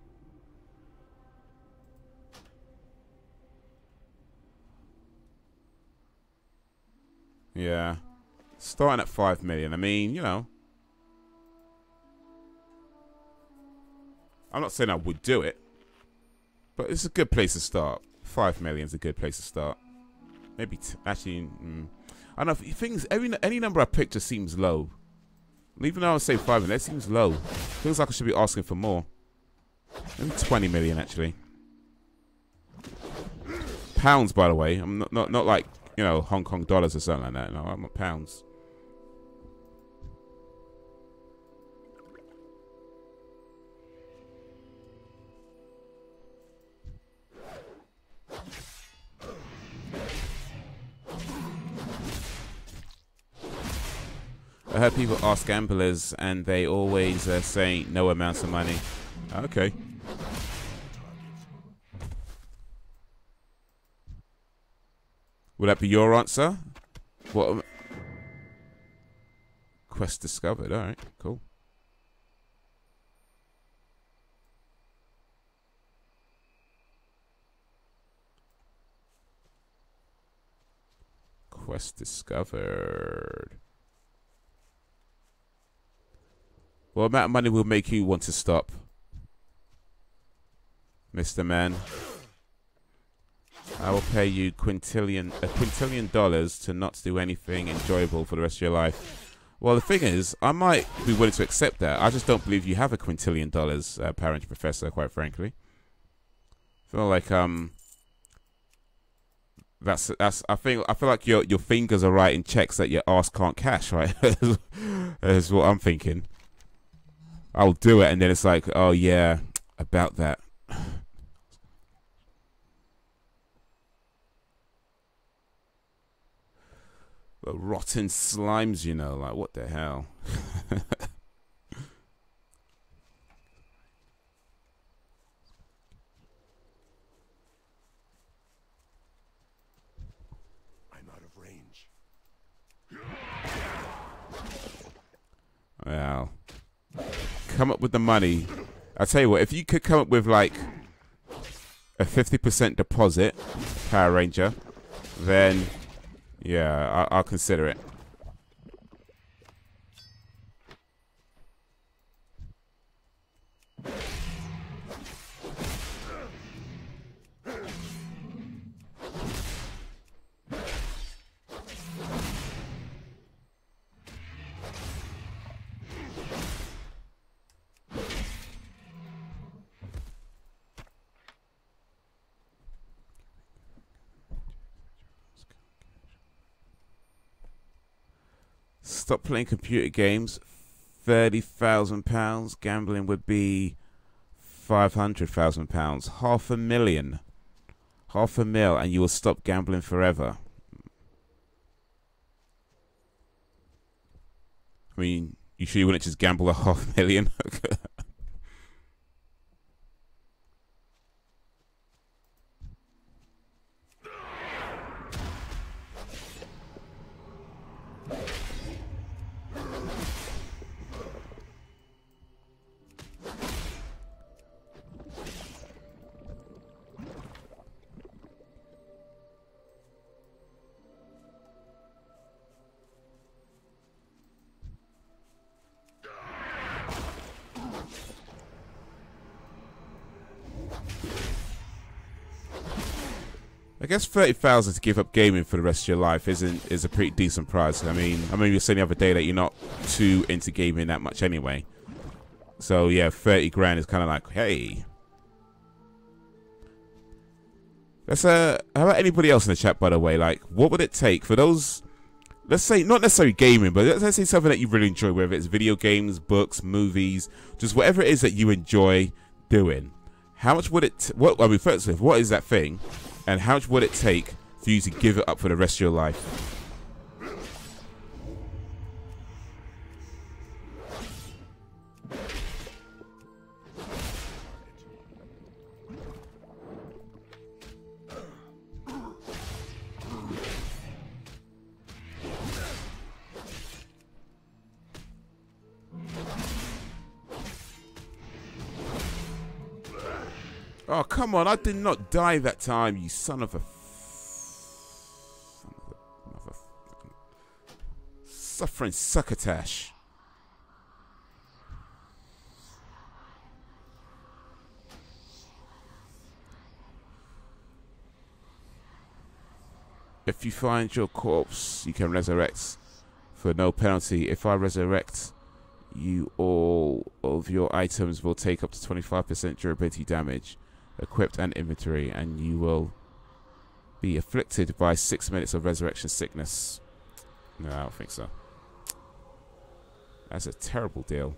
Yeah. Starting at 5 million. I mean, you know. I'm not saying I would do it. But it's a good place to start. 5 million is a good place to start. Maybe, actually, I don't know. Things, any number I pick just seems low. Even though I would say 5 million, that seems low. Feels like I should be asking for more. Maybe 20 million, actually. Pounds, by the way. I'm not like, you know, Hong Kong dollars or something like that. No, I'm not pounds. I heard people ask gamblers and they always say no amounts of money. Okay. Would that be your answer? What? Quest discovered. All right, cool. Quest discovered. What amount of money will make you want to stop, Mr. Man? I will pay you a quintillion dollars to not do anything enjoyable for the rest of your life. Well, the thing is, I might be willing to accept that. I just don't believe you have a quintillion dollars, Parent Professor, quite frankly. I feel like I feel like your fingers are writing checks that your ass can't cash, right? That's what I'm thinking. I'll do it, and then it's like, oh yeah, about that. But rotten slimes, you know, like what the hell? I'm out of range. Well, come up with the money. I'll tell you what, if you could come up with like a 50% deposit, Power Ranger, then yeah, I'll consider it. Stop playing computer games. £30,000. Gambling would be £500,000. £500,000. £500,000, and you will stop gambling forever. I mean, you sure you wouldn't just gamble a £500,000? I guess 30,000 to give up gaming for the rest of your life is a pretty decent price. I mean you were saying the other day that you're not too into gaming that much anyway. So yeah, 30 grand is kind of like, hey. Let's how about anybody else in the chat, by the way? Like, what would it take for those? Let's say not necessarily gaming, but let's say something that you really enjoy, whether it's video games, books, movies, just whatever it is that you enjoy doing. How much would it? Firstly, what is that thing? And how much would it take for you to give it up for the rest of your life? Oh, come on. I did not die that time, you son of a... Suffering succotash. If you find your corpse, you can resurrect for no penalty. If I resurrect you, all of your items will take up to 25% durability damage, equipped and inventory, and you will be afflicted by 6 minutes of resurrection sickness. No, I don't think so. That's a terrible deal.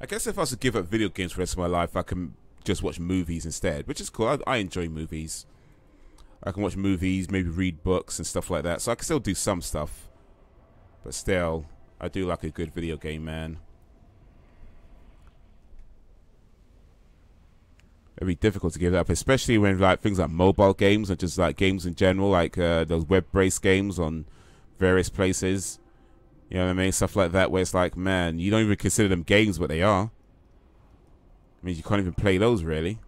I guess if I was to give up video games for the rest of my life, I can just watch movies instead, which is cool. I enjoy movies. I can watch movies, maybe read books and stuff like that. So I can still do some stuff. But still, I do like a good video game, man. It'd be difficult to give that up, especially when like things like mobile games or just like games in general, like those web-based games on various places. You know what I mean? Stuff like that where it's like, man, you don't even consider them games, but they are. I mean, you can't even play those, really.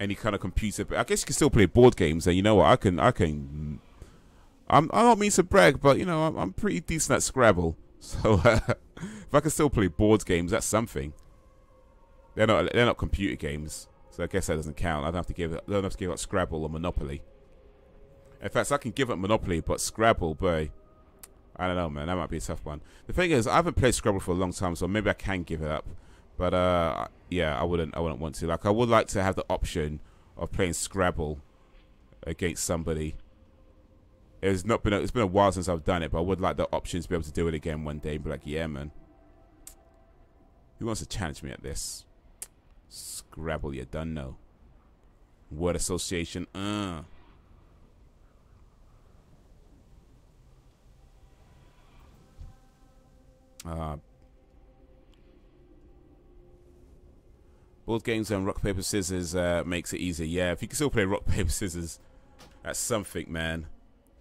any kind of computer. But I guess you can still play board games. And you know what? I can. I don't mean to brag, but you know I'm pretty decent at Scrabble. So if I can still play board games, that's something. They're not computer games, so I guess that doesn't count. I don't have to give up Scrabble or Monopoly. In fact, I can give up Monopoly, but Scrabble, boy, I don't know, man. That might be a tough one. The thing is, I haven't played Scrabble for a long time, so maybe I can give it up. But yeah, I wouldn't want to. Like, I would like to have the option of playing Scrabble against somebody. It's been a while since I've done it, but I would like the option to be able to do it again one day and be like, yeah, man. Who wants to challenge me at this? Scrabble, you done know. Word association, board games and rock, paper, scissors makes it easier. Yeah, if you can still play rock, paper, scissors, that's something, man.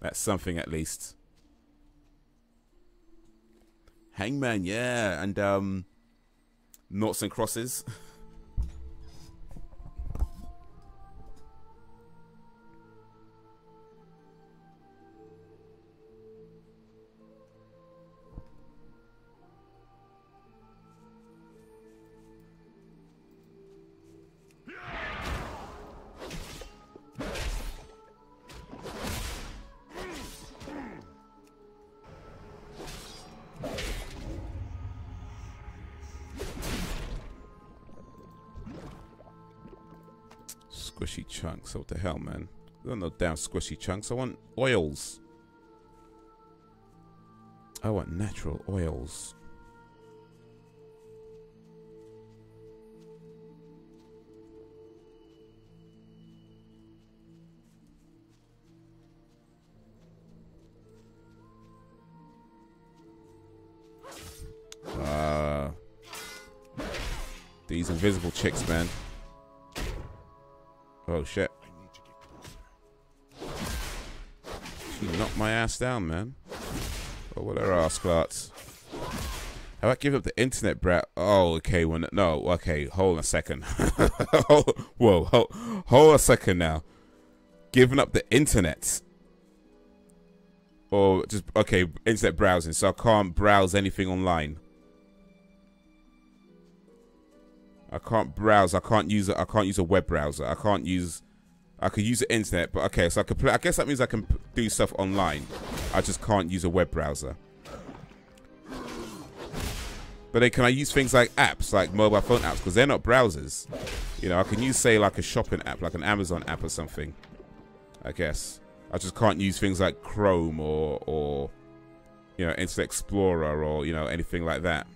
That's something at least. Hangman, yeah, and noughts and crosses. Squishy chunks. What the hell, man? I don't know damn squishy chunks. I want oils. I want natural oils. These invisible chicks, man. Oh shit. She knocked my ass down, man. Oh, what are ass clots? How about give up the internet, brat? Oh, okay. No, okay. Hold on a second. Whoa, hold a second now. Giving up the internet, or just okay, internet browsing. So I can't browse anything online. I can't browse. I can't use a web browser. I could use the internet, but okay. So I could play. I guess that means I can do stuff online. I just can't use a web browser. But then can I use things like apps, like mobile phone apps, because they're not browsers? You know, I can use, say, like a shopping app, like an Amazon app or something. I guess I just can't use things like Chrome or you know, Internet Explorer or you know anything like that.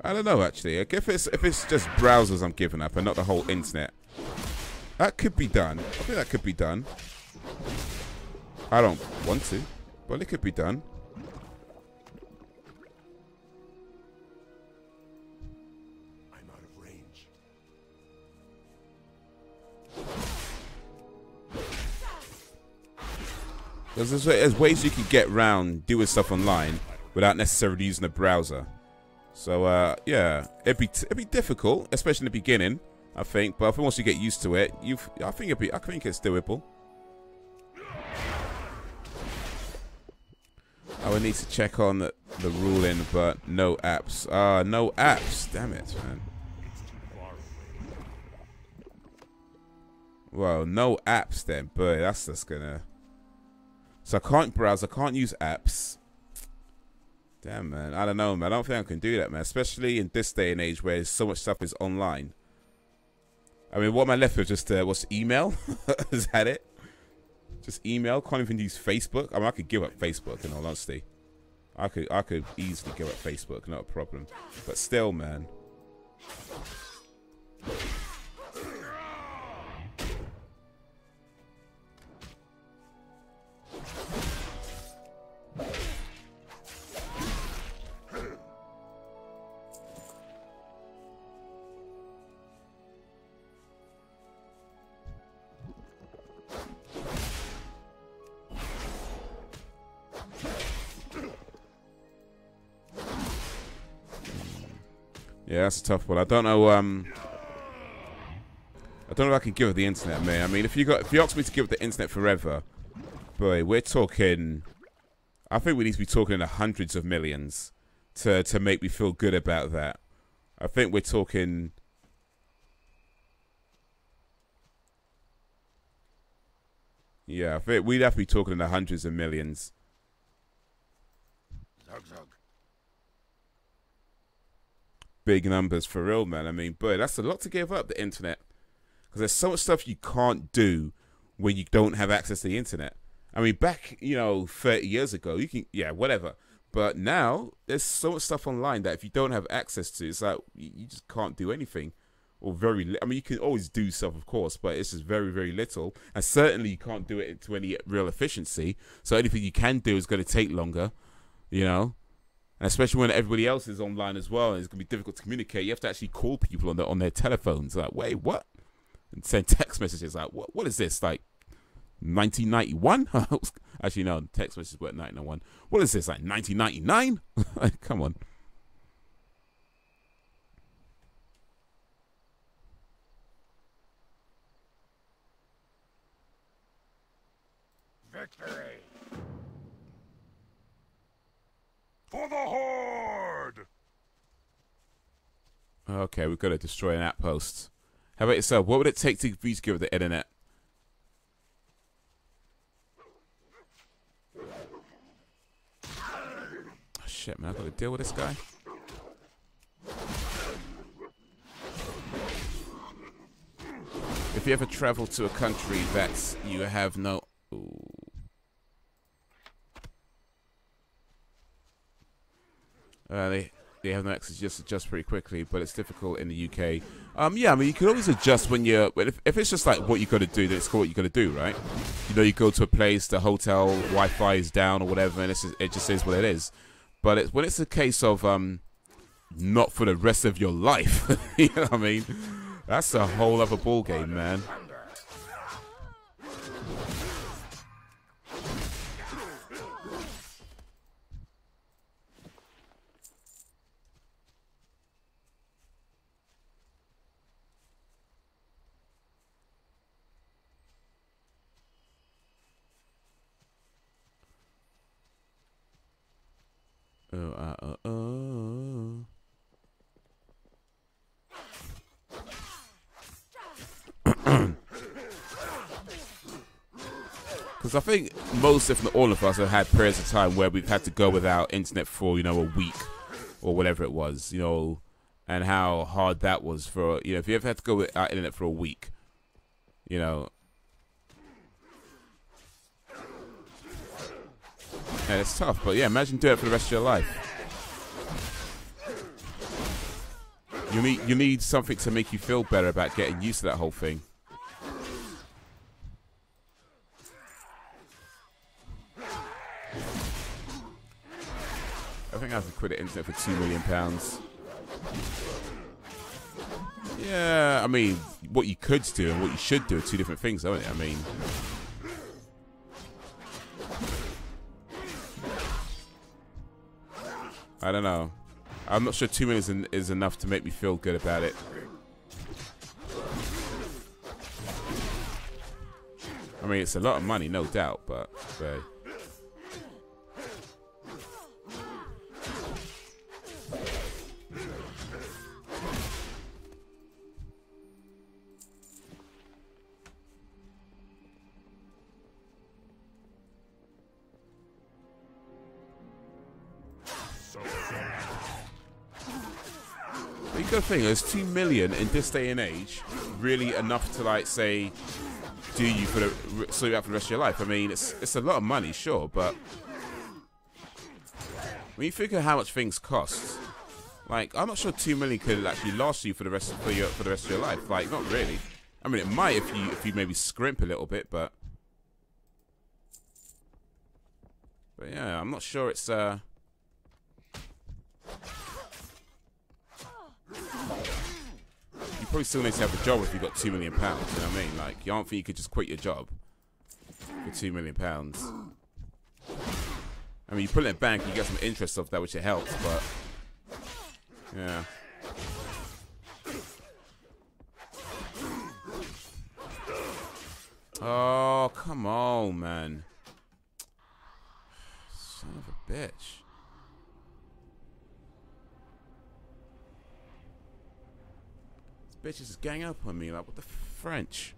I don't know, actually. Like if it's just browsers I'm giving up and not the whole internet, that could be done. I think that could be done. I don't want to, but it could be done. I'm out of range. Because there's ways you can get around doing stuff online without necessarily using a browser. So yeah, it'd be difficult, especially in the beginning, I think. But I think once you get used to it, I think it's doable. I would need to check on the ruling, but no apps. No apps. Damn it, man. Well, no apps then, but that's just gonna. So I can't browse. I can't use apps. Damn, man. I don't know, man. I don't think I can do that, man. Especially in this day and age where so much stuff is online. I mean, what am I left with? Just what's email? Is that it? Just email? Can't even use Facebook? I mean, I could give up Facebook, in all honesty. I could easily give up Facebook, not a problem. But still, man. Yeah, that's a tough one. I don't know. I don't know if I can give it the internet, man. I mean, if you ask me to give it the internet forever, boy, we're talking. I think we need to be talking in the hundreds of millions to make me feel good about that. I think we're talking. Yeah, I think we'd have to be talking in the hundreds of millions. Zug zug. Big numbers for real, man. I mean, boy, that's a lot to give up, the internet. Because there's so much stuff you can't do when you don't have access to the internet. I mean, back, 30 years ago, you can, yeah, whatever. But now, there's so much stuff online that if you don't have access to, it's like, you just can't do anything. Or very, I mean, you can always do stuff, of course, but it's just very, very little. And certainly you can't do it to any real efficiency. So anything you can do is going to take longer, And especially when everybody else is online as well, and it's going to be difficult to communicate. You have to actually call people on their telephones. Like, wait, what? And send text messages like, what is this? Like, 1991? Actually, no, text messages were 1991. What is this, like 1999? Like, come on. Victory! For the Horde! Okay, we've got to destroy an outpost. How about yourself? What would it take for you to give it the internet? Oh, shit, man, I've got to deal with this guy. If you ever travel to a country that you have no... Ooh. They have no access, just adjust pretty quickly, but it's difficult in the UK. Yeah, I mean, you can always adjust when you're... If it's just like what you got to do, then it's what you got to do, right? You go to a place, the hotel, Wi-Fi is down or whatever, and it just is what it is. But when it's a case of not for the rest of your life, you know what I mean? That's a whole other ball game, man. Because I think most, if not all of us, have had periods of time where we've had to go without internet for, a week or whatever it was, and how hard that was for, if you ever had to go without internet for a week, And it's tough, but yeah, imagine doing it for the rest of your life. You need something to make you feel better about getting used to that whole thing. I think I have to quit the internet for £2 million. Yeah, I mean, what you could do and what you should do are two different things, aren't it? I mean, I don't know. I'm not sure 2 million is enough to make me feel good about it. I mean, it's a lot of money, no doubt, but the thing is, 2 million in this day and age really enough to, like, say, do you for the so you have for the rest of your life? I mean, it's a lot of money, sure, but when you figure how much things cost, like, I'm not sure 2 million could actually last you for the rest of your life. Like, not really. I mean, it might if you maybe scrimp a little bit, but yeah, I'm not sure it's you probably still need to have a job if you've got £2 million, you know what I mean? Like, you don't think you could just quit your job for £2 million. I mean, you put it in the bank, you get some interest off that, which it helps, but yeah. Oh, come on, man. Son of a bitch. This bitch is gang up on me. Like, what the French?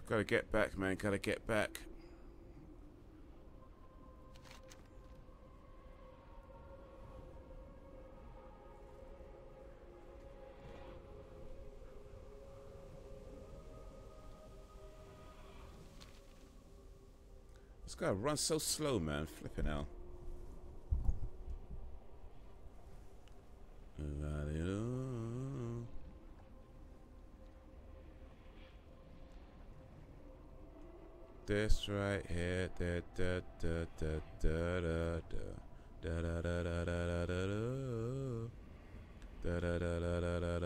Gotta get back, man. Gotta get back. This guy runs so slow, man. Flipping out. This right here, da da da da da da da da da da da da da da da da da da.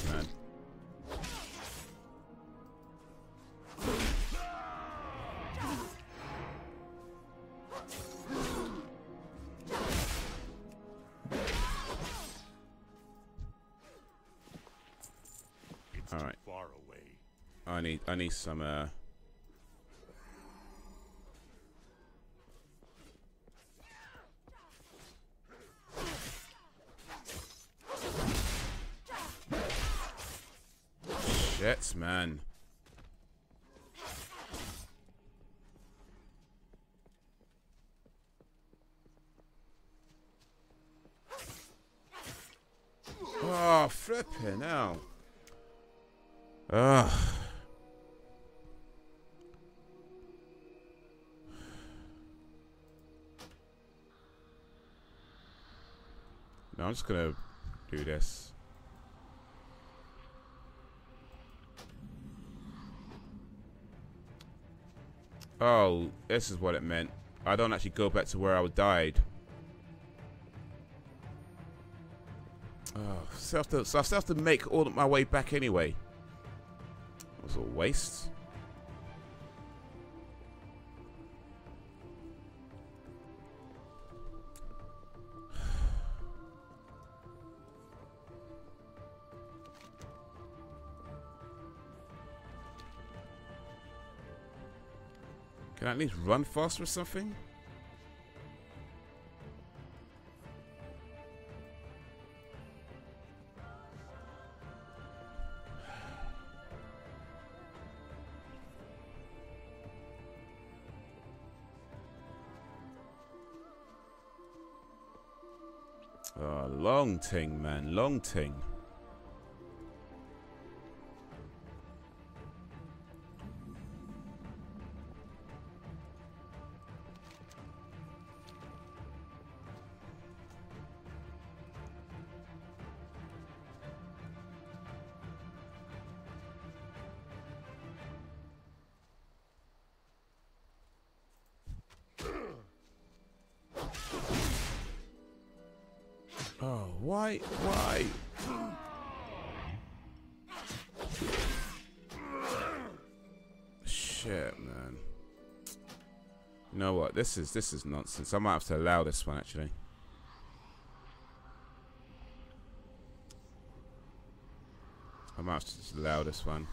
Man. It's all right. Far away. I need some shit, man. Oh, flipping now. Ugh. No, I'm just gonna do this. Oh, this is what it meant. I don't actually go back to where I died. Oh, so I still have to make all of my way back anyway. It was a waste. Can I at least run faster or something? Oh, long ting, man, long ting. Oh, why? Why? Shit, man. You know what? This is nonsense. I might have to allow this one actually. I might have to just allow this one.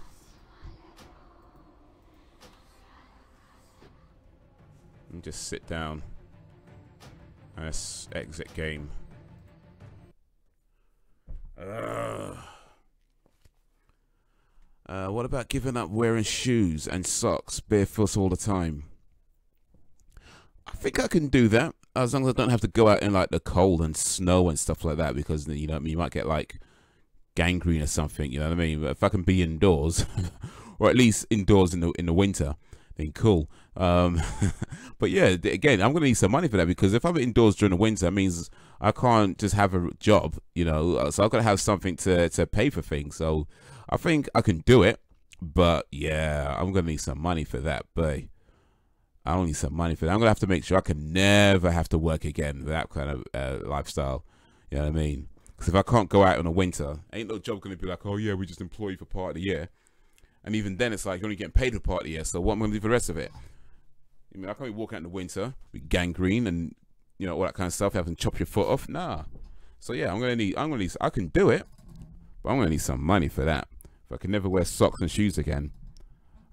And just sit down. And let's exit game. What about giving up wearing shoes and socks barefoot all the time? I think I can do that as long as I don't have to go out in like the cold and snow and stuff like that, because you know you might get like gangrene or something. You know what I mean? But if I can be indoors, or at least indoors in the winter, then cool. But yeah, again, I'm gonna need some money for that, because if I'm indoors during the winter, it means I can't just have a job, you know. So I've got to have something to pay for things. So I think I can do it. But yeah, I'm gonna need some money for that, boy. I don't need some money for that. I'm gonna have to make sure I can never have to work again with that kind of lifestyle. You know what I mean? Because if I can't go out in the winter, ain't no job gonna be like, oh yeah, we just employ you for part of the year. And even then, it's like you're only getting paid for part of the year. So what am I gonna do for the rest of it? I mean, I can't be walking out in the winter with gangrene and all that kind of stuff, having to chop your foot off. Nah. So yeah, I can do it, but I'm gonna need some money for that. If I can never wear socks and shoes again,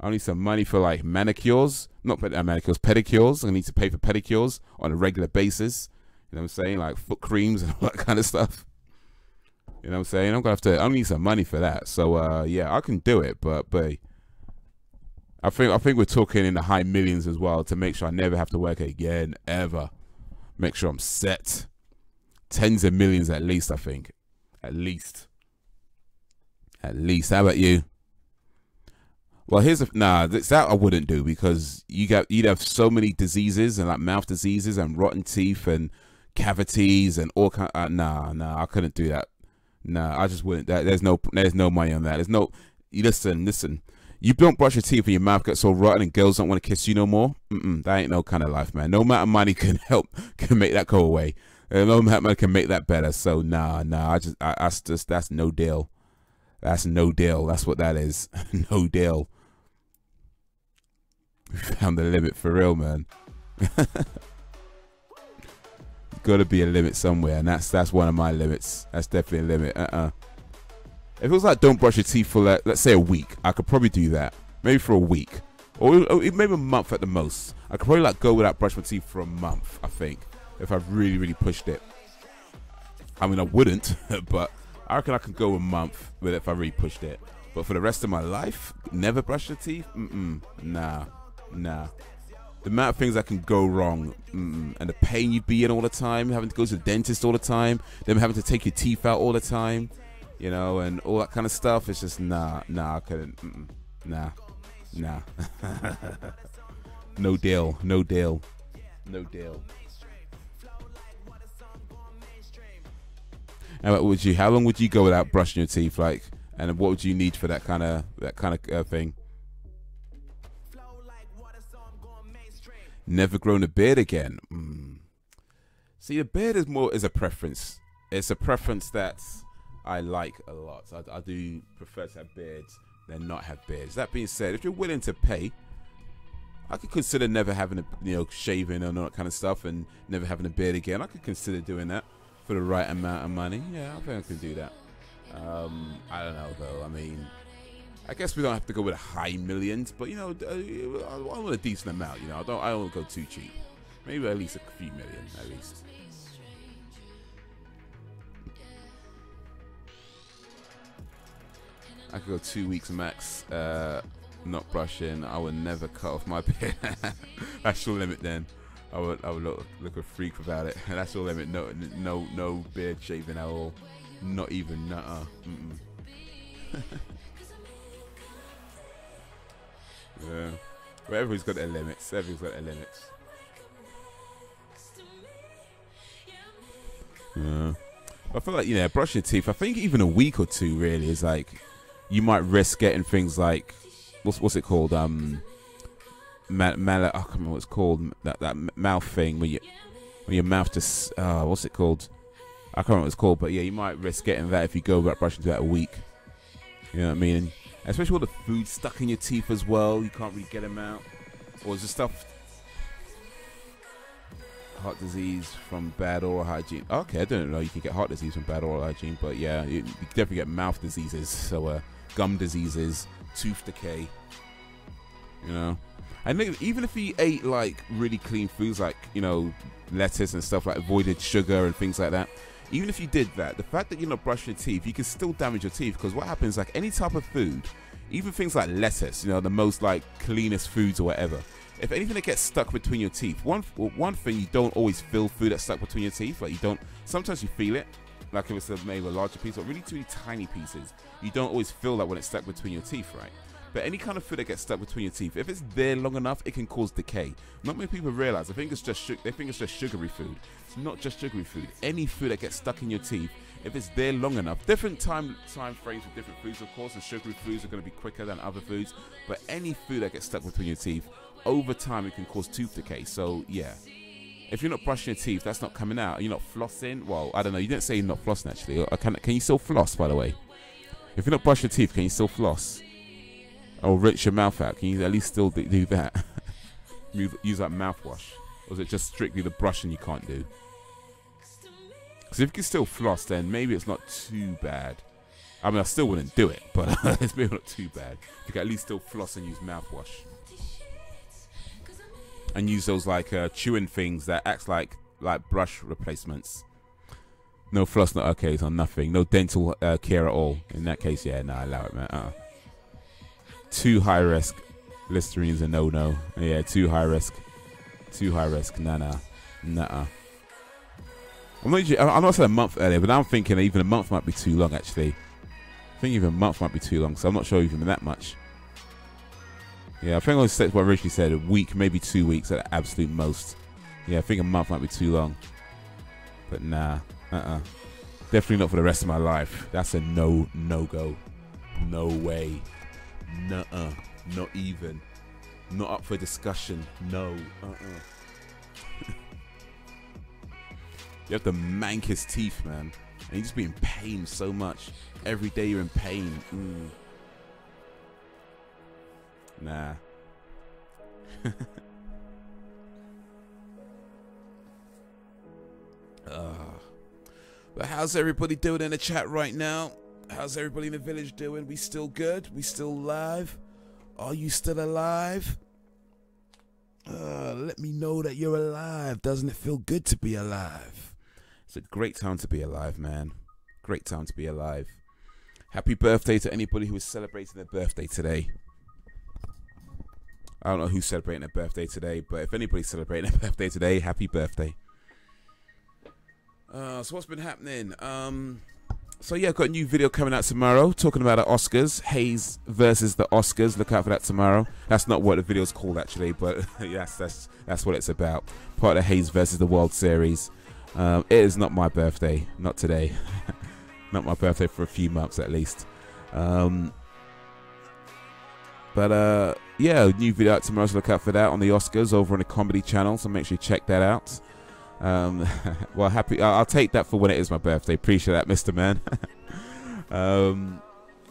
I need some money for like manicures, not manicures, pedicures. I need to pay for pedicures on a regular basis. You know what I'm saying? Like foot creams and all that kind of stuff. You know what I'm saying? I need some money for that. So yeah, I can do it, but I think we're talking in the high millions as well to make sure I never have to work again ever. Make sure I'm set. Tens of millions at least, I think. At least. How about you? Well, that I wouldn't do, because you'd have so many diseases and like mouth diseases and rotten teeth and cavities and all kind. Nah, I couldn't do that. Nah, I just wouldn't. There's no money on that. Listen. You don't brush your teeth and your mouth gets so rotten and girls don't want to kiss you no more. That ain't no kind of life, man. No amount of money can make that go away. No amount of money can make that better. So nah. That's no deal. That's no deal. That's what that is. No deal. We found the limit for real, man. Got to be a limit somewhere, and that's one of my limits. That's definitely a limit. If it was like don't brush your teeth for like, let's say a week, I could probably do that. Maybe for a week, or maybe a month at the most. I could probably like go without brushing my teeth for a month. I think if I really pushed it. I mean, I wouldn't, but I reckon I could go a month with it if I really pushed it. But for the rest of my life, never brush your teeth? Nah. The amount of things that can go wrong, and the pain you'd be in all the time, having to go to the dentist all the time, then having to take your teeth out all the time, and all that kind of stuff. It's just nah, I couldn't. Nah. No deal. And how long would you go without brushing your teeth, like, and what would you need for that kind of thing? Never grown a beard again. See, the beard is a preference. It's a preference that I like a lot. I do prefer to have beards than not have beards. That being said, if you're willing to pay, I could consider never having shaving and all that kind of stuff, and never having a beard again. I could consider doing that for the right amount of money. Yeah, I think I can do that. I don't know though. I mean, I guess we don't have to go with high millions, but I want a decent amount. I don't want to go too cheap. Maybe at least a few million, at least. I could go 2 weeks max, not brushing. I would never cut off my beard. That's your limit then. I would look a freak without it. That's your limit. No beard shaving at all. Not even Yeah. But everybody's got their limits. Yeah. I feel like, brush your teeth. I think even a week or two really is like, you might risk getting things like, what's it called? I can't remember what it's called. That mouth thing when your mouth just, what's it called? I can't remember what it's called, but yeah, you might risk getting that if you go without brushing that a week. You know what I mean? And especially all the food stuck in your teeth as well. You can't really get them out. Or is the stuff heart disease from bad oral hygiene? Okay, I didn't know you can get heart disease from bad oral hygiene, but yeah, you definitely get mouth diseases. So gum diseases, tooth decay. I think even if you ate like really clean foods, like lettuce and stuff, like avoided sugar and things like that. Even if you did that, the fact that you're not brushing your teeth, you can still damage your teeth, because what happens, like any type of food, even things like lettuce, the most like cleanest foods or whatever, if anything that gets stuck between your teeth, one thing, you don't always feel food that's stuck between your teeth. Like sometimes you feel it, like if it's maybe a larger piece, or really tiny pieces. You don't always feel that when it's stuck between your teeth, right? But any kind of food that gets stuck between your teeth, if it's there long enough, it can cause decay. Not many people realize. They think it's just sugary food. It's not just sugary food. Any food that gets stuck in your teeth, if it's there long enough, different time frames for different foods, of course, and sugary foods are going to be quicker than other foods. But any food that gets stuck between your teeth, over time, it can cause tooth decay. So yeah, if you're not brushing your teeth, that's not coming out. You're not flossing. Well, I don't know. You didn't say you're not flossing actually. Can you still floss, by the way? If you're not brushing your teeth, can you still floss? Or rinse your mouth out? Can you at least still do that? Use that mouthwash? Or is it just strictly the brushing you can't do? Because if you can still floss, then maybe it's not too bad. I mean, I still wouldn't do it, but it's maybe not too bad. You can at least still floss and use mouthwash. And use those like chewing things that acts like brush replacements. No floss, not okay, so nothing. No dental care at all. In that case, yeah, nah, allow it, man. Too high risk. Listerine's a no. Yeah, too high risk. Too high risk. Nah. I'm not saying a month earlier, but I'm thinking even a month might be too long. Actually, I think even a month might be too long. So I'm not sure even that much. Yeah, I think I said what I originally said, a week, maybe 2 weeks at the absolute most. Yeah, I think a month might be too long. But nah, definitely not for the rest of my life. That's a no go. No way. Nuh-uh. Not even. Not up for discussion. No. You have the mankest teeth, man. And you just be in pain so much. Every day you're in pain. Nah. But how's everybody doing in the chat right now? How's everybody in the village doing? We still good? We still live? Are you still alive? Let me know that you're alive. Doesn't it feel good to be alive? It's a great time to be alive, man. Great time to be alive. Happy birthday to anybody who is celebrating their birthday today. I don't know who's celebrating their birthday today, but if anybody's celebrating their birthday today, happy birthday. So what's been happening? So yeah, I've got a new video coming out tomorrow talking about the Oscars. Haze versus the Oscars. Look out for that tomorrow. That's not what the video's called actually, but yes, that's what it's about. Part of the Haze versus the World Series. It is not my birthday. Not today. Not my birthday for a few months at least. But yeah, new video out tomorrow, so look out for that on the Oscars over on the comedy channel, so make sure you check that out. Well, I'll take that for when it is my birthday. Appreciate that, Mr. Man.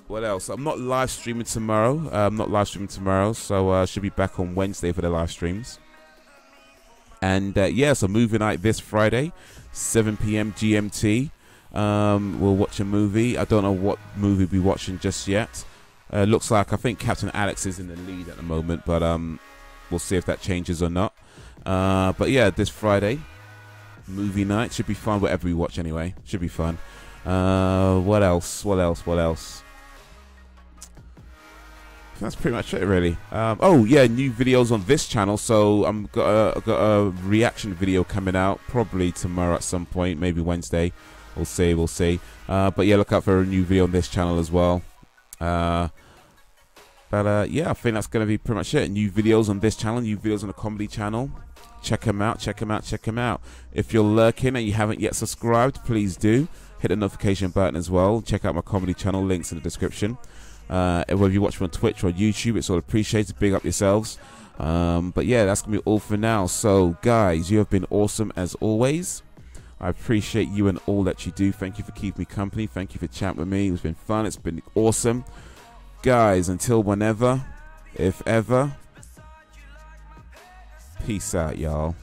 What else? I'm not live streaming tomorrow. So I should be back on Wednesday for the live streams. And yeah, so movie night this Friday, 7 p.m. GMT. We'll watch a movie. I don't know what movie we'll be watching just yet. Looks like I think Captain Alex is in the lead at the moment, but we'll see if that changes or not. But yeah, this Friday, movie night should be fun. Whatever we watch, anyway, should be fun. What else? That's pretty much it, really. Oh yeah, new videos on this channel. So I've got a reaction video coming out probably tomorrow at some point, maybe Wednesday. We'll see. But yeah, look out for a new video on this channel as well. But yeah, I think that's going to be pretty much it. New videos on this channel, new videos on the comedy channel. Check them out. If you're lurking and you haven't yet subscribed, please do. Hit the notification button as well. Check out my comedy channel, links in the description. Whether you watch me on Twitch or YouTube, it's all appreciated. Big up yourselves. But yeah, that's going to be all for now. So guys, you have been awesome as always. I appreciate you and all that you do. Thank you for keeping me company. Thank you for chatting with me. It's been fun. It's been awesome. Guys, until whenever, if ever, peace out, y'all.